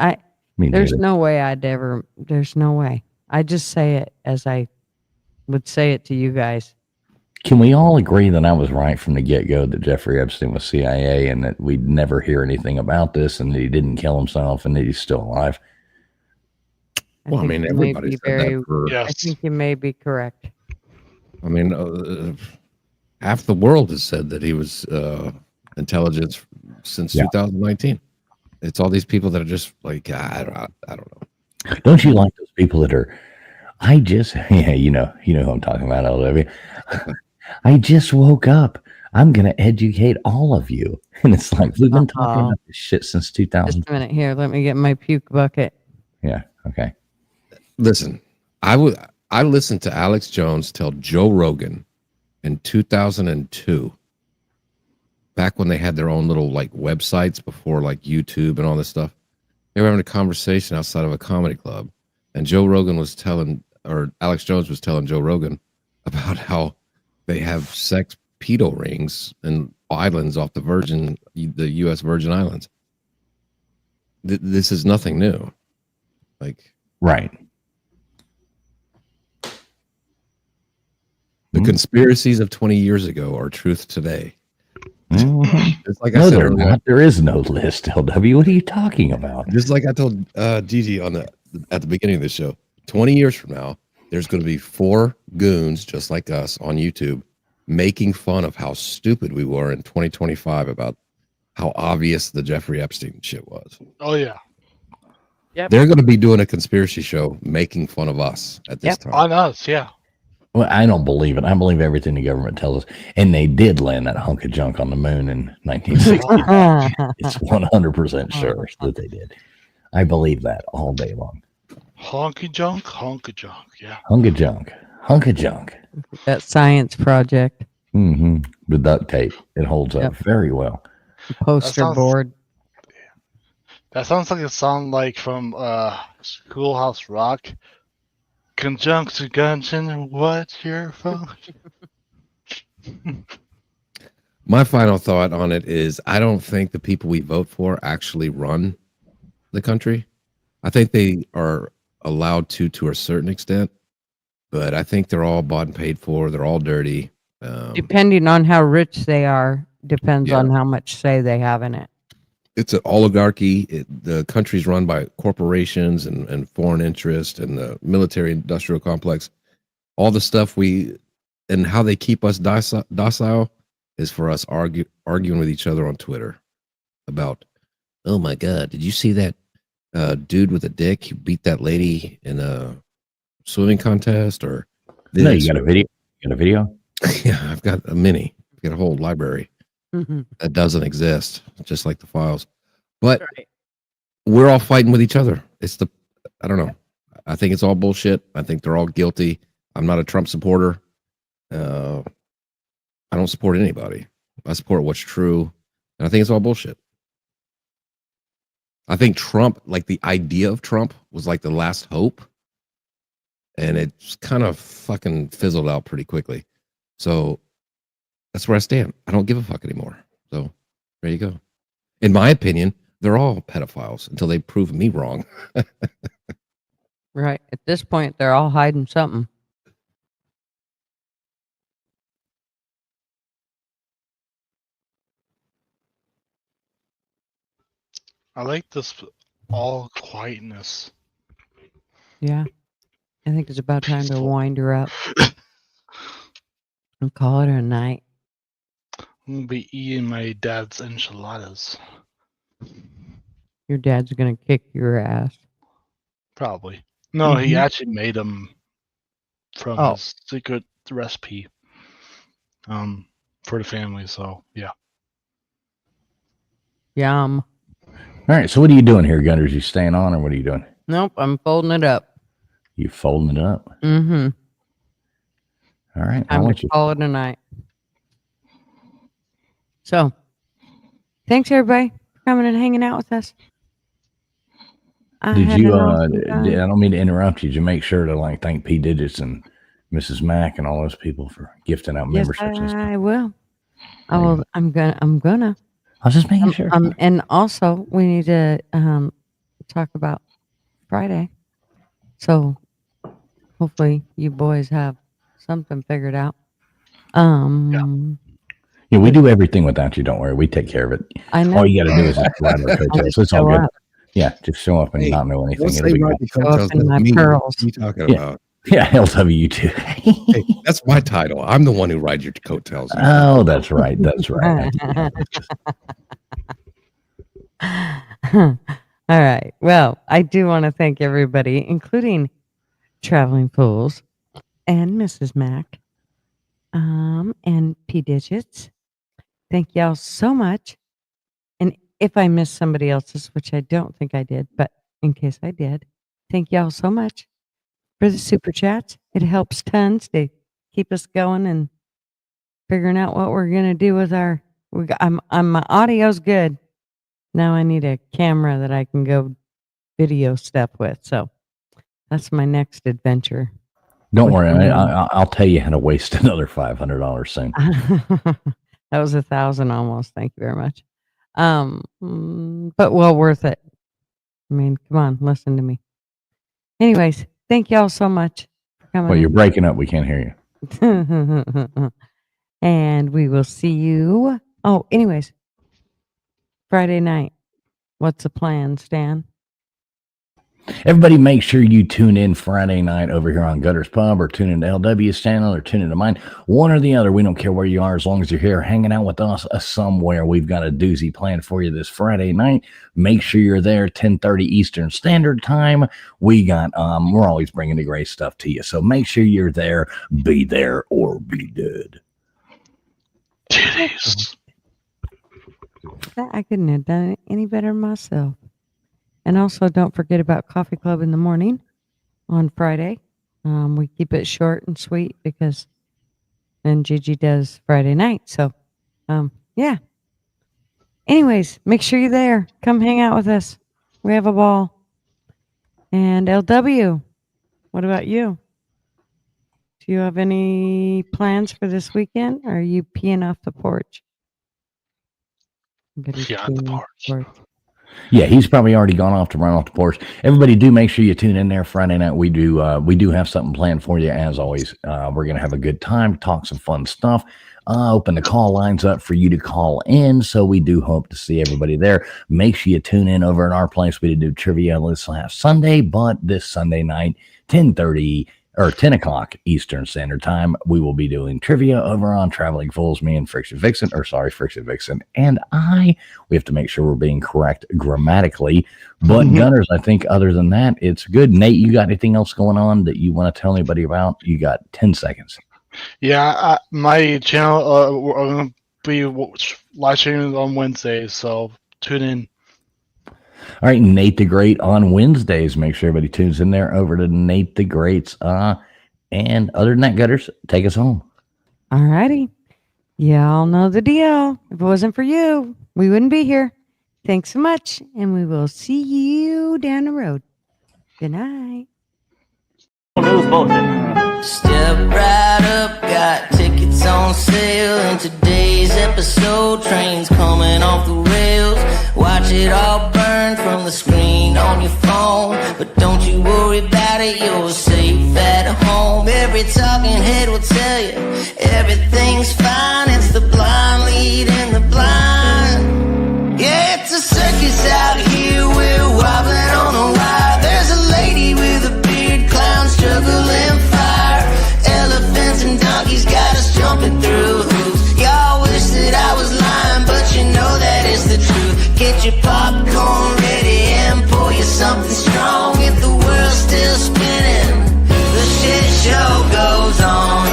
There's no way there's no way. I just say it as I would say it to you guys. Can we all agree that I was right from the get-go that Jeffrey Epstein was CIA and that we'd never hear anything about this and that he didn't kill himself and that he's still alive? Well, I mean, you may everybody be said that for. I Yes. think you may be correct. I mean, half the world has said that he was intelligence since 2019. It's all these people that are just like, I don't know. Don't you like those people that are? I just, yeah, you know who I'm talking about, Olivia. I just woke up. I'm going to educate all of you. And it's like, we've been talking about this shit since 2000. Just a minute here. Let me get my puke bucket. Yeah. Okay. Listen, I listened to Alex Jones tell Joe Rogan in 2002, back when they had their own little like websites before like YouTube and all this stuff. They were having a conversation outside of a comedy club, and Joe Rogan was telling, or Alex Jones was telling Joe Rogan about how they have sex pedo rings and islands off the U.S. Virgin Islands. This is nothing new. Like, right. The conspiracies of 20 years ago are truth today. It's like No, I said they're earlier, not. There is no list, LW. What are you talking about? just like I told Gigi at the beginning of the show, 20 years from now, there's going to be 4 goons just like us on YouTube making fun of how stupid we were in 2025 about how obvious the Jeffrey Epstein shit was. Oh yeah. Yep. They're going to be doing a conspiracy show making fun of us at this time. On us, yeah. Well, I don't believe it. I believe everything the government tells us. And they did land that hunk of junk on the moon in 1960. It's 100% sure that they did. I believe that all day long. Honky junk, yeah. Hunk of junk. Hunk of junk. That science project. Mm-hmm. The duct tape. It holds up very well. Poster board. That sounds like a song like from Schoolhouse Rock. Conjunction, what's your function? My final thought on it is I don't think the people we vote for actually run the country. I think they are allowed to a certain extent, but I think they're all bought and paid for. They're all dirty. Depending on how rich they are, depends on how much say they have in it. It's an oligarchy. The country's run by corporations and foreign interest and the military industrial complex. All the stuff and how they keep us docile is for us arguing with each other on Twitter about, oh my God, did you see that dude with a dick who beat that lady in a swimming contest? Or No, you got a video? You got a video? Yeah, I've got a mini. I've got a whole library. Mm-hmm. That doesn't exist, just like the files. But we're all fighting with each other. I don't know. I think it's all bullshit. I think they're all guilty. I'm not a Trump supporter. I don't support anybody. I support what's true. And I think it's all bullshit. I think Trump, like the idea of Trump was like the last hope. And it's kind of fucking fizzled out pretty quickly. So that's where I stand. I don't give a fuck anymore. So there you go. In my opinion, they're all pedophiles until they prove me wrong. Right. At this point, they're all hiding something. I like this all quietness. Yeah. I think it's about time to wind her up and call it a night. I'm gonna be eating my dad's enchiladas. Your dad's going to kick your ass. Probably. No, he actually made them from his secret recipe for the family. So, yeah. Yum. All right. So what are you doing here, Gunners? You staying on or what are you doing? Nope, I'm folding it up. You folding it up? Mm-hmm. All right. I'm going to call it a night. So, thanks everybody for coming and hanging out with us. Did you, I don't mean to interrupt you. Did you make sure to like thank P. Digits and Mrs. Mack and all those people for gifting out memberships and stuff? I will. I'm gonna. I was just making sure. And also we need to talk about Friday. So hopefully you boys have something figured out. Yeah, we do everything without you. Don't worry. We take care of it. I know. All you got to do is just ride our coattails. It's all good. Yeah, just show up and Hey, not know anything. Once It'll they be ride good. the Show up coattails, in that's my me. pearls. What are you talking Yeah. about? Yeah, LW2. Hey, that's my title. I'm the one who rides your coattails. Oh, that's right. That's right. All right. Well, I do want to thank everybody, including Traveling Fools and Mrs. Mac, and P Digits. Thank y'all so much. And if I missed somebody else's, which I don't think I did, but in case I did, thank y'all so much for the super chats. It helps tons to keep us going and figuring out what we're gonna do with our. My audio's good. Now I need a camera that I can go video stuff with. So that's my next adventure. Don't worry. I'll tell you how to waste another $500 soon. That was 1,000 almost. Thank you very much. But well worth it. I mean, come on, listen to me. Anyways, thank y'all so much for coming. Well, you're breaking up. We can't hear you. And we will see you. Oh, anyways, Friday night. What's the plan, Stan? Everybody make sure you tune in Friday night over here on Gutter's Pub, or tune into LW's channel, or tune into mine. One or the other. We don't care where you are, as long as you're here hanging out with us somewhere. We've got a doozy planned for you this Friday night. Make sure you're there 10:30 Eastern Standard Time. We got we're always bringing the great stuff to you. So make sure you're there. Be there or be dead. Titties. I couldn't have done it any better myself. And also, don't forget about Coffee Club in the morning on Friday. We keep it short and sweet because then Gigi does Friday night. So, yeah. Anyways, make sure you're there. Come hang out with us. We have a ball. And LW, what about you? Do you have any plans for this weekend? Or are you peeing off the porch? Pee on the porch. Yeah, he's probably already gone off to run off the porch. Everybody, do make sure you tune in there Friday night. We do have something planned for you, as always. We're gonna have a good time, talk some fun stuff. Open the call lines up for you to call in. So we do hope to see everybody there. Make sure you tune in over at our place. We did do trivia last Sunday, but this Sunday night, 10:30 or 10 o'clock Eastern Standard Time, we will be doing trivia over on Traveling Fools. Me and Friction Vixen and I. We have to make sure we're being correct grammatically. But Gunners, I think other than that, it's good. Nate, you got anything else going on that you want to tell anybody about? You got 10 seconds. Yeah, my channel will be live streaming on Wednesdays, so tune in. All right, Nate the Great on Wednesdays. Make sure everybody tunes in there over to Nate the Great's. And other than that, Gutters, take us home. All righty. Y'all know the deal. If it wasn't for you, we wouldn't be here. Thanks so much, and we will see you down the road. Good night. News bulletin. Step right up, got tickets on sale. In today's episode, trains coming off the rails. Watch it all burn from the screen on your phone. But don't you worry about it, you're safe at home. Every talking head will tell you everything's fine. It's the blind leading the blind. Yeah, it's a circus out here, we're wobbling on a wire. There's a lady with a beard, clowns juggling fire. Elephants and donkeys got us jumping through hoops. Y'all wish that I was lying, but you know that is the truth. Get your popcorn ready and pour you something strong. If the world's still spinning, the shit show goes on.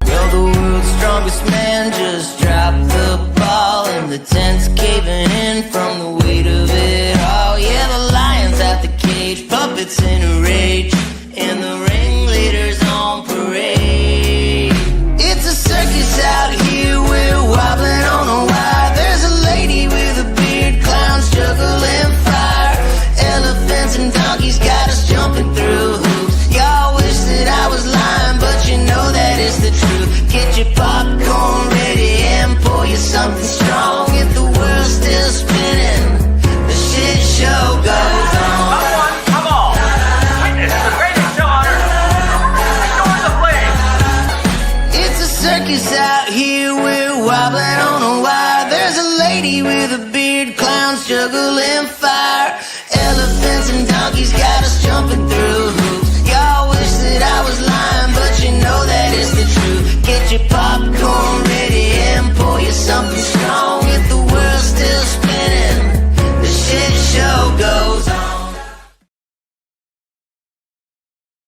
Well, the world's strongest man just dropped the ball, and the tent's caving in from the weight of it all. Yeah, the lion's out the cage, puppets in a rage, and the ringleader's on parade. It's a circus out here, we're wobbling on a wire. There's a lady with a beard, clowns juggling fire. Elephants and donkeys got us jumping through hoops. Y'all wish that I was lying, but you know that is the truth. Get your popcorn ready and pour you something strong. If the world's still spinning, the shit show goes on. Come on! Witness the greatest show on earth! Enjoy the flames! It's a circus out here, we're wobbling on a wire. There's a lady with a beard, humans juggling fire. Elephants and donkeys got us jumping through hoops. Y'all wish that I was lying, but you know that it's the truth. Get your popcorn